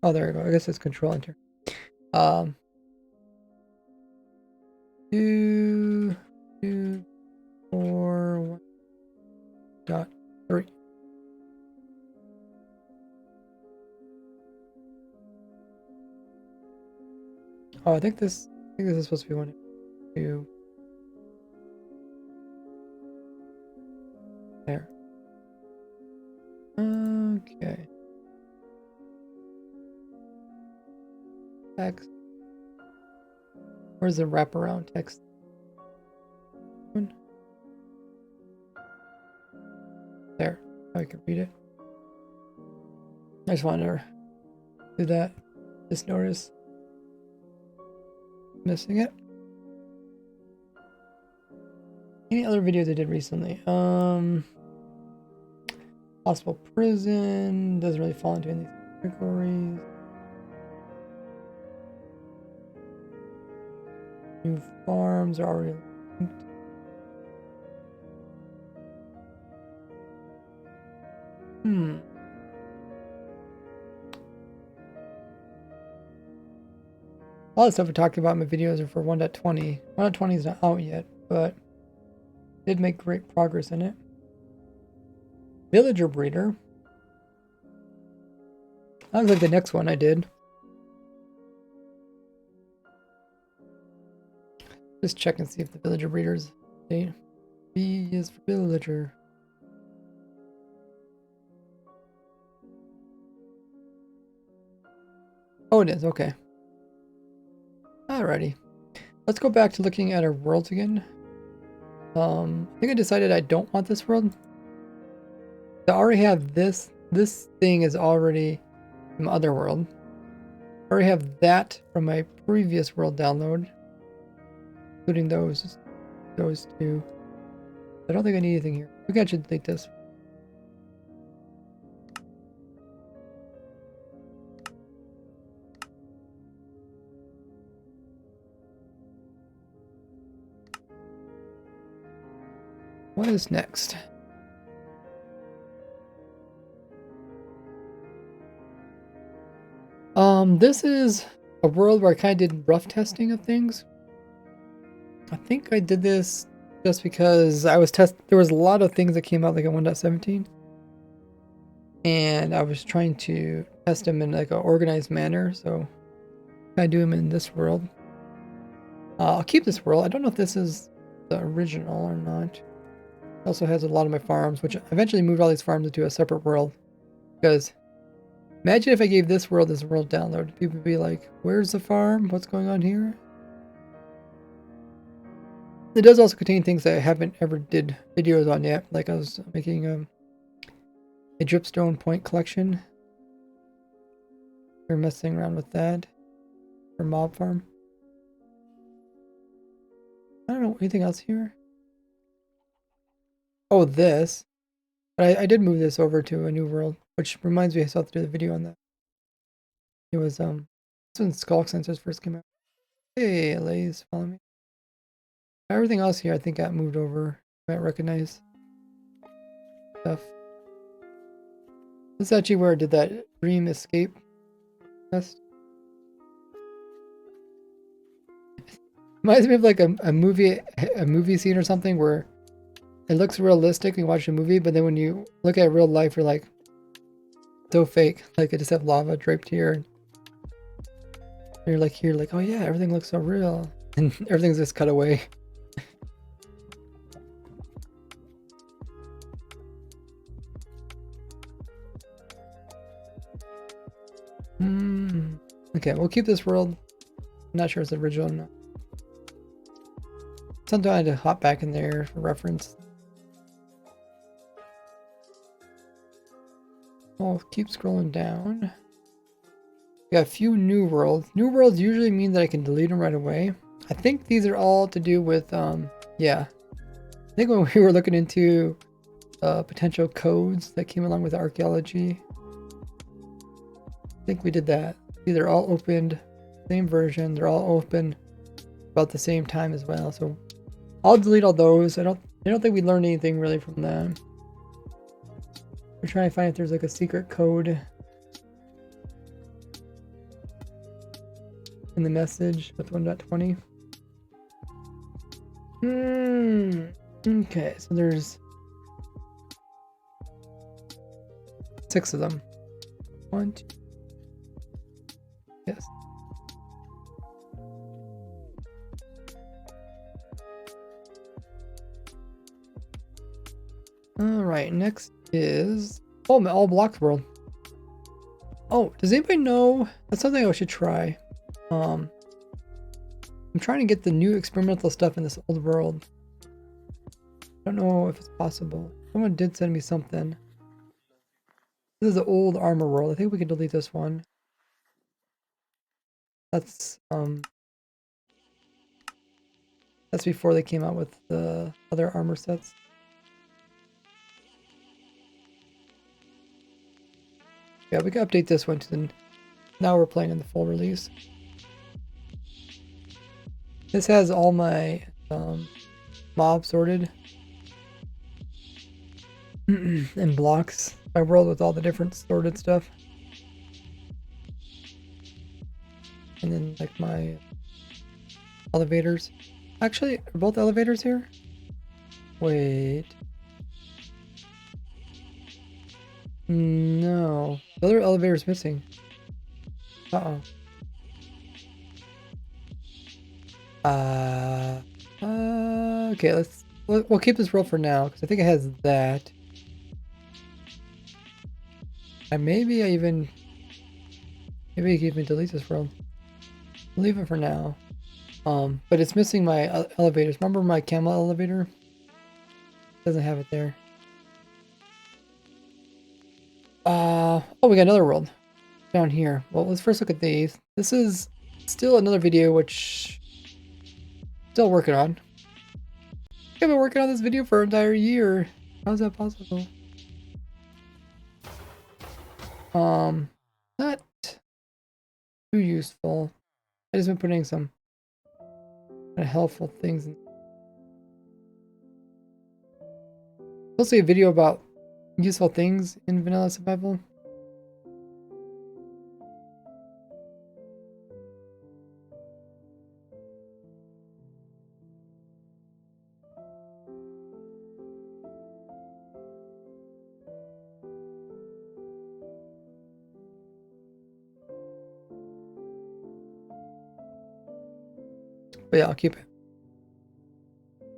Oh, there we go. I guess it's control enter. 2, 2, 4, 1.3. Oh, I think this is supposed to be 1, 2. There. Okay. Text. Where's the wraparound text? There. Now I can read it. I just wanted to do that. Just notice missing it. Any other videos I did recently? Possible prison doesn't really fall into any of these categories. New farms are already linked. A lot of stuff I talked about in my videos are for 1.20. 1.20 is not out yet, but did make great progress in it. Villager breeder. That was like the next one I did. Just check and see if the villager breeders. B is for villager. Oh, it is. Okay. Alrighty. Let's go back to looking at our worlds again. I think I decided I don't want this world. I already have this. This thing is already from other world. I already have that from my previous world download. including those two. I don't think I need anything here. We can actually delete this. What is next? This is a world where I kind of did rough testing of things. I think I did this just because there was a lot of things that came out like at 1.17. And I was trying to test them in like an organized manner, so I do them in this world. I'll keep this world. I don't know if this is the original or not. It also has a lot of my farms, which I eventually moved all these farms into a separate world. Because imagine if I gave this world download. People would be like, where's the farm? What's going on here? It does also contain things that I haven't ever did videos on yet. Like I was making a dripstone point collection. We're messing around with that for mob farm. I don't know anything else here. Oh, this. But I did move this over to a new world, which reminds me I still have to do the video on that. It was this when skull sensors first came out. Hey, Lays, follow me. Everything else here I think got moved over. I might recognize stuff. This is actually where I did that dream escape test. Reminds me of like a movie scene or something where it looks realistic when you watch a movie, but then when you look at real life, you're like, so fake. Like I just have lava draped here. And you're like here, like, oh yeah, everything looks so real. And everything's just cut away. Okay, we'll keep this world. I'm not sure it's the original or not. Sometimes I had to hop back in there for reference. I'll keep scrolling down. We got a few new worlds. New worlds usually mean that I can delete them right away. I think these are all to do with, yeah. I think when we were looking into potential codes that came along with archaeology, I think we did that. These are all opened, same version. They're all open about the same time as well. So I'll delete all those. I don't think we learned anything really from them. We're trying to find if there's like a secret code in the message with 1.20. Okay, so there's 6 of them. 1, 2. Yes. Alright, next is all blocks world. Oh, does anybody know? That's something I should try. I'm trying to get the new experimental stuff in this old world. I don't know if it's possible. Someone did send me something. This is the old armor world. I think we can delete this one. That's before they came out with the other armor sets. Yeah, we can update this one to the... Now we're playing in the full release. This has all my mobs sorted. And blocks. My world with all the different sorted stuff. And then like my elevators. Actually, are both elevators here? Wait. No. The other elevator's missing. Uh-oh. Okay, we'll keep this world for now, because I think it has that. And maybe I can even delete this world. Leave it for now. But it's missing my elevators. Remember my camel elevator? Doesn't have it there. Oh, we got another world down here. Well, let's first look at these. This is still another video which Still working on. I've been working on this video for an entire year. How's that possible? Not too useful. I just been putting some kind of helpful things in. Mostly a video about useful things in vanilla survival. But yeah, I'll keep it. I'm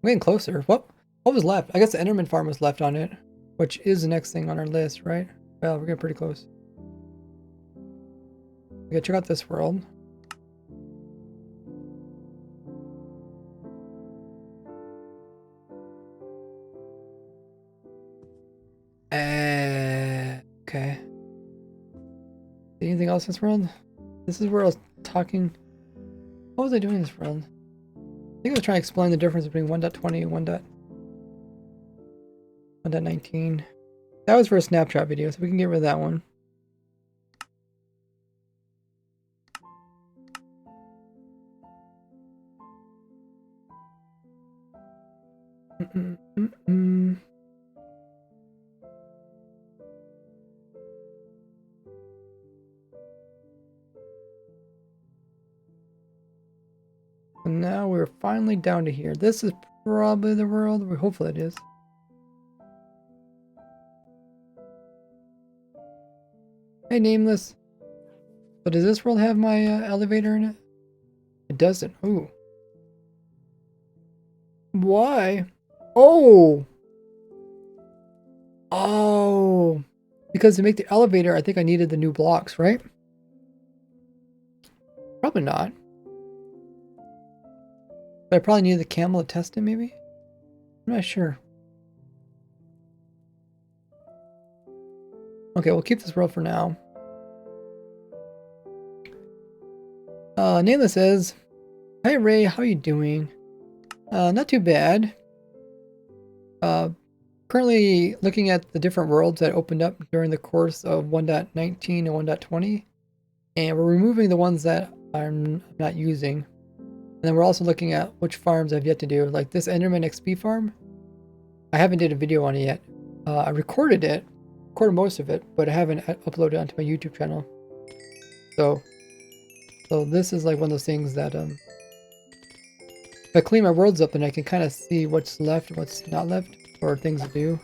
getting closer. What was left? I guess the Enderman farm was left on it, which is the next thing on our list, right? Well, we're getting pretty close. We gotta check out this world. Okay. Anything else in this world? This is where I was talking. What was I doing in this world? I think I was trying to explain the difference between 1.20 and 1.19. That was for a snapshot video, so we can get rid of that one. And now we're finally down to here. This is probably the world. Hopefully it is. Hey, Nameless. But does this world have my elevator in it? It doesn't. Ooh. Why? Oh! Oh! Because to make the elevator, I think I needed the new blocks, right? Probably not. But I probably needed the camel to test it, maybe? I'm not sure. Okay, we'll keep this world for now. Nameless says, "Hi Ray, how are you doing? Not too bad. Currently looking at the different worlds that opened up during the course of 1.19 and 1.20. And we're removing the ones that I'm not using. And then we're also looking at which farms I've yet to do. Like this Enderman XP farm. I haven't did a video on it yet. I recorded most of it, but I haven't uploaded it onto my YouTube channel. So this is like one of those things that if I clean my worlds up, then I can kind of see what's left and what's not left, or things to do.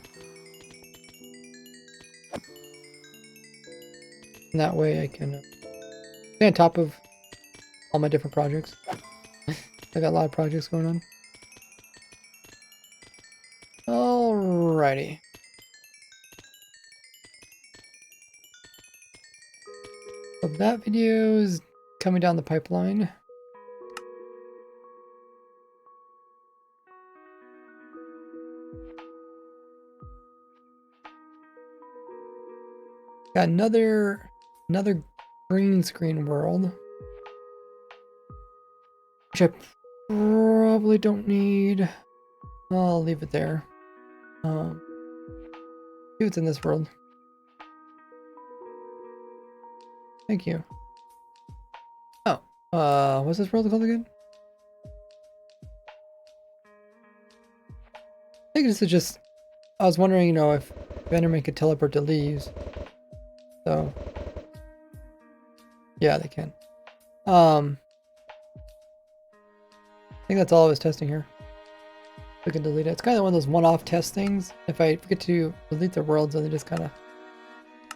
And that way I can stay on top of all my different projects. I got a lot of projects going on. Alrighty. So that video is coming down the pipeline. Got another green screen world, which I probably don't need. I'll leave it there. See what's in this world. Thank you. Oh, what's this world called again? I think this is just. I was wondering, if Enderman could teleport to leaves. So, yeah, they can. I think that's all I was testing here. We can delete it. It's kind of one of those one-off test things. If I forget to delete the worlds, then they just kind of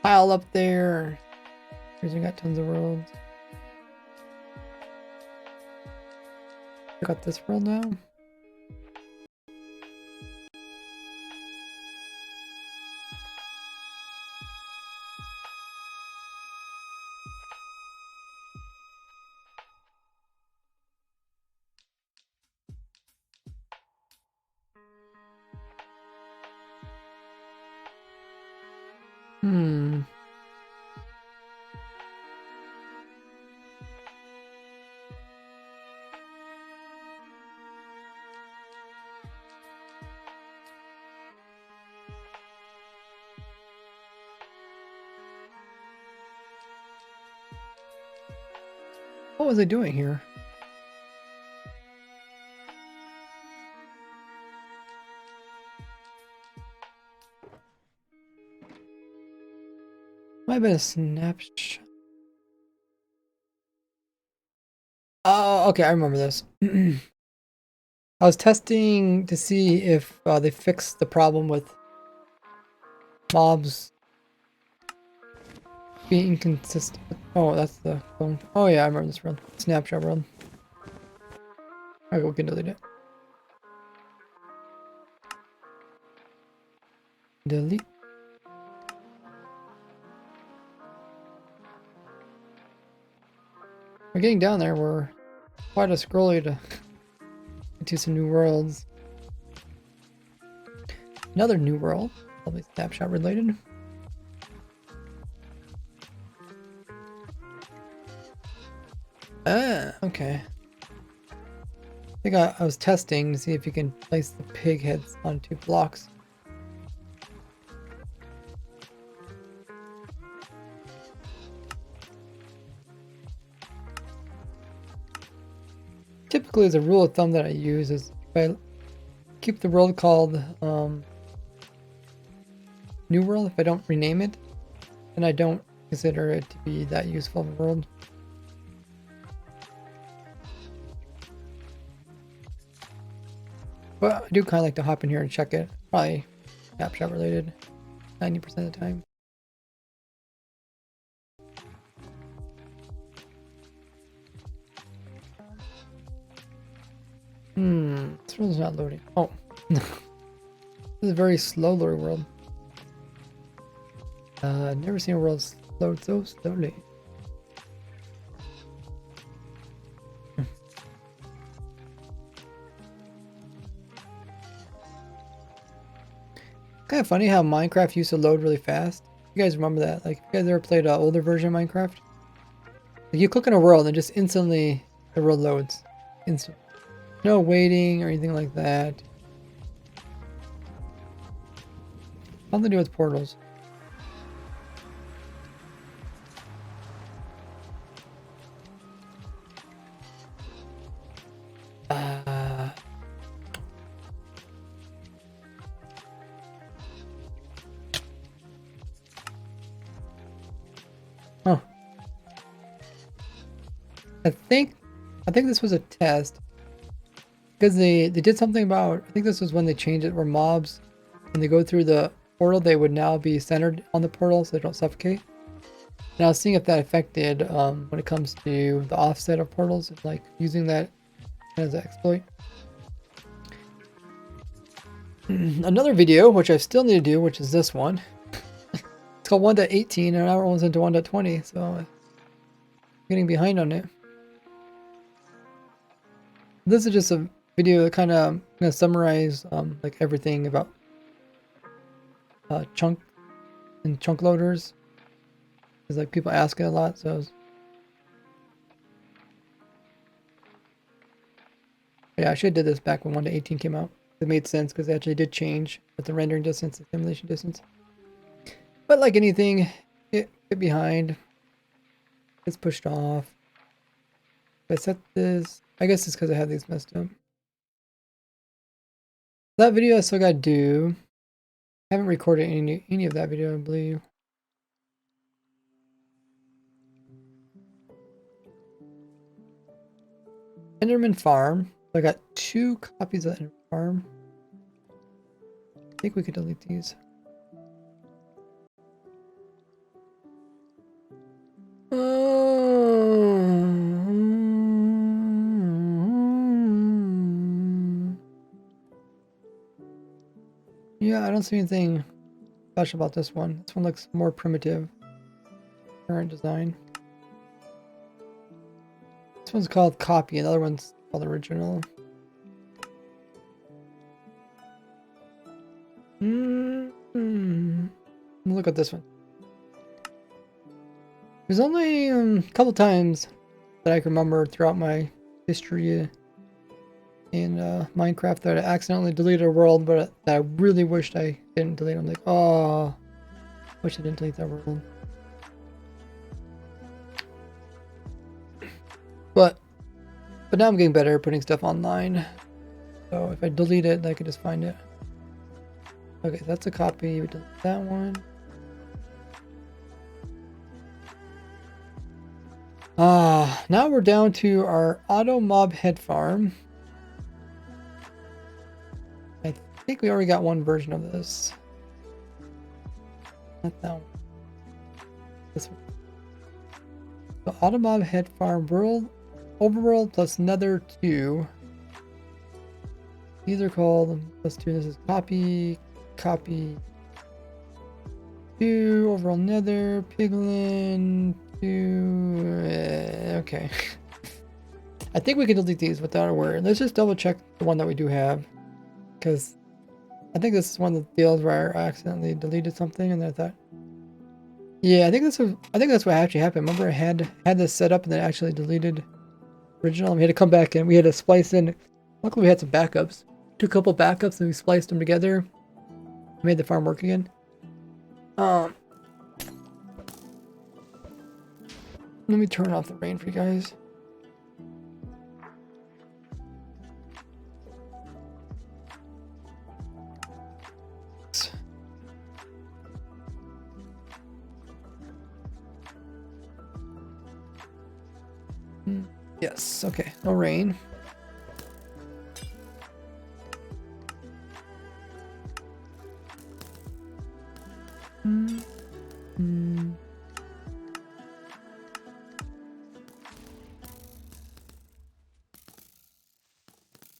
pile up there. Here's we got tons of worlds. I got this world now. What was I doing here? Might have been a snapshot. Oh, okay, I remember this. I was testing to see if they fixed the problem with mobs being inconsistent. Oh, that's the phone. Oh yeah, I remember this run. Snapshot run. Alright, we can delete it. Delete. We're getting down there. We're quite a scrolly to into some new worlds. Another new world, probably snapshot related. Ah, okay. I think I was testing to see if you can place the pig heads on 2 blocks. Typically, as a rule of thumb that I use is if I keep the world called New World, if I don't rename it, then I don't consider it to be that useful of a world. But I do kind of like to hop in here and check it. Probably snapshot related 90% of the time. This world's not loading. Oh. This is a very slow loading world. I've never seen a world load so slowly. Kind of funny how Minecraft used to load really fast. You guys remember that? Like, if you guys ever played an older version of Minecraft? Like, you click on a world and just instantly the world loads. Instant. No waiting or anything like that. Something to do with portals. Oh. I think this was a test. Because they did something about, I think this was when they changed it where mobs, when they go through the portal, they would now be centered on the portal so they don't suffocate. And I was seeing if that affected when it comes to the offset of portals, like using that as an exploit. Another video, which I still need to do, which is this one. It's called 1.18 and now we're almost into 1.20, so I'm getting behind on it. This is just a video that kind of gonna summarize like everything about chunk and chunk loaders, because like people ask it a lot. So yeah, I should have did this back when 1.18 came out. It made sense because it actually did change with the rendering distance and simulation distance. But like anything, get behind, gets pushed off. If I set this, I guess it's because I have these messed up. That video I still gotta do. I haven't recorded any of that video, I believe. Enderman Farm. I got 2 copies of Enderman Farm. I think we could delete these. Yeah, I don't see anything special about this one. This one looks more primitive. Current design. This one's called Copy, another one's called Original. Look at this one. There's only a couple times that I can remember throughout my history in Minecraft that I accidentally deleted a world, but that I really wished I didn't delete. I'm like, oh, wish I didn't delete that world. But now I'm getting better at putting stuff online. So if I delete it, I can just find it. Okay, so that's a copy. We delete that one. Now we're down to our auto mob head farm. I think we already got one version of this. Not that one. This one. So auto mob head farm world, overworld plus nether 2. These are called plus 2. This is copy 2, overall nether, piglin 2. Okay. I think we can delete these without a word. Let's just double check the one that we do have, because I think this is one of the deals where I accidentally deleted something and I thought, yeah, I think that's what actually happened. Remember, I had this set up and then actually deleted original. We had to come back and we had to splice in. Luckily, we had some backups. Took a couple backups and we spliced them together. Made the farm work again. Let me turn off the rain for you guys. Yes, okay, no rain.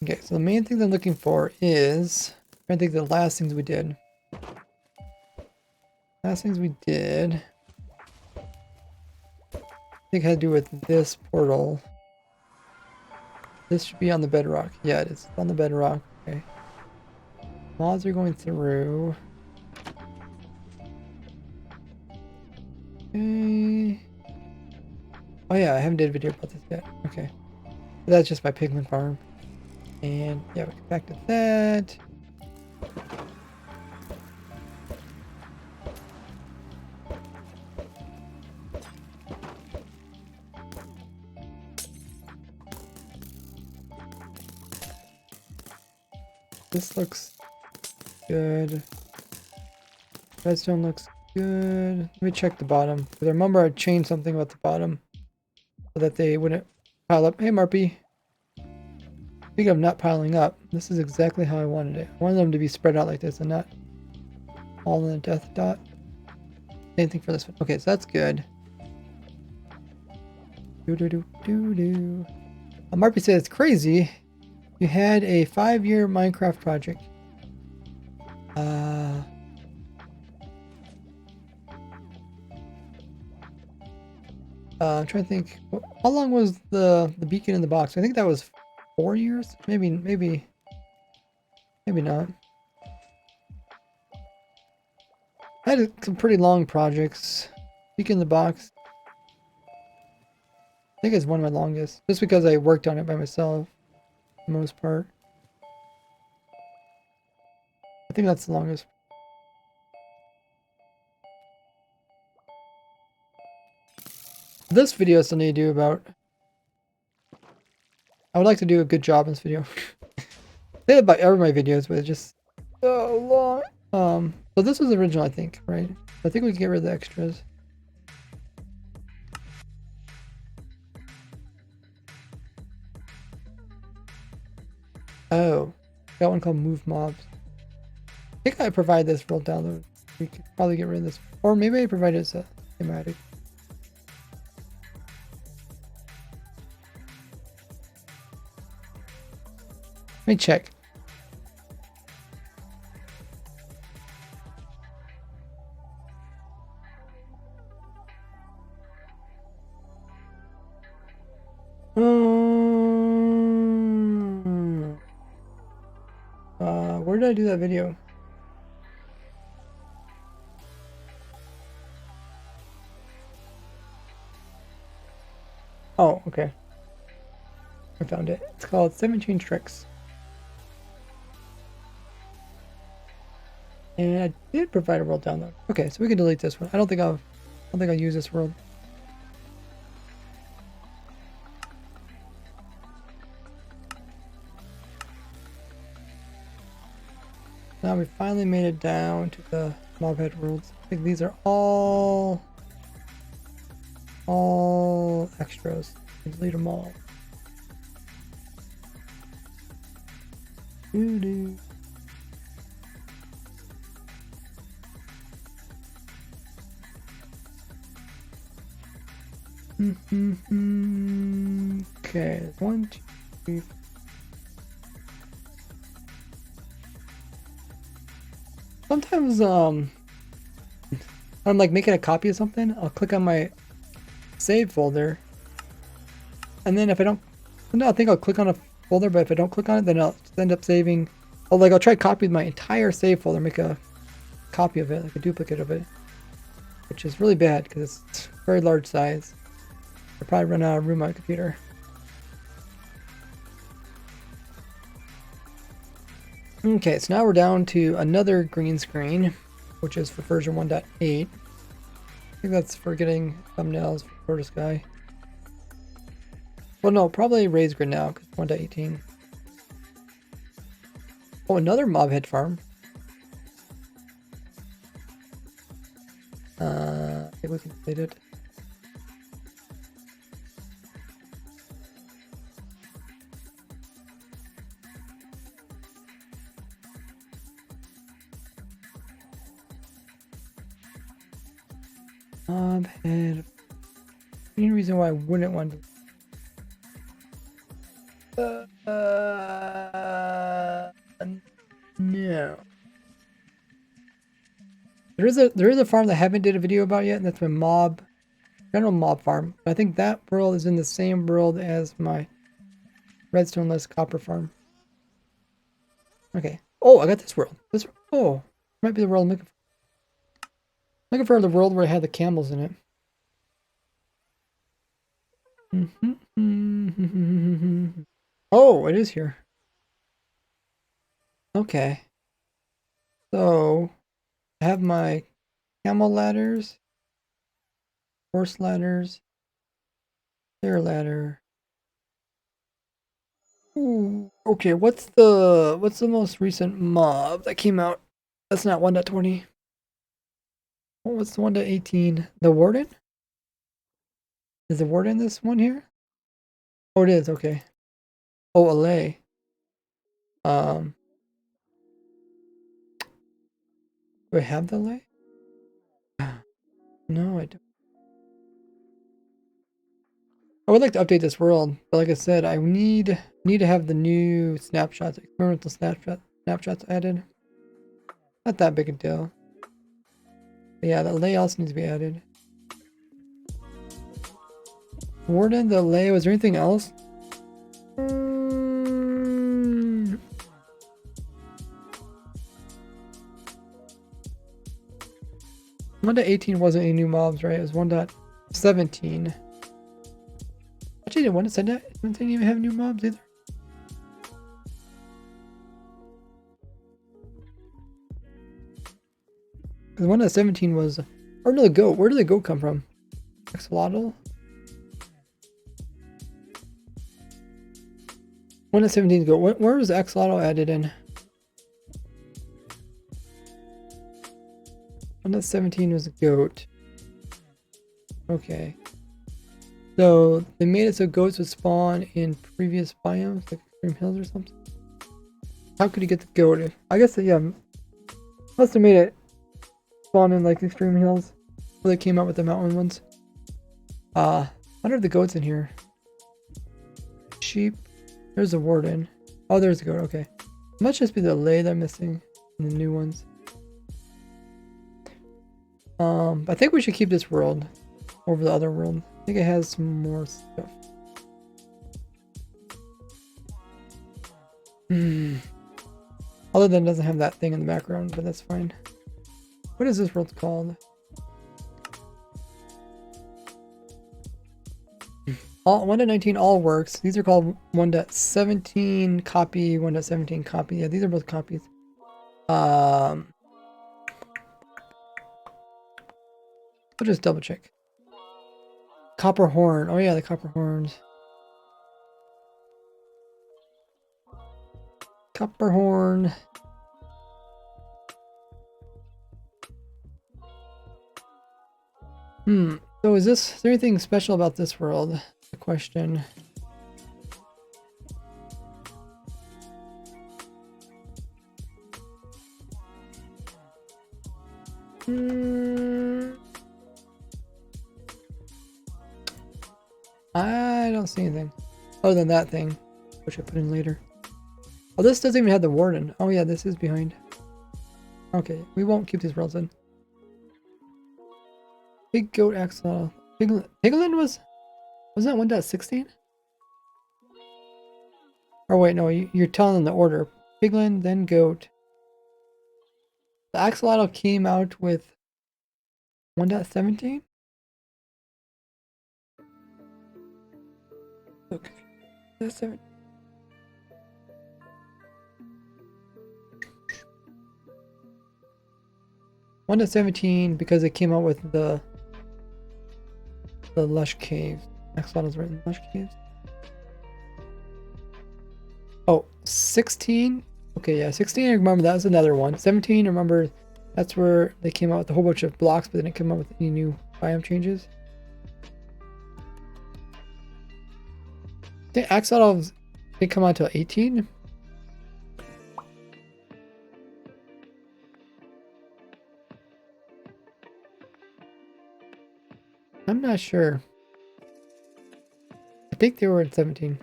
Okay, so the main thing I'm looking for is, I think the last things we did. I think it had to do with this portal. This should be on the bedrock. Yeah, it is on the bedrock. Okay. Mods are going through. Okay. Oh yeah, I haven't did a video about this yet. Okay. That's just my pigment farm. And yeah, we get back to that. This looks good. Redstone looks good. Let me check the bottom. Because I remember I changed something about the bottom so that they wouldn't pile up. Hey, Marpy. Speaking of not piling up, this is exactly how I wanted it. I wanted them to be spread out like this and not all in a death dot. Same thing for this one. Okay, so that's good. Marpy says it's crazy. You had a 5-year Minecraft project. I'm trying to think. How long was the beacon in the box? I think that was 4 years. Maybe not. I had some pretty long projects. Beacon in the box. I think it's one of my longest, just because I worked on it by myself. For the most part. I think that's the longest. This video I still need to do about. I would like to do a good job in this video. I say about every my videos, but it's just so long. So this was the original, I think, right? I think we can get rid of the extras. Oh, got one called Move Mobs. I think I provide this for download. We could probably get rid of this, or maybe I provide it as a thematic. Let me check. Where did I do that video? Oh, okay. I found it. It's called 17 Tricks. And I did provide a world download. Okay, so we can delete this one. I don't think I'll use this world. Now we finally made it down to the mobhead worlds. I think these are all extras. Delete them all. Doo-doo. Okay, 1, 2, 3. Sometimes, I'm like making a copy of something, I'll click on my save folder, and then if I don't, no, I think I'll click on a folder, but if I don't click on it, then I'll end up saving, oh, like I'll try to copy my entire save folder, make a copy of it, like a duplicate of it, which is really bad because it's very large size. I'll probably run out of room on my computer. Okay, so now we're down to another green screen, which is for version 1.8. I think that's for getting thumbnails for Florida Sky. Well, no, probably raised grid now, because 1.18. Oh, another mobhead farm. I think we completed. Mobhead. Any reason why I wouldn't want to? No. There is a farm that I haven't did a video about yet, and that's my general mob farm. But I think that world is in the same world as my redstone-less copper farm. Okay. Oh, I got this world. Oh, might be the world I'm looking for. Looking for the world where I had the camels in it. Oh, it is here. Okay. So, I have my camel ladders, horse ladders, stair ladder. Ooh, okay, what's the most recent mob that came out? That's not 1.20. Oh, what's the 1.18? The Warden? Is the Warden this one here? Oh, it is, okay. Oh, Allay. Do I have the Allay? No, I don't. I would like to update this world, but like I said, I need to have the new snapshots, experimental snapshots added. Not that big a deal. But yeah, the Allay also needs to be added. Warden, the Allay, was there anything else? 1.18 wasn't any new mobs, right? It was 1.17. Actually, didn't 1.17 even have new mobs either? Because 1.17 was... Where did the goat? Where did the goat come from? Axolotl? 1.17 goat. Where was the axolotl added in? 1.17 was a goat. Okay. So they made it so goats would spawn in previous biomes, like Extreme Hills or something. How could you get the goat? I guess yeah, must have made it spawn in like Extreme Hills. Where they came out with the mountain ones. I wonder if the goat's in here. Sheep. There's a warden. Oh, there's a goat. Okay. It must just be the Allay that I'm missing in the new ones. I think we should keep this world over the other world. I think it has some more stuff. Other than it doesn't have that thing in the background, but that's fine. What is this world called? All 1.19 all works. These are called 1.17 copy, 1.17 copy. Yeah, these are both copies. We'll just double check. Copper horn. Oh yeah, the copper horns. Copper horn. So is there anything special about this world? The question. I don't see anything other than that thing, which I put in later. Oh, this doesn't even have the warden. Oh yeah, this is behind. Okay, we won't keep these worlds in. Big goat axolotl. Piglin was that 1.16? Or wait, no, you're telling them the order. Piglin, then goat. The axolotl came out with 1.17? Okay. That's 7. One to 17 because it came out with the lush caves. Axolotl's right in the lush caves. Oh, 16? Okay, yeah, 16 I remember that was another one. 17, I remember that's where they came out with a whole bunch of blocks, but they didn't come out with any new biome changes. I think axolotls didn't come out until 18. I'm not sure. I think they were at 17.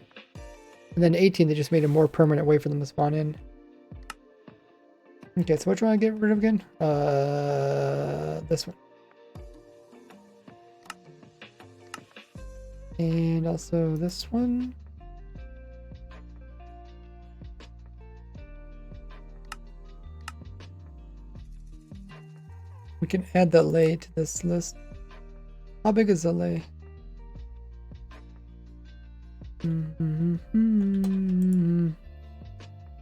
And then 18, they just made a more permanent way for them to spawn in. Okay, so which one I get rid of again? This one. And also this one. We can add the lay to this list. How big is the lay?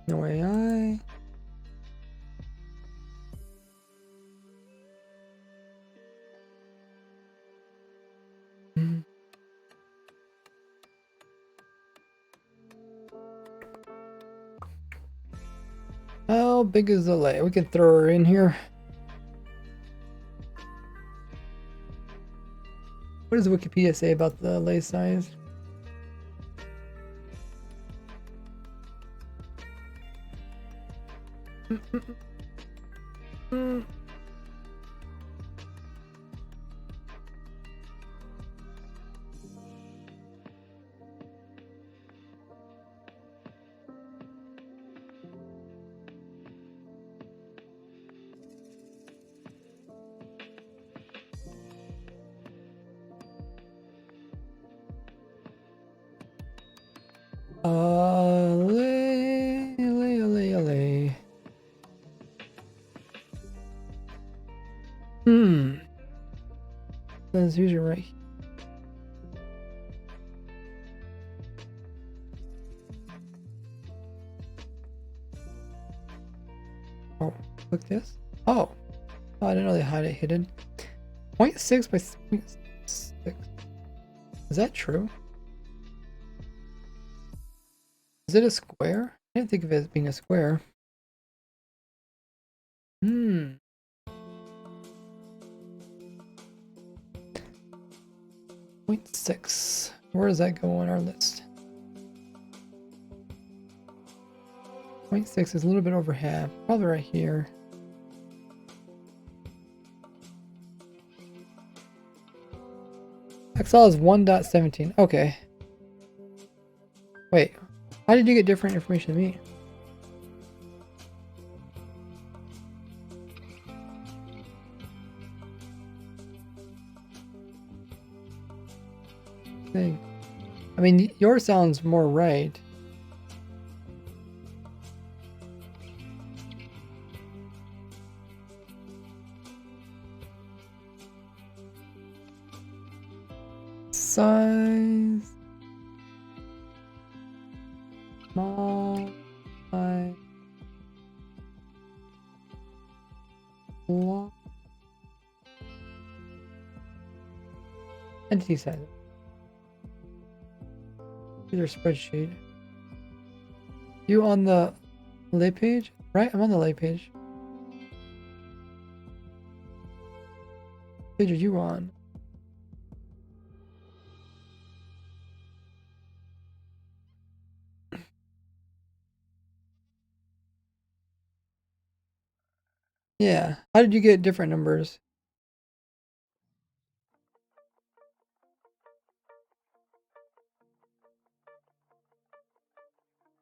No AI. How big is the lay? We can throw her in here. What does Wikipedia say about the lay size? Lay. Says user right. Oh, look this. Oh, I didn't know they had it hidden. 0.6 by 0.6. Is that true? Is it a square? I didn't think of it as being a square. 0.6. Where does that go on our list? 0.6 is a little bit over half. Probably right here. XL is 1.17. Okay. Wait. How did you get different information than me? Thing. I mean, yours sounds more right. Size. Small. Size. Long. Entity size. Here's your spreadsheet. You on the lay page? Right? I'm on the lay page. Page are you on? Yeah. How did you get different numbers?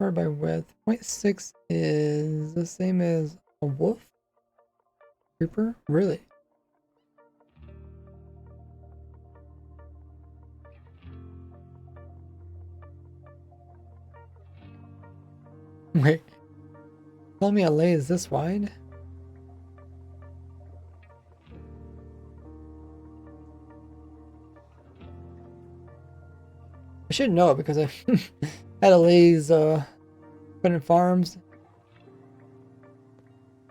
Or by width. 0.6 is the same as a wolf? Creeper? Really? Wait. Tell me a lay is this wide? I should know because I had a lays put in farms.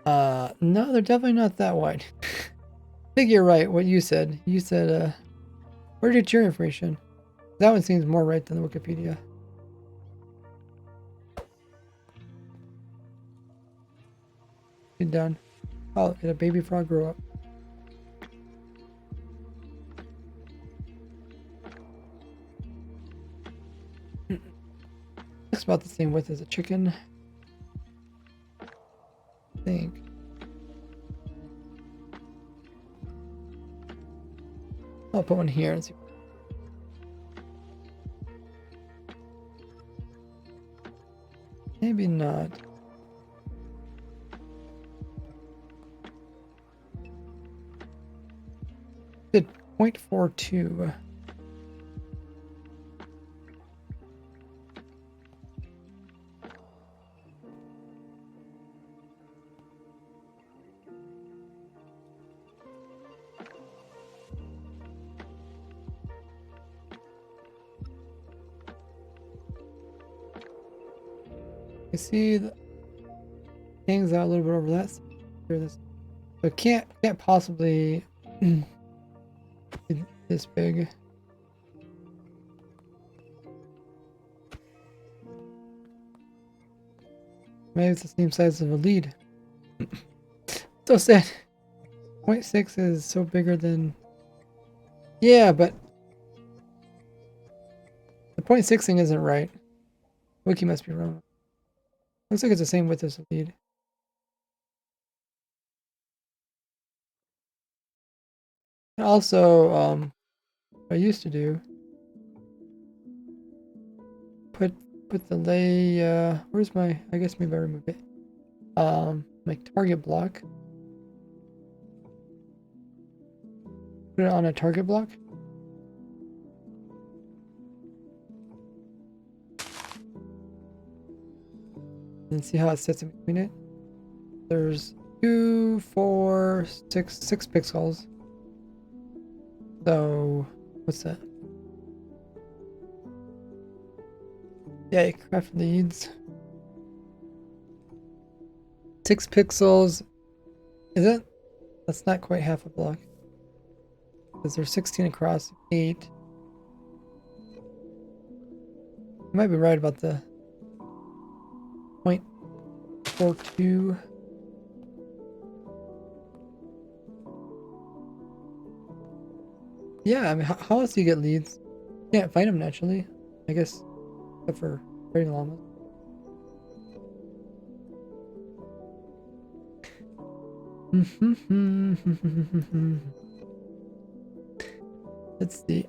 No, they're definitely not that wide. I think you're right, what you said. You said, where did your information? That one seems more right than the Wikipedia. Get done. Oh, did a baby frog grow up? Looks about the same width as a chicken. I think. I'll put one here and see. Maybe not. Did 0.42. You see the things out a little bit over that. Here, this, but can't possibly be this big. Maybe it's the same size of a lead. So sad. 0.6 is so bigger than. Yeah, but the 0.6 thing isn't right. Wiki must be wrong. Looks like it's the same width as the lead. And also, what I used to do, put the lay, where's my, I guess maybe I remove it. My target block. Put it on a target block. And see how it sits in between it. There's 2, 4, 6 pixels. So, what's that? Yeah, craft leads. 6 pixels. Is it? That's not quite half a block. Because there's 16 across, 8. You might be right about the 0.42. Yeah, I mean, how else do you get leads? You can't find them naturally, I guess, except for trading llamas. Let's see.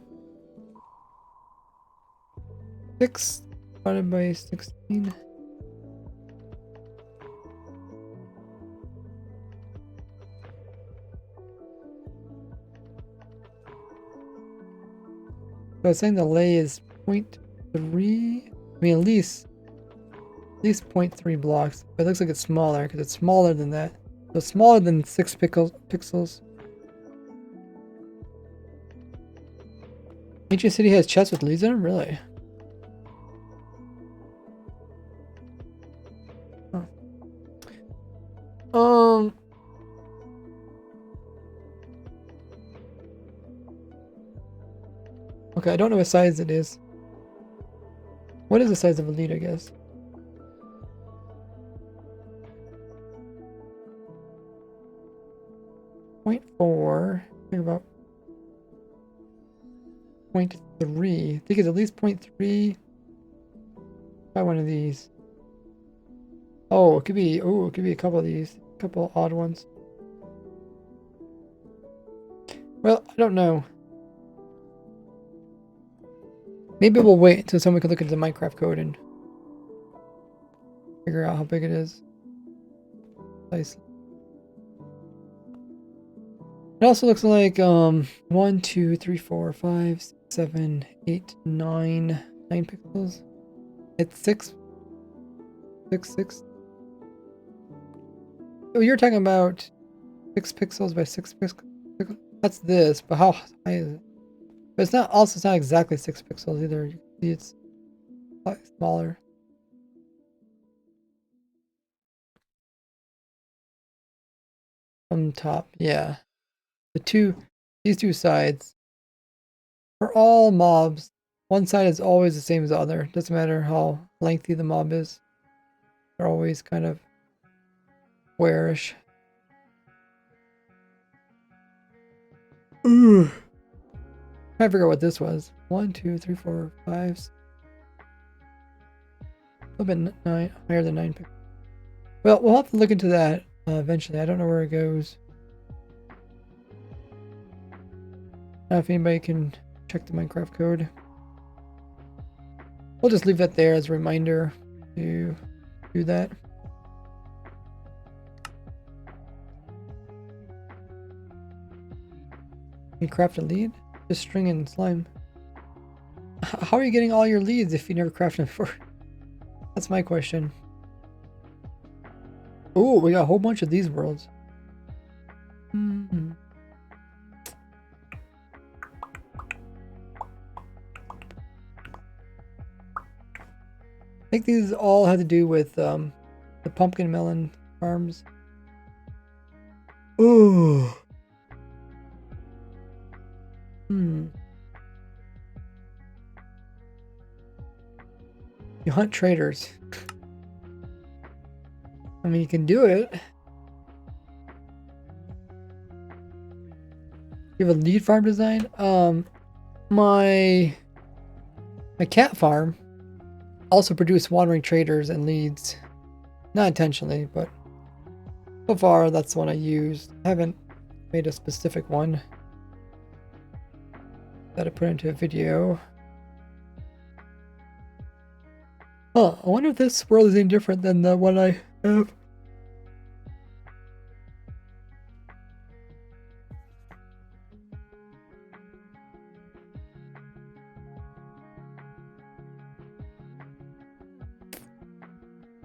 6 divided by 16. So I was saying the lay is 0.3. I mean, at least 0.3 blocks. But it looks like it's smaller because it's smaller than that. So it's smaller than 6 pixels. Ancient City has chests with leads in them? Really? Huh. Okay, I don't know what size it is. What is the size of a lead, I guess? 0.4. Think about 0.3. I think it's at least 0.3. Try one of these. Oh, it could be. Oh, it could be a couple of these. A couple odd ones. Well, I don't know. Maybe we'll wait until someone can look into the Minecraft code and figure out how big it is. Nice. It also looks like 1, 2, 3, 4, 5, 6, 7, 8, 9 pixels. It's 6. Oh, you're talking about 6 pixels by 6 pixels. That's this, but how high is it? But it's not. Also, it's not exactly 6 pixels either. You can see it's smaller. From top, yeah. These two sides are all mobs. One side is always the same as the other. Doesn't matter how lengthy the mob is. They're always kind of squarish. Ooh. Trying to figure out what this was. 1, 2, 3, 4, 5. A little bit higher than 9 pixels. Well, we'll have to look into that eventually. I don't know where it goes. I don't know if anybody can check the Minecraft code. We'll just leave that there as a reminder to do that. You craft a lead? Just string and slime. How are you getting all your leads if you never crafted them before? That's my question. Oh, we got a whole bunch of these worlds. I think these all have to do with the pumpkin melon farms. Ooh. You hunt traders. I mean, you can do it. You have a lead farm design? My cat farm also produced wandering traders and leads. Not intentionally, but so far that's the one I used. I haven't made a specific one that I put into a video. Huh, I wonder if this world is any different than the one I have.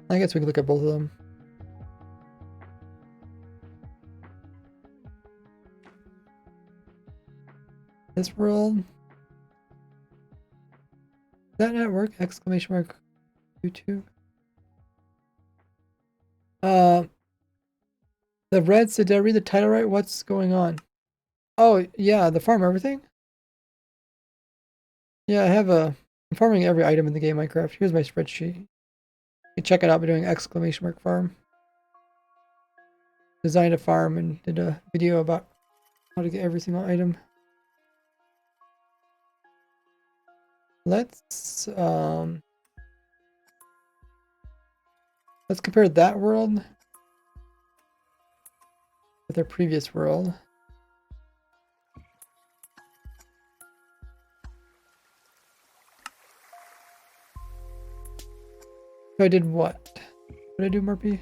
I guess we can look at both of them. This world. Does that not work? Exclamation mark YouTube. The Reds, did I read the title right? What's going on? Oh, yeah, the farm everything? Yeah, I'm farming every item in the game Minecraft. Here's my spreadsheet. You can check it out by doing exclamation mark farm. Designed a farm and did a video about how to get every single item. Let's compare that world with our previous world. So I did what? What did I do, Murphy?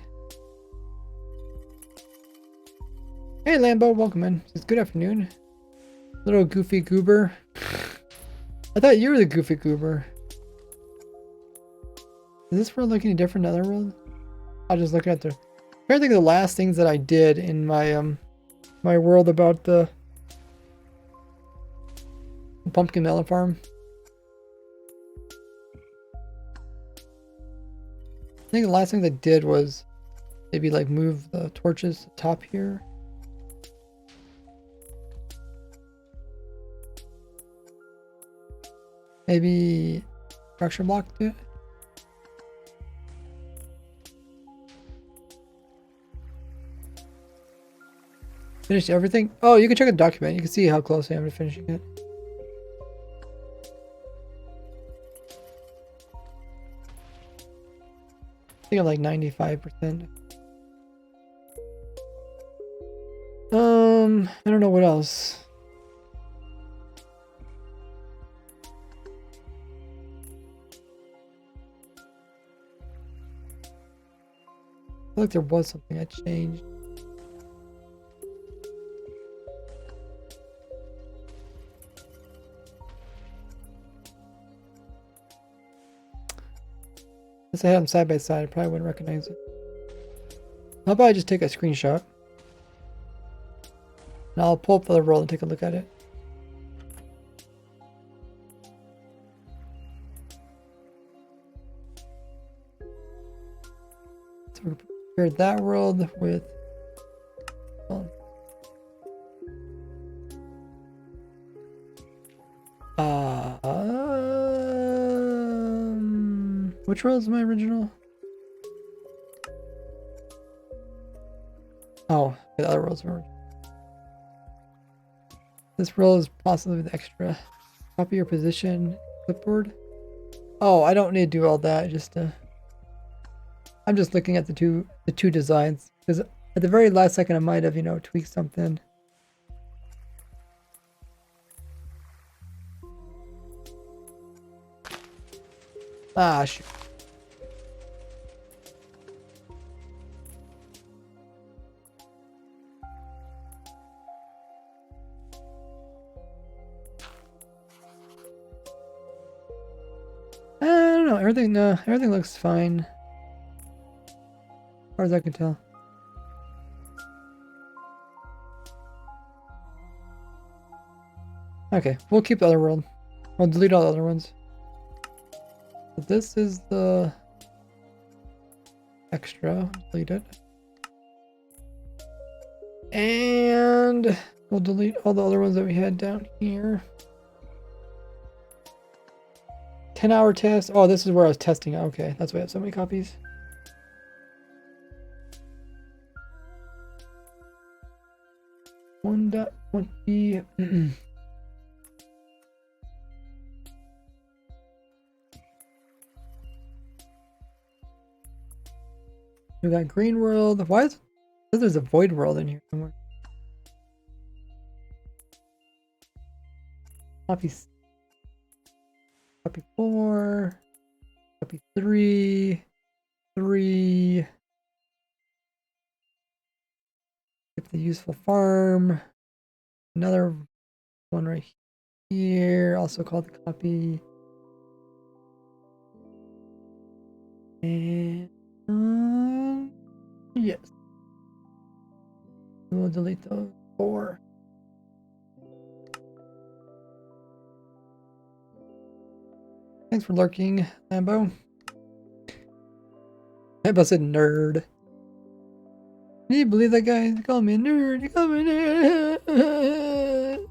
Hey Lambo, welcome in. It's good afternoon. Little goofy goober. I thought you were the goofy goober. Is this world looking different than other world? I'll just look at the. I'm trying to think of the last things that I did in my my world about the pumpkin melon farm. I think the last thing I did was maybe like move the torches to the top here. Maybe structure block to it. Finished everything? Oh, you can check the document. You can see how close I am to finishing it. I think I'm like 95%. I don't know what else. feel like there was something I changed. If I had them side by side, I probably wouldn't recognize it. How about I just take a screenshot? And I'll pull up the roll and take a look at it. So we compared that world with which world is my original? Oh, the other world's my original. This roll is possibly the extra. Copy your position clipboard. Oh, I don't need to do all that. Just I'm just looking at the two designs because at the very last second I might have tweaked something. Ah, shoot. I don't know. Everything looks fine. As far as I can tell. Okay, we'll keep the other world. We'll delete all the other ones. So this is the extra. Delete it. And we'll delete all the other ones that we had down here. 10-hour test. Oh, this is where I was testing. Okay, that's why I have so many copies. One dot 20. We got green world. Why is there's a void world in here somewhere? Copy 4. Copy 3. 3. Get the useful farm. Another one right here. Also called the copy. And yes. We'll delete those 4. Thanks for lurking, Lambo. Lambo said nerd. Can you believe that guy? He called me a nerd. He called me a nerd.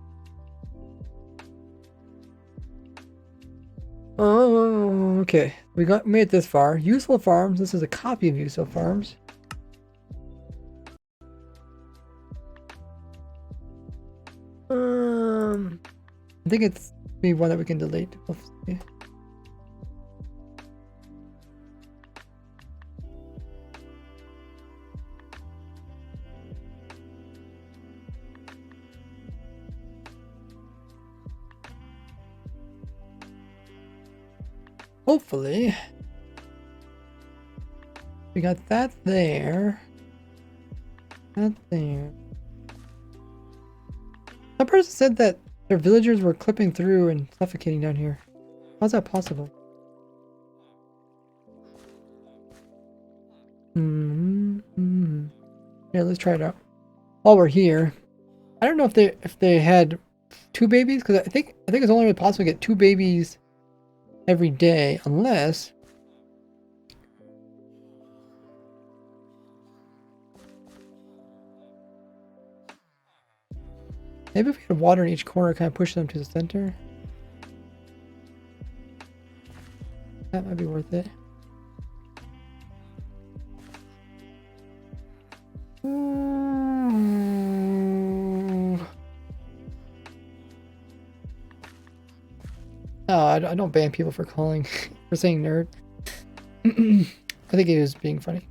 Oh, okay. We made it this far. Useful farms. This is a copy of useful farms. I think it's maybe one that we can delete. We'll see. Hopefully. We got that there. That there. That person said that their villagers were clipping through and suffocating down here. How's that possible? Yeah, let's try it out. While we're here, I don't know if they had 2 babies, because I think it's only possible to get 2 babies every day, unless maybe if we had water in each corner, kind of push them to the center. That might be worth it. Oh, I don't ban people for calling, for saying nerd. I think he was being funny.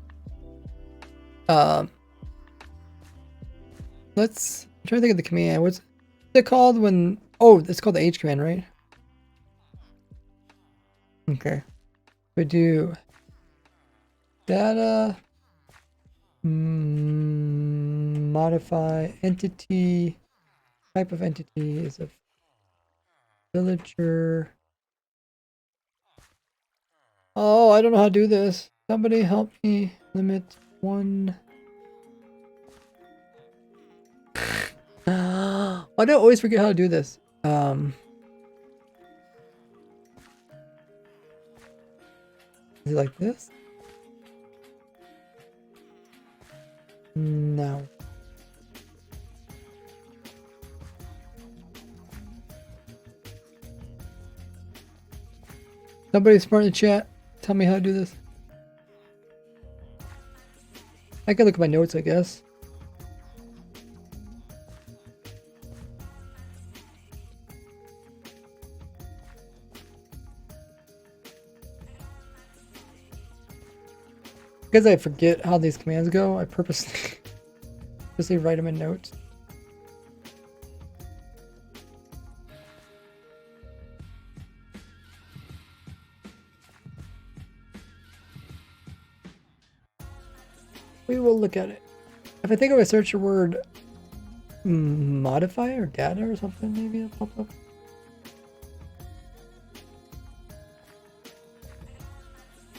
Let's I'm trying to think of the command. What's it called when? Oh, it's called the H command, right? Okay. We do data Modify entity. Type of entity is a villager. Oh, I don't know how to do this. Somebody help me. Limit one. Why do I always forget how to do this? Is it like this? No. Somebody smart in the chat. Tell me how to do this. I can look at my notes, I guess. Because I forget how these commands go, I purposely write them in notes. We will look at it. If I think if I search the word modify or data or something, maybe it'll pop up.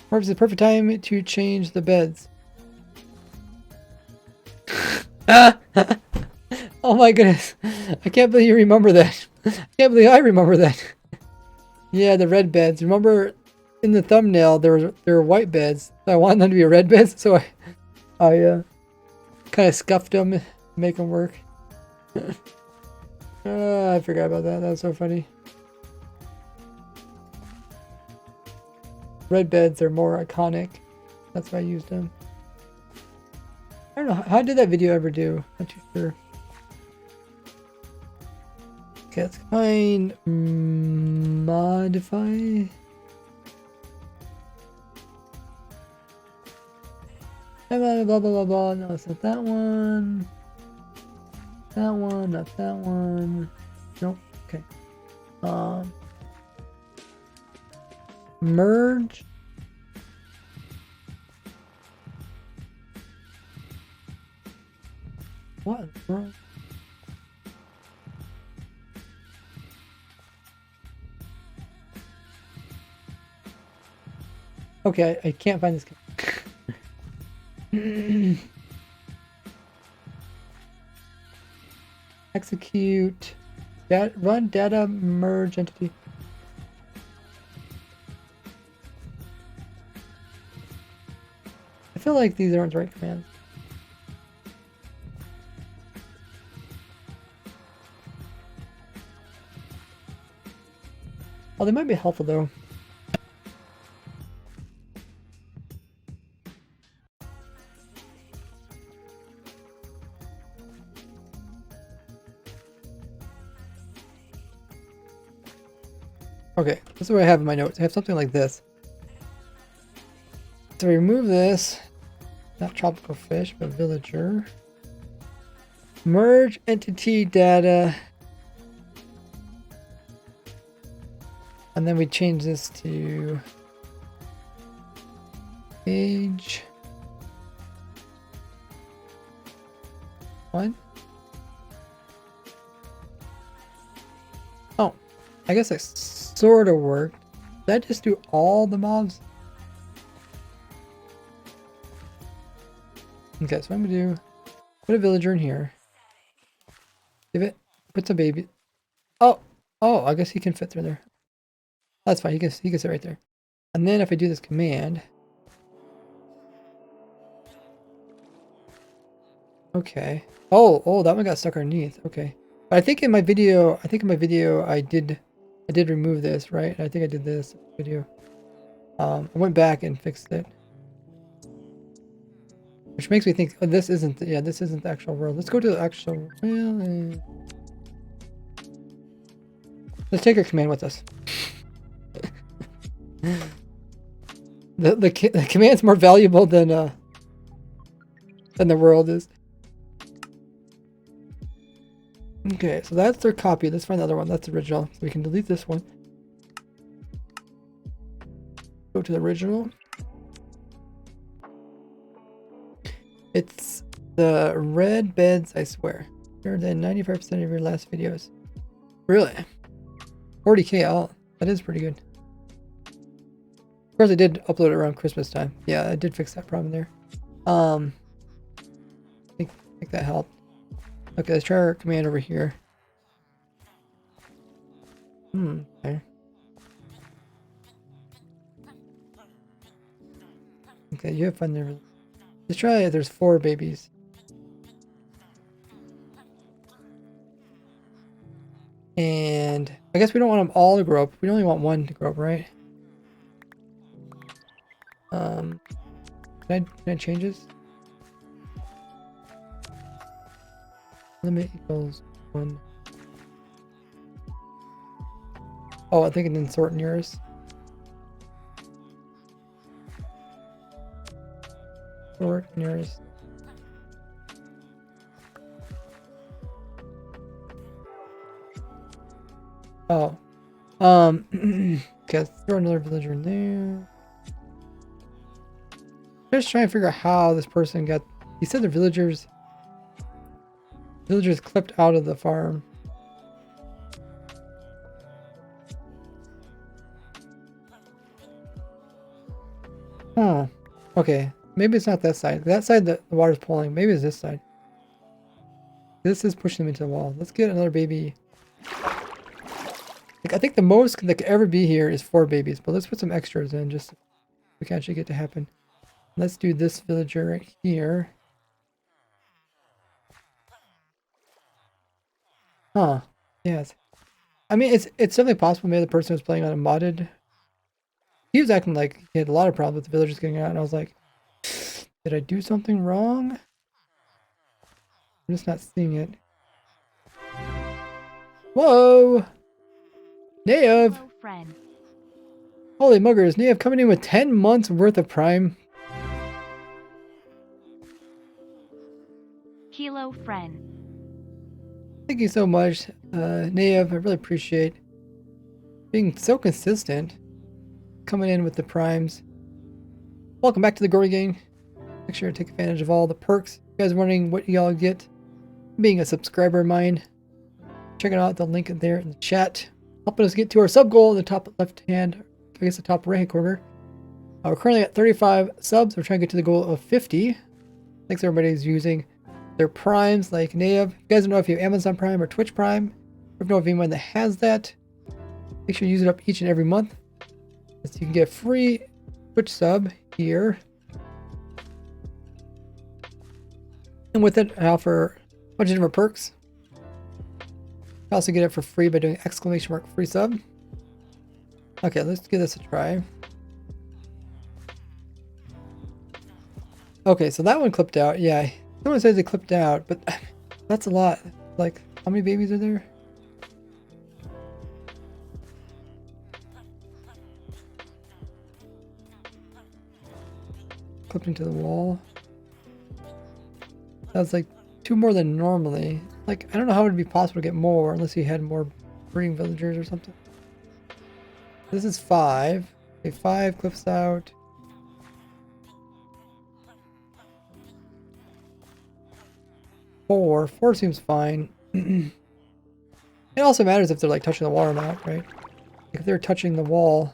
Or is the perfect time to change the beds? Oh my goodness. I can't believe you remember that. I can't believe I remember that. Yeah, the red beds. Remember in the thumbnail there were white beds. So I wanted them to be red beds, so I kind of scuffed them to make them work. I forgot about that. That was so funny. Red beds are more iconic. That's why I used them. I don't know. How did that video ever do? Not too sure. Okay, let's find modify. Blah, blah, blah, blah, blah. No, it's not that one. That one, not that one. Nope. Okay. Merge. What? Okay, I can't find this. Execute. Run data merge entity. I feel like these aren't the right commands. Oh, they might be helpful though. Okay, this is what I have in my notes. I have something like this. So remove this. Not tropical fish, but villager. Merge entity data. And then we change this to age 1. Oh, I guess it sort of worked. Did that just do all the mobs? Okay, so I'm gonna do put a villager in here. Give it, put some baby. Oh, I guess he can fit through there. That's fine. He can sit right there. And then if I do this command, okay. Oh, that one got stuck underneath. Okay, but I think in my video, I did remove this, right? I think I did this video. I went back and fixed it. Which makes me think, oh, this isn't the actual world. Let's go to the actual, let's take our command with us. the command's more valuable than the world is. Okay, so that's their copy. Let's find the other one. That's the original. So we can delete this one. Go to the original. It's the red beds, I swear. Better than 95% of your last videos. Really? 40k out. That is pretty good. Of course, I did upload it around Christmas time. Yeah, I did fix that problem there. I think that helped. Okay, let's try our command over here. Okay. Okay, you have fun there. Let's try it. There's 4 babies. And I guess we don't want them all to grow up. We only want 1 to grow up, right? Can I change this? Limit equals 1. Oh, I think it didn't sort in yours. Sort in yours. Oh. Okay, let's throw another villager in there. I'm just trying to figure out how this person got. He said the villagers clipped out of the farm. Huh. Okay. Maybe it's not that side. That side that the water's pulling. Maybe it's this side. This is pushing them into the wall. Let's get another baby. Like, I think the most that could ever be here is 4 babies, but let's put some extras in just so we can actually get to happen. Let's do this villager right here. Huh. Yes. I mean, it's definitely possible maybe the person was playing on a modded. He was acting like he had a lot of problems with the villagers getting out, and I was like, did I do something wrong? I'm just not seeing it. Whoa! Nayev! Hello, friend. Holy muggers, Nayev coming in with 10 months worth of Prime. Kilo friend. Thank you so much, Nayev. I really appreciate being so consistent. Coming in with the primes. Welcome back to the Gory Gang. Make sure to take advantage of all the perks. You guys wondering what y'all get being a subscriber of mine, check out the link there in the chat. Helping us get to our sub goal in the top left hand, I guess the top right hand corner. We're currently at 35 subs. We're trying to get to the goal of 50. Thanks everybody's using their primes like Nayev. You guys don't know if you have Amazon Prime or Twitch Prime, or if you know of anyone that has that. Make sure you use it up each and every month. So you can get a free Twitch sub here. And with it, I offer a bunch of different perks. You also get it for free by doing !free sub. Okay, let's give this a try. Okay, so that one clipped out. Yeah, someone says it clipped out, but that's a lot. Like, how many babies are there? Clipped into the wall. That's like 2 more than normally. Like, I don't know how it would be possible to get more unless you had more breeding villagers or something. This is 5. Okay, 5 clips out. Four seems fine. It also matters if they're like touching the wall or not, right? If they're touching the wall,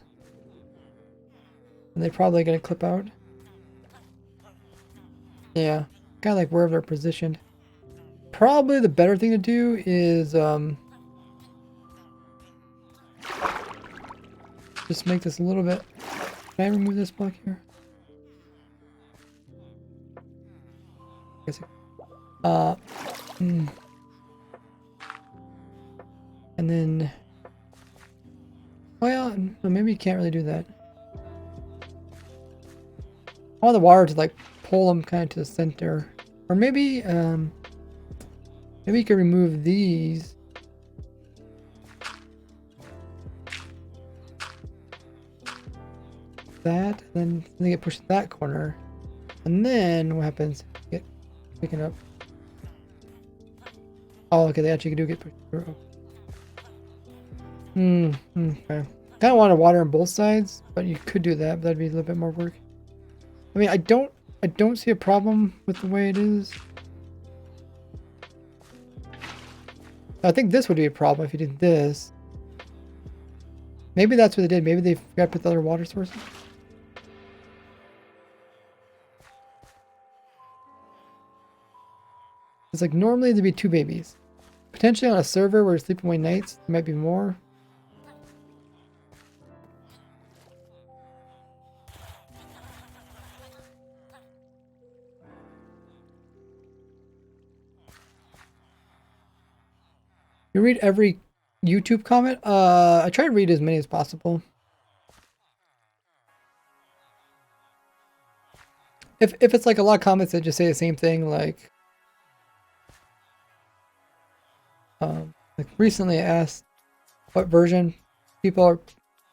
then they're probably gonna clip out. Yeah, kind of like wherever they're positioned. Probably the better thing to do is just make this a little bit. Can I remove this block here? And then, well, no, maybe you can't really do that. I want the water to like pull them kind of to the center, or maybe maybe you could remove these. That, then they get pushed to that corner, and then what happens? Get picking up. Oh, okay, they actually do get pushed through. Okay. Kind of want to water on both sides, but you could do that, but that'd be a little bit more work. I mean, I don't I don't see a problem with the way it is. I think this would be a problem if you did this. Maybe that's what they did. Maybe they forgot to put the other water sources. It's like normally there'd be 2 babies. Potentially on a server where you're sleeping away nights, there might be more. You read every YouTube comment? I try to read as many as possible. If it's like a lot of comments that just say the same thing, like recently I asked what version people are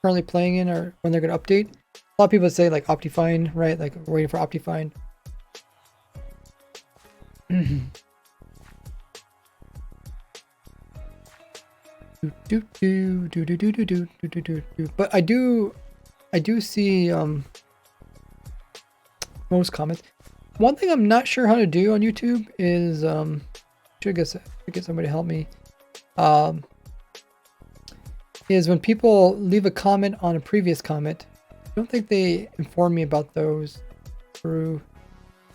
currently playing in or when they're going to update. A lot of people say like Optifine, right? Like we're waiting for Optifine. But I do see most comments. One thing I'm not sure how to do on YouTube is should get somebody to help me. Is when people leave a comment on a previous comment, I don't think they inform me about those through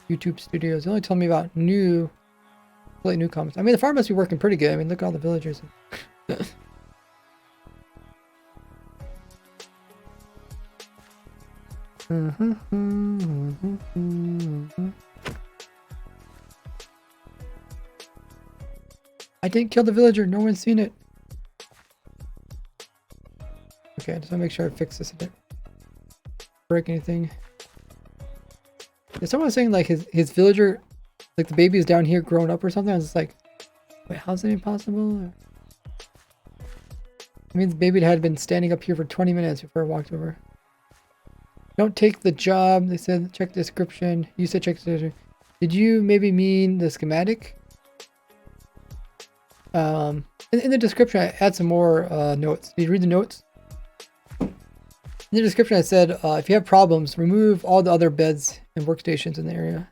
YouTube Studios. They only tell me about completely new comments. I mean, the farm must be working pretty good. I mean, look at all the villagers. I didn't kill the villager. No one's seen it. Okay, I just want to make sure I fix this. I didn't break anything. Yeah, someone was saying like his villager, like the baby is down here growing up or something. I was just like, wait, how's that impossible? I mean, the baby had been standing up here for 20 minutes before I walked over. Don't take the job. They said check the description. You said check the description. Did you maybe mean the schematic? In the description, I add some more notes. Did you read the notes? In the description, I said, if you have problems, remove all the other beds and workstations in the area.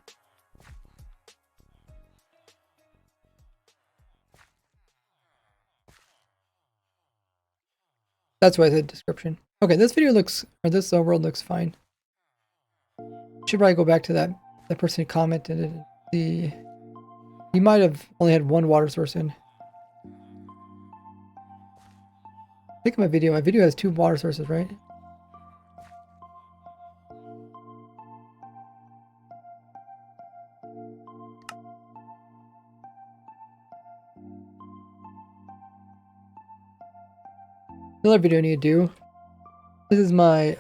That's why I said description. Okay, this video looks, or this world looks fine. Should probably go back to that person who commented and see. He might have only had 1 water source in. Look at my video. My video has 2 water sources, right? Another video I need to do. This is my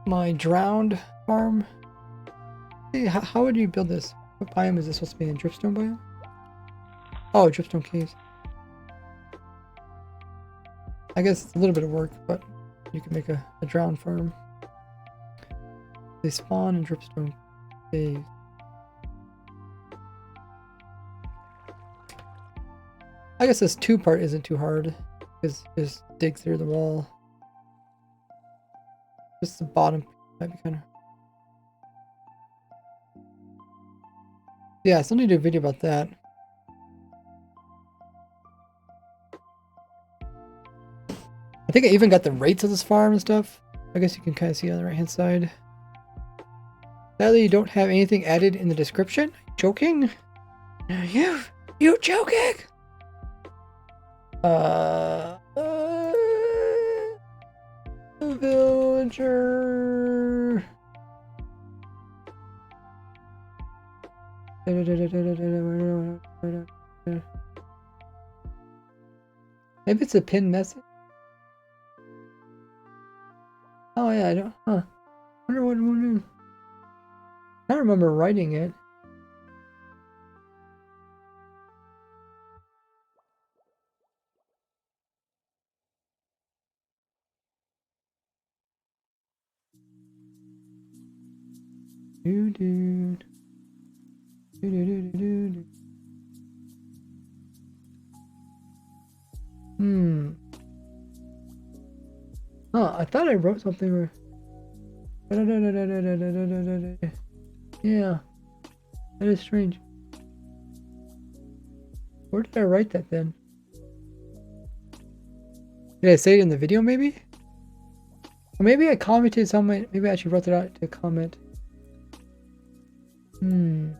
my drowned farm. Hey, how would you build this? What biome is this supposed to be in? Dripstone biome? Oh, dripstone caves. I guess it's a little bit of work, but you can make a drowned farm. They spawn in dripstone caves. I guess this 2 part isn't too hard, because just dig through the wall. Just the bottom might be kind of. Yeah, I still need to do a video about that. I think I even got the rates of this farm and stuff. I guess you can kind of see on the right hand side. Sadly, you don't have anything added in the description. Joking? You joking? Villager. Maybe it's a pin message. Oh yeah, I don't. Huh. I wonder what one. I don't remember writing it. Dude. Huh, I thought I wrote something where. Yeah, that is strange. Where did I write that then? Did I say it in the video maybe? Or maybe I commented something. Maybe I actually wrote it out to comment. Hmm.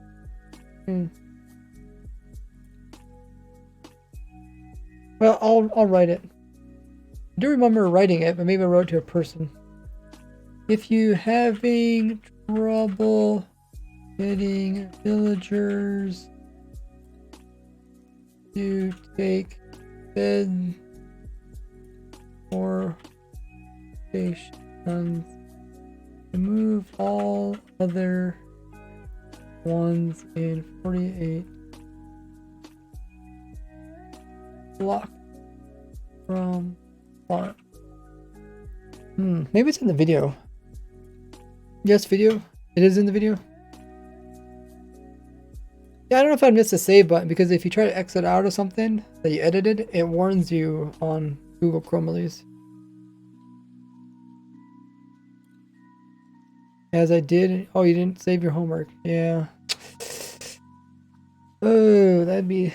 Well, I'll write it. I do remember writing it, but maybe I wrote it to a person. If you having trouble getting villagers to take bed or stations, remove all other ones in 48 block from farm. Maybe it's in the video. Yes, video. It is in the video. Yeah, I don't know if I missed the save button because if you try to exit out of something that you edited, it warns you on Google Chrome at least. As I did. Oh, you didn't save your homework. Yeah. Oh, that'd be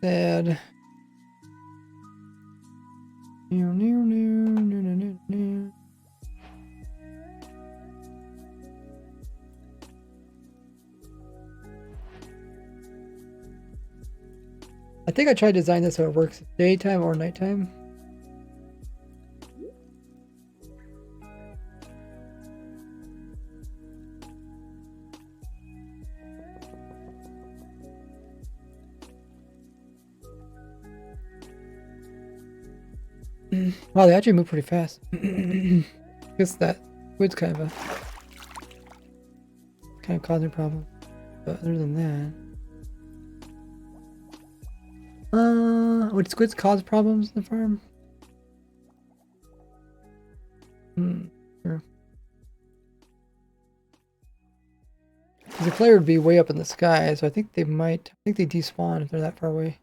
sad. I think I tried to design this so it works daytime or nighttime. Wow, they actually move pretty fast. Guess that wood's kind of causing problems. But other than that, would squids cause problems in the farm? Sure. The player would be way up in the sky, so I think they might. I think they despawn if they're that far away.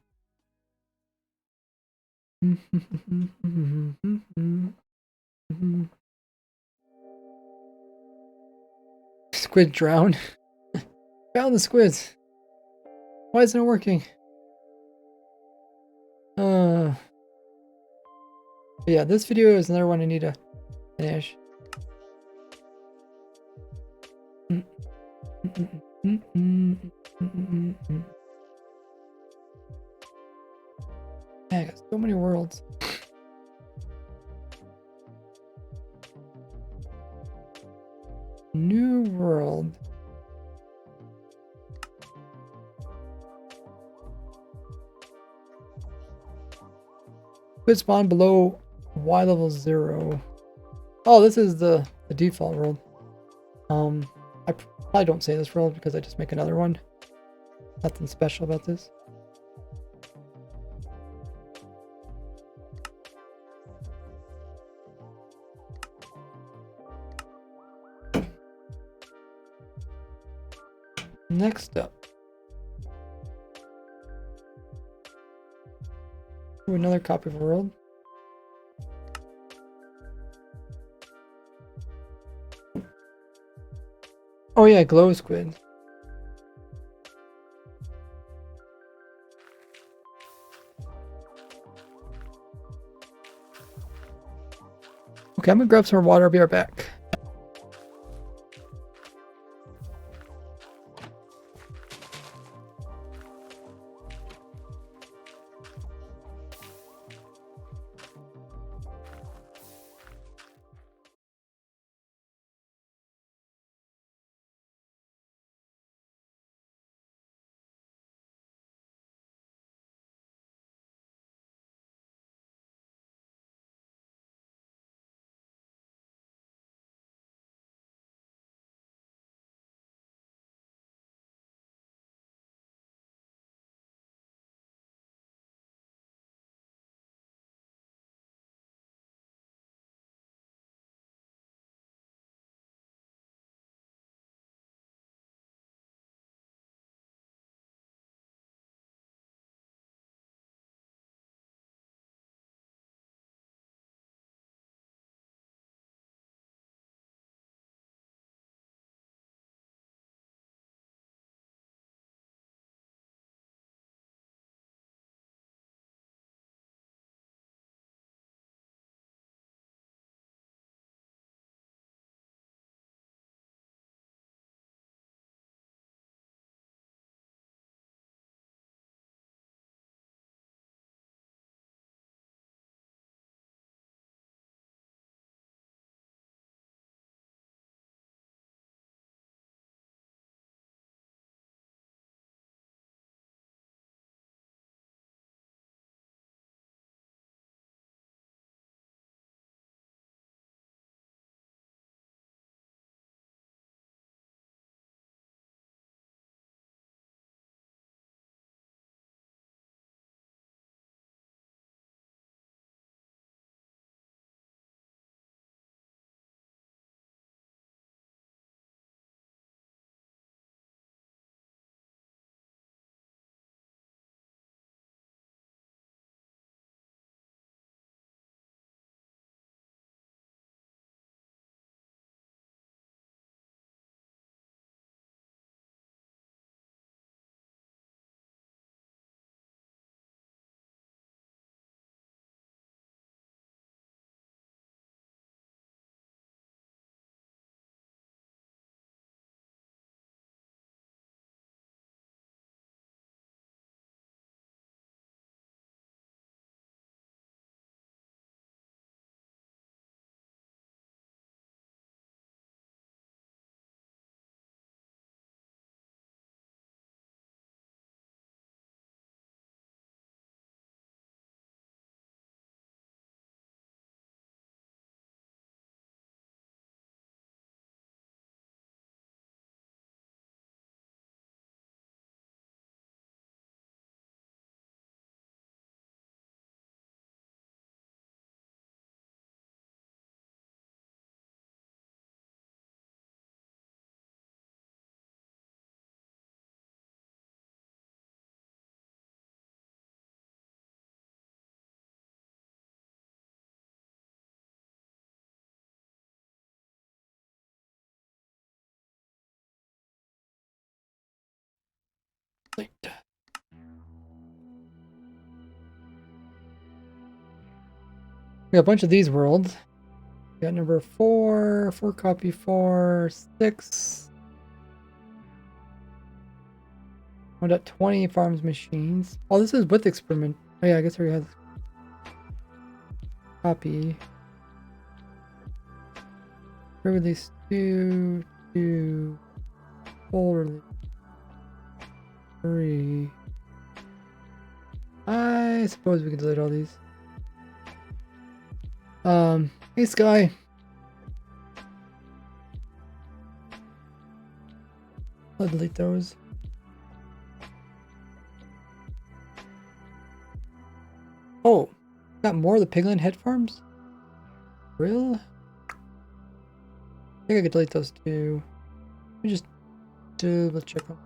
Squid drown. Found the squids. Why isn't it working? Yeah, this video is another one I need to finish. Man, I got so many worlds. New world. Squid spawn below Y level 0. Oh, this is the default world. I probably don't say this world because I just make another one. Nothing special about this. Next up. Ooh, another copy of a world. Oh yeah, glow squid. Okay, I'm gonna grab some more water. I'll be right back. Delete. We got a bunch of these worlds. We got number 4, 4 copy 4, 6. 1.20 farms machines. Oh, this is with experiment. Oh yeah, I guess we have copy. Release 2, 2, full release 3. I suppose we can delete all these. Hey Sky. I'll delete those. Oh, got more of the piglin head farms? Real? I think I could delete those too. Let me just let's check them.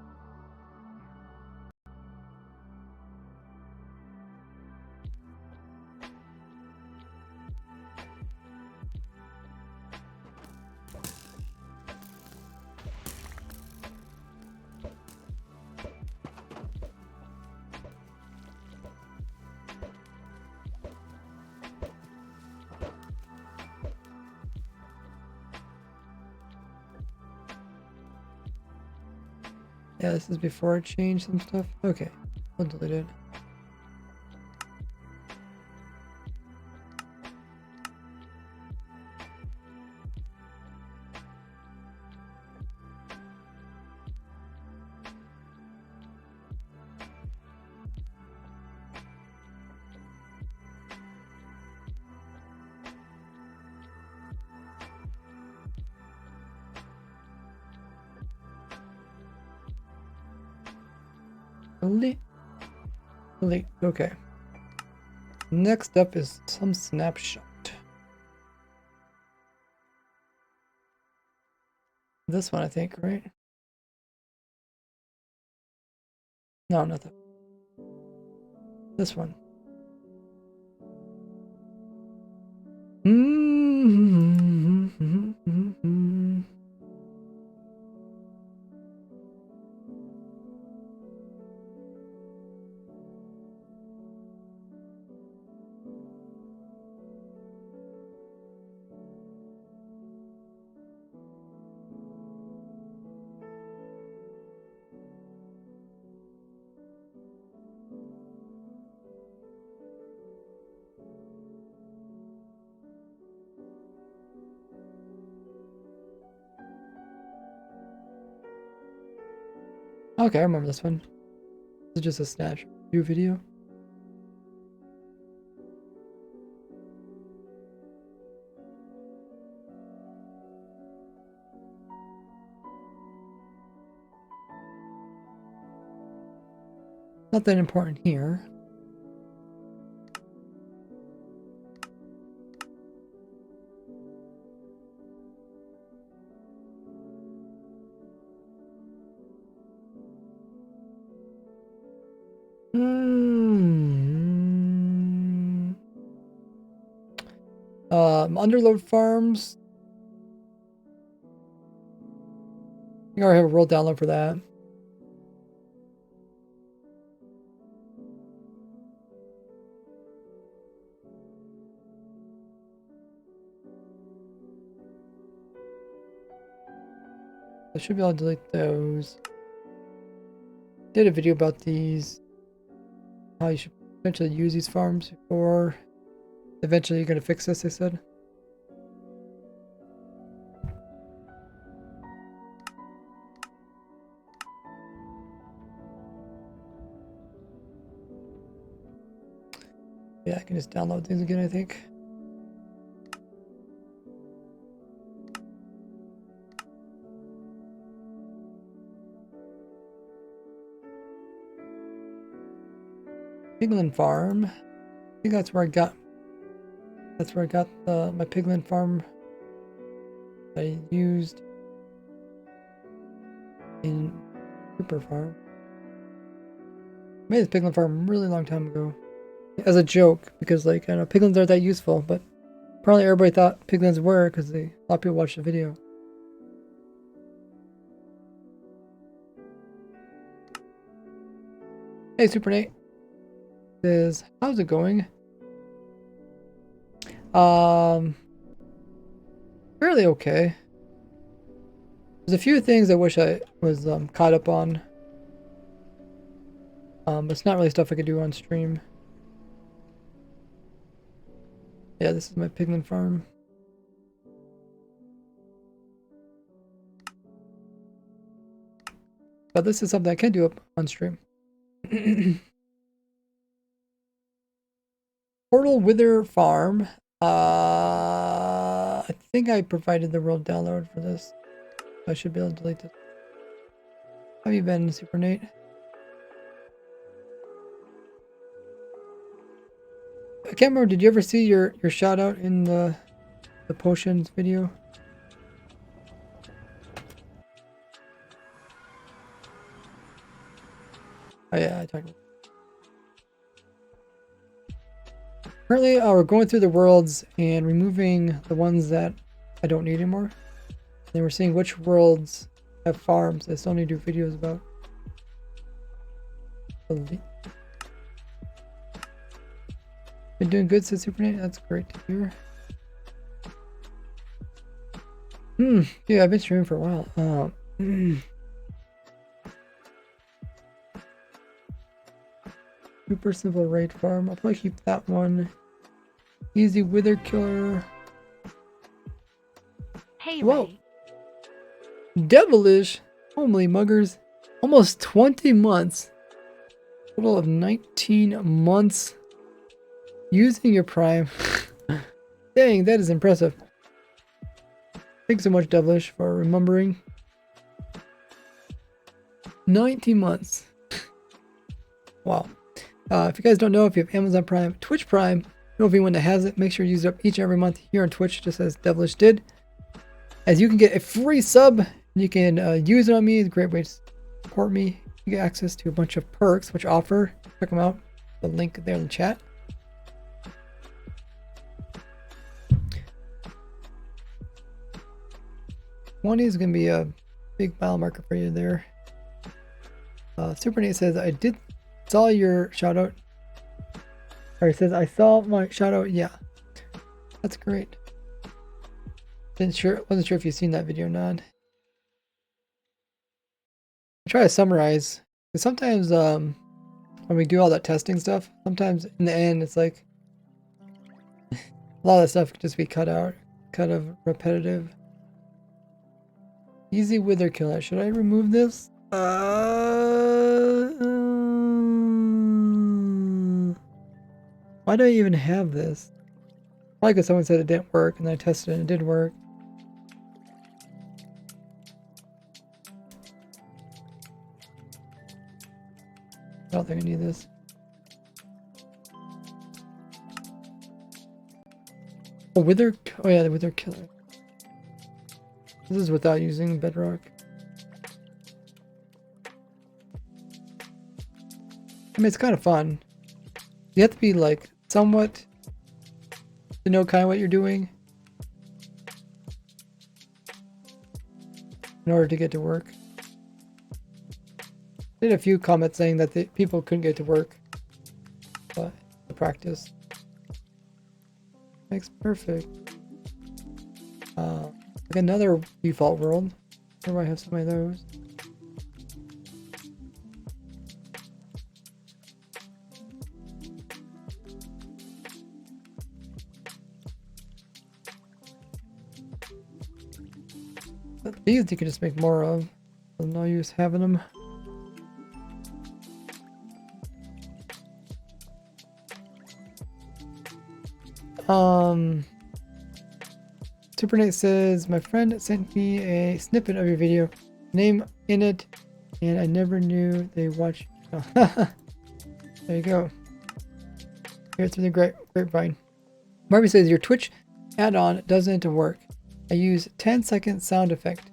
Yeah, this is before I changed some stuff. Okay, I'll delete it. Delete. Delete. Okay. Next up is some snapshot. This one, I think, right? No, not that. This one. Okay, I remember this one. This is just a snatch view video. Not that important here. Underload farms. I think I already have a roll download for that. I should be able to delete those. Did a video about these. How you should eventually use these farms before eventually you're going to fix this, they said. Yeah, I can just download these again, I think. Piglin farm. I think that's where I got. That's where I got my piglin farm. I used in Cooper farm. I made this piglin farm a really long time ago, as a joke because like I know piglins aren't that useful, but apparently everybody thought piglins were because a lot of people watched the video. Hey, Super Nate. Says, how's it going? Fairly okay. There's a few things I wish I was caught up on. But it's not really stuff I could do on stream. Yeah, this is my piglin farm. But this is something I can do up on stream. Portal Wither Farm. I think I provided the world download for this. I should be able to delete this. How have you been, Super Nate? I can't remember, did you ever see your shout out in the potions video? Oh yeah, I talked about it. Currently, we're going through the worlds and removing the ones that I don't need anymore. And we're seeing which worlds have farms I still need to do videos about. Been doing good, says Super Nate. That's great to hear. Yeah, I've been streaming for a while. Super simple raid farm. I'll probably keep that one. Easy wither killer. Hey, whoa. Ray. Devilish. Holy muggers. Almost 20 months. Total of 19 months. Using your prime. Dang, that is impressive. Thanks so much, Devilish, for remembering. 19 months. Wow. If you guys don't know, if you have Amazon Prime, Twitch Prime, know if anyone that has it, make sure you use it up each and every month here on Twitch, just as Devilish did. As you can get a free sub, you can use it on me. It's a great way to support me. You get access to a bunch of perks, which offer. Check them out. The link there in the chat. One is going to be a big mile marker for you there. Super Nate says, I saw your shout out. Or he says, I saw my shout out. Yeah, that's great. Wasn't sure if you've seen that video or not. I try to summarize, because sometimes when we do all that testing stuff, sometimes in the end it's like a lot of that stuff could just be cut out, kind of repetitive. Easy wither killer. Should I remove this? Why do I even have this? Probably because someone said it didn't work, and then I tested it and it did work. I don't think I need this. Oh, wither. Oh yeah, the wither killer. This is without using bedrock. I mean, it's kind of fun. You have to be like somewhat to know kind of what you're doing in order to get to work. I did a few comments saying that the people couldn't get to work, but the practice makes perfect. Like another default world. Where do I have some of those? But these you can just make more of. So no use having them. Super Nate says, my friend sent me a snippet of your video, name in it, and I never knew they watched. Oh, there you go. Hear it through the grapevine. Barbie says, your Twitch add-on doesn't work. I use 10-second sound effect.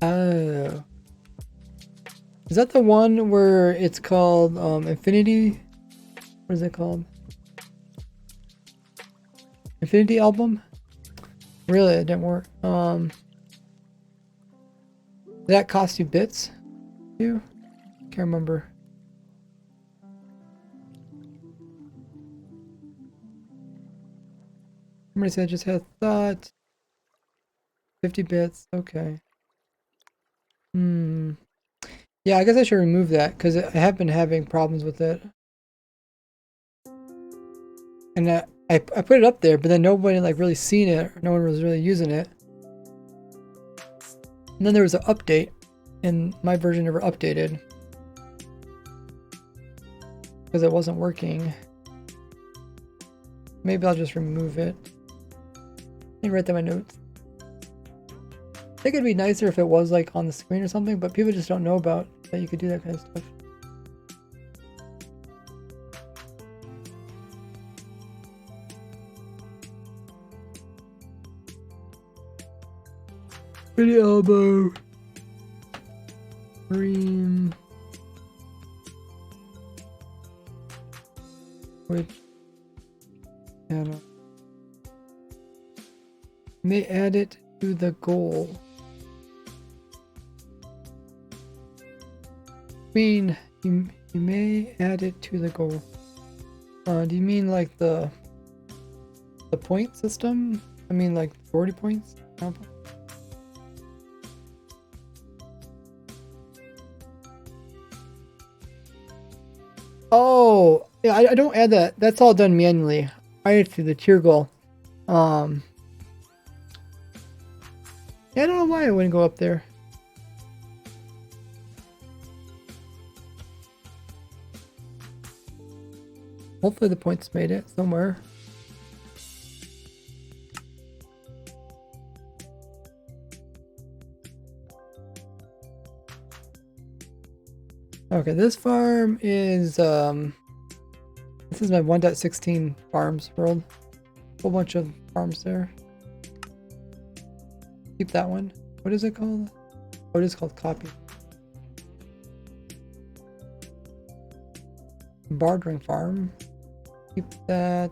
Oh. Is that the one where it's called Infinity? What is it called? Infinity album? Really, it didn't work. Did that cost you bits? You? Can't remember. Somebody said I just had a thought. 50 bits, okay. Yeah, I guess I should remove that because I have been having problems with it. And I put it up there, but then nobody like really seen it, or no one was really using it. And then there was an update, and my version never updated because it wasn't working. Maybe I'll just remove it. Let me write down my notes. I think it'd be nicer if it was like on the screen or something, but people just don't know about that you could do that kind of stuff. Pretty elbow. Cream. Which channel? May add it to the goal. You may add it to the goal. Do you mean like the point system? I mean like 40 points? Oh, yeah, I don't add that. That's all done manually. I add to the tier goal. Yeah, I don't know why I wouldn't go up there. Hopefully the points made it somewhere. Okay, this farm is this is my 1.16 farms world. Whole bunch of farms there. Keep that one. What is it called? Oh, it is called copy. Bartering farm. Keep that.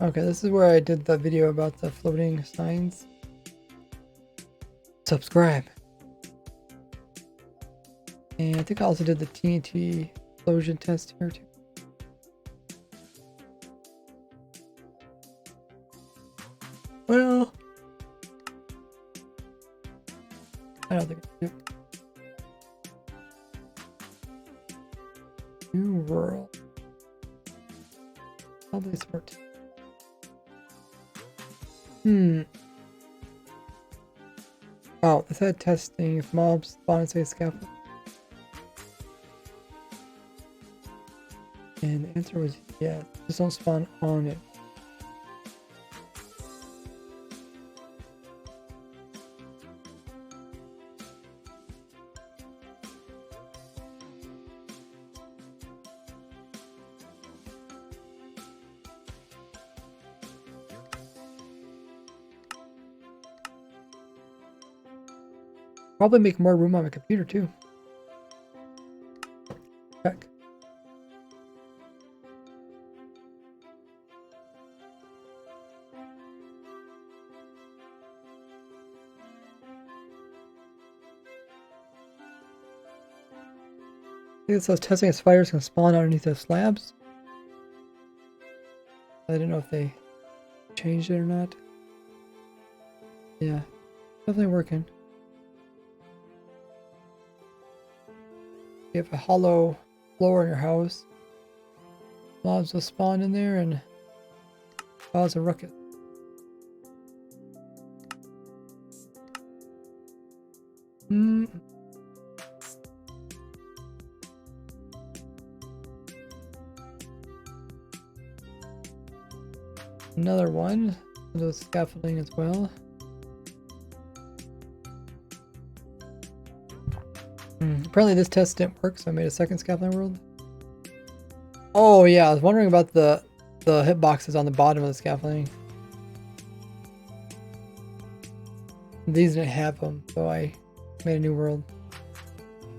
Okay, this is where I did the video about the floating signs. Subscribe. And I think I also did the TNT explosion test here too. Well, I don't think I do. New world. How do they sort? Oh, this had testing if mobs spawn inside a scaffold. And the answer was yes. Just don't spawn on it. Probably make more room on my computer too. Check. I think it says testing if spiders can spawn underneath the slabs. I didn't know if they changed it or not. Yeah, definitely working. You have a hollow floor in your house. Mobs will spawn in there and cause a ruckus. Another one. Those scaffolding as well. Apparently this test didn't work, so I made a second scaffolding world. Oh yeah, I was wondering about the hitboxes on the bottom of the scaffolding. These didn't have them, so I made a new world.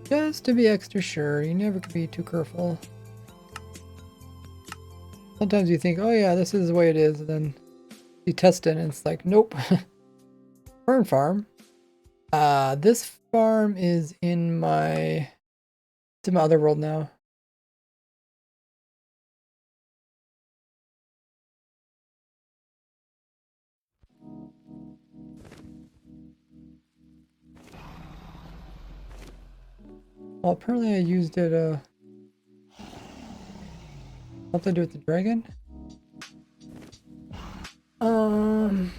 Just to be extra sure, you never can be too careful. Sometimes you think, oh yeah, this is the way it is, and then you test it and it's like, nope. Fern farm. This farm is in my other world now. Well, apparently I used it, something to do with the dragon? Um,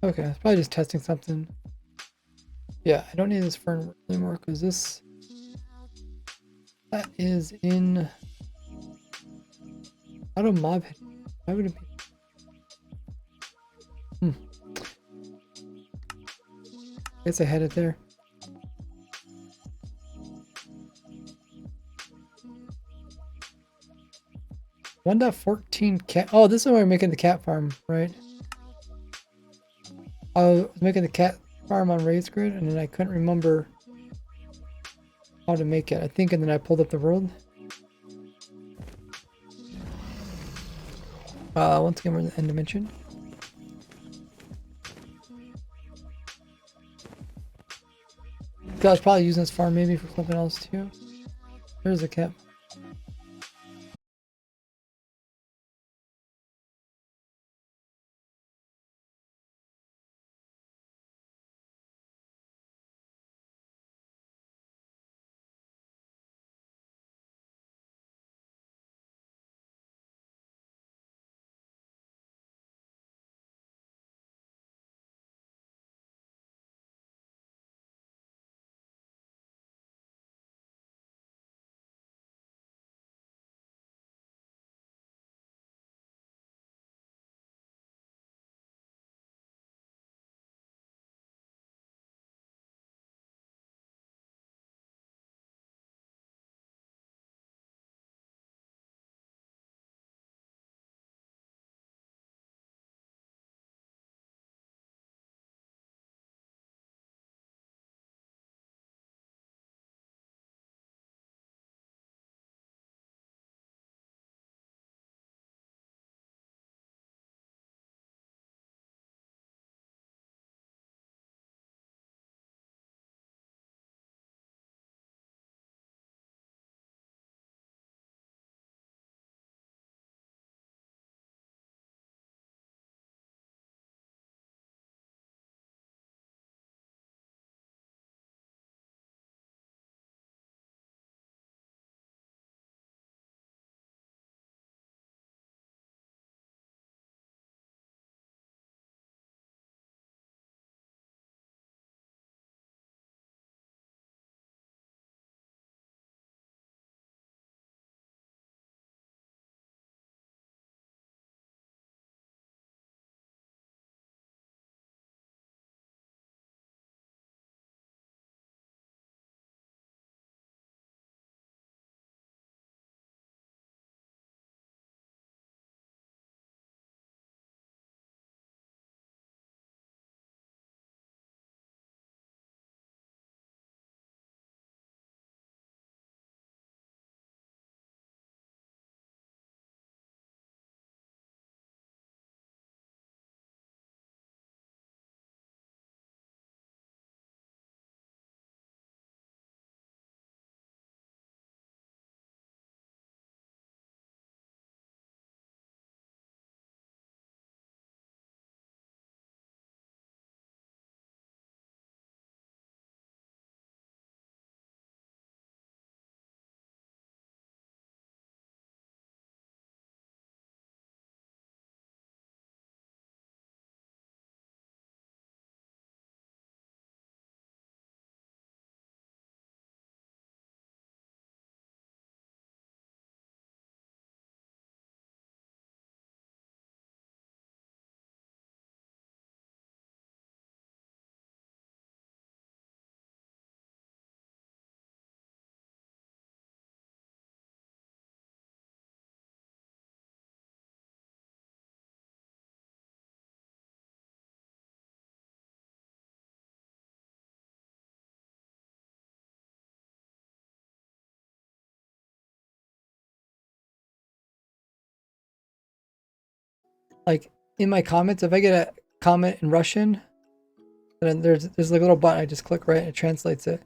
okay, it's probably just testing something. Yeah, I don't need this fern anymore because that is in auto mob hit. Why would it be? Guess I had it there. 1.14 cat. Oh, this is why we're making the cat farm, right? I was making the cat farm on raised grid, and then I couldn't remember how to make it. I think, and then I pulled up the world. Once again, we're in the end dimension. I was probably using this farm maybe for something else too. There's the cat. like in my comments, if I get a comment in Russian, then there's like a little button. I just click right and it translates it.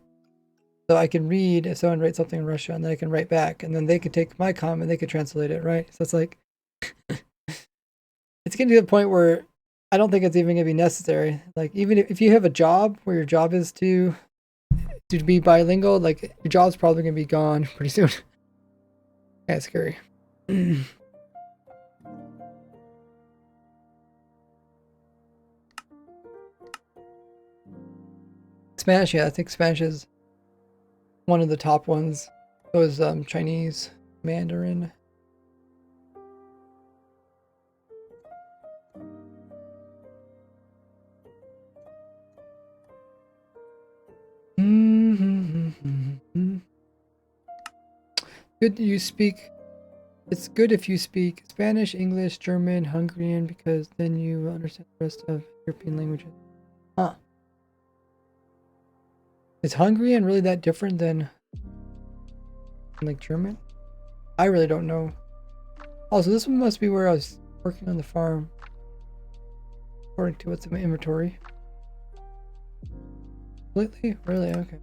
So I can read if someone writes something in Russian, and then I can write back, and then they can take my comment, they can translate it, right? So it's like, it's getting to the point where I don't think it's even gonna be necessary. Like even if you have a job where your job is to be bilingual, like your job's probably gonna be gone pretty soon. Kind of scary. Spanish, yeah, I think Spanish is one of the top ones. So is Chinese, Mandarin. Good you speak. It's good if you speak Spanish, English, German, Hungarian, because then you understand the rest of European languages. Huh. Is Hungarian really that different than like German? I really don't know. Also, this one must be where I was working on the farm. According to what's in my inventory. Completely? Really? Okay.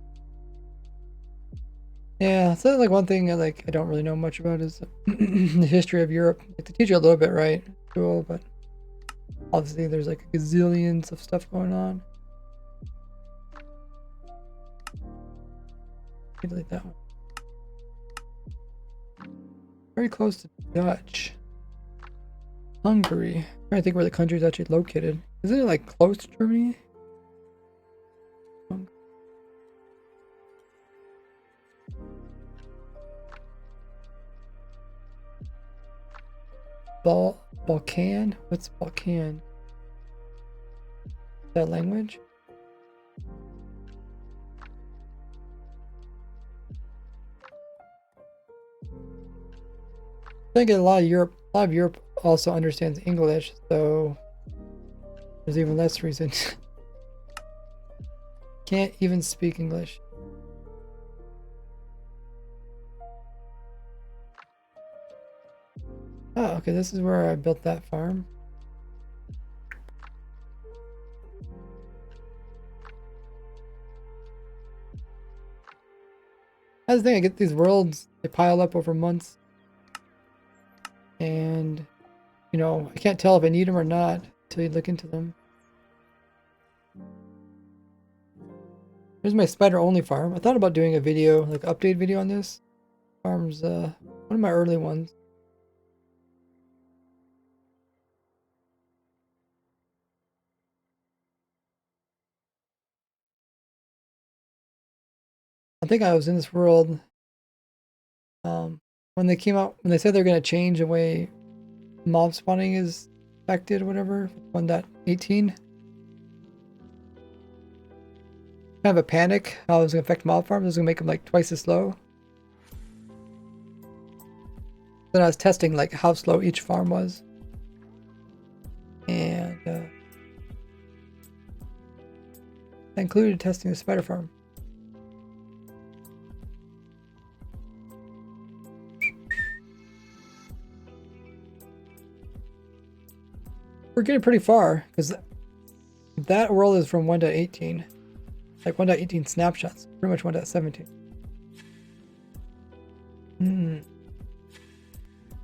Yeah, so like one thing I don't really know much about is the history of Europe. Like, they teach you a little bit, right? Cool, but obviously there's like gazillions of stuff going on. Delete that one. Very close to Dutch. Hungary. I'm trying to think where the country is actually located. Isn't it like close to Germany? Balkan? What's Balkan? That language? I think a lot of Europe also understands English, so there's even less reason. Can't even speak English. Oh, okay, this is where I built that farm. That's the thing, I get these worlds, they pile up over months. And, you know, I can't tell if I need them or not until you look into them. Here's my spider-only farm. I thought about doing a video, like update video on this. Farm's one of my early ones. I think I was in this world when they came out, when they said they're going to change the way mob spawning is affected or whatever, 1.18. Kind of a panic how it was going to affect mob farms. It was going to make them like twice as slow. Then I was testing like how slow each farm was. And I included testing the spider farm. We're getting pretty far because that world is from 1.18. Like 1.18 snapshots, pretty much 1.17.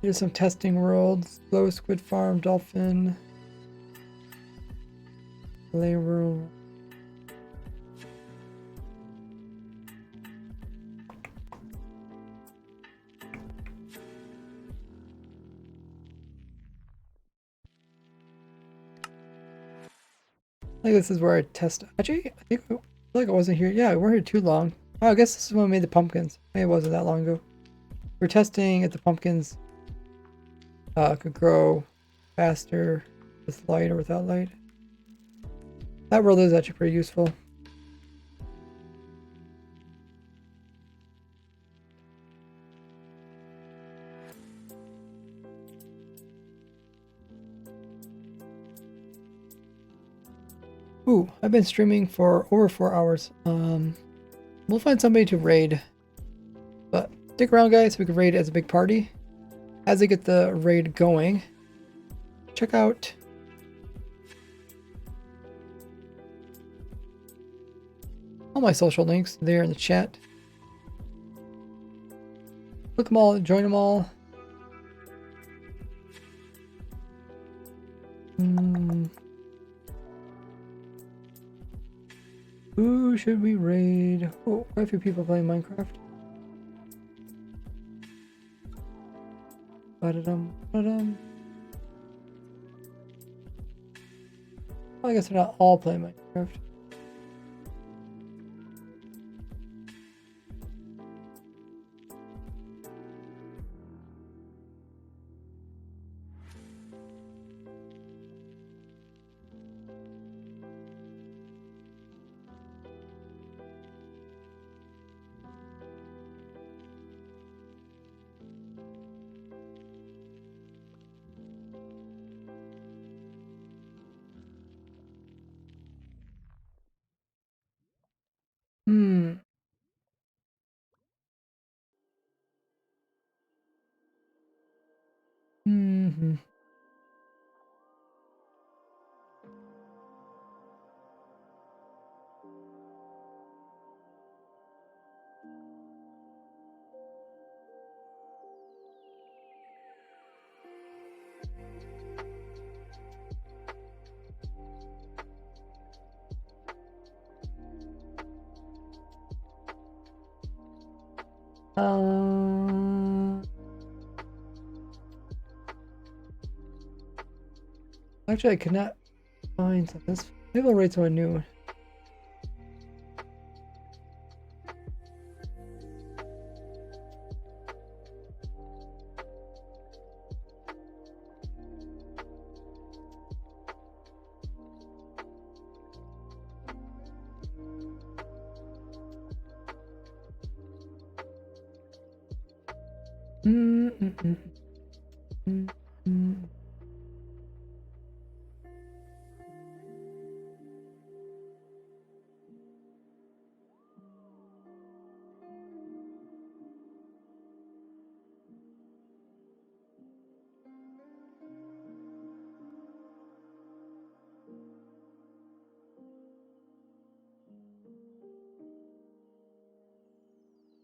Here's some testing worlds. Slow squid farm, dolphin. Lay world. I think this is where I test. Actually, I feel like I wasn't here. Yeah, we're here too long. Oh, I guess this is when we made the pumpkins. Maybe it wasn't that long ago. We're testing if the pumpkins could grow faster with light or without light. That world is actually pretty useful. Ooh, I've been streaming for over 4 hours. We'll find somebody to raid. But stick around, guys, so we can raid as a big party. As they get the raid going, check out all my social links there in the chat. Click them all, join them all. Who should we raid? Oh, quite a few people playing Minecraft. Ba-da-dum, ba-dum. Well, I guess they're not all playing Minecraft. Mm-hmm. Actually, I could not find something. Maybe I'll write someone new.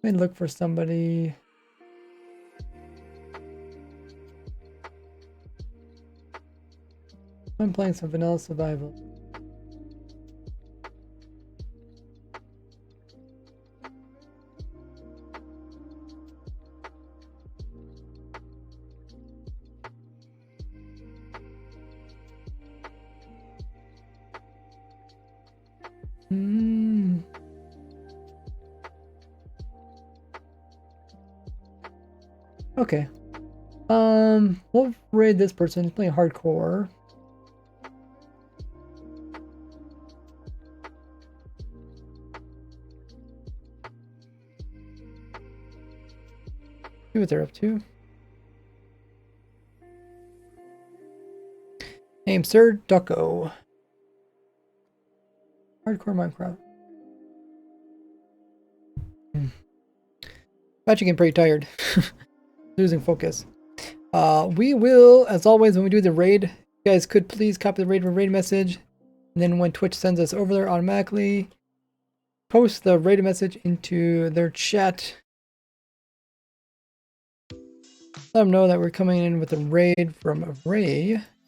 Let me look for somebody. I'm playing some vanilla survival. Okay. We'll raid this person. He's playing hardcore. See what they're up to. Name Sir Ducko. Hardcore Minecraft. Actually getting pretty tired. Losing focus. We will, as always, when we do the raid, you guys could please copy the raid message. And then when Twitch sends us over there automatically, post the raid message into their chat. Let them know that we're coming in with a raid from Ray.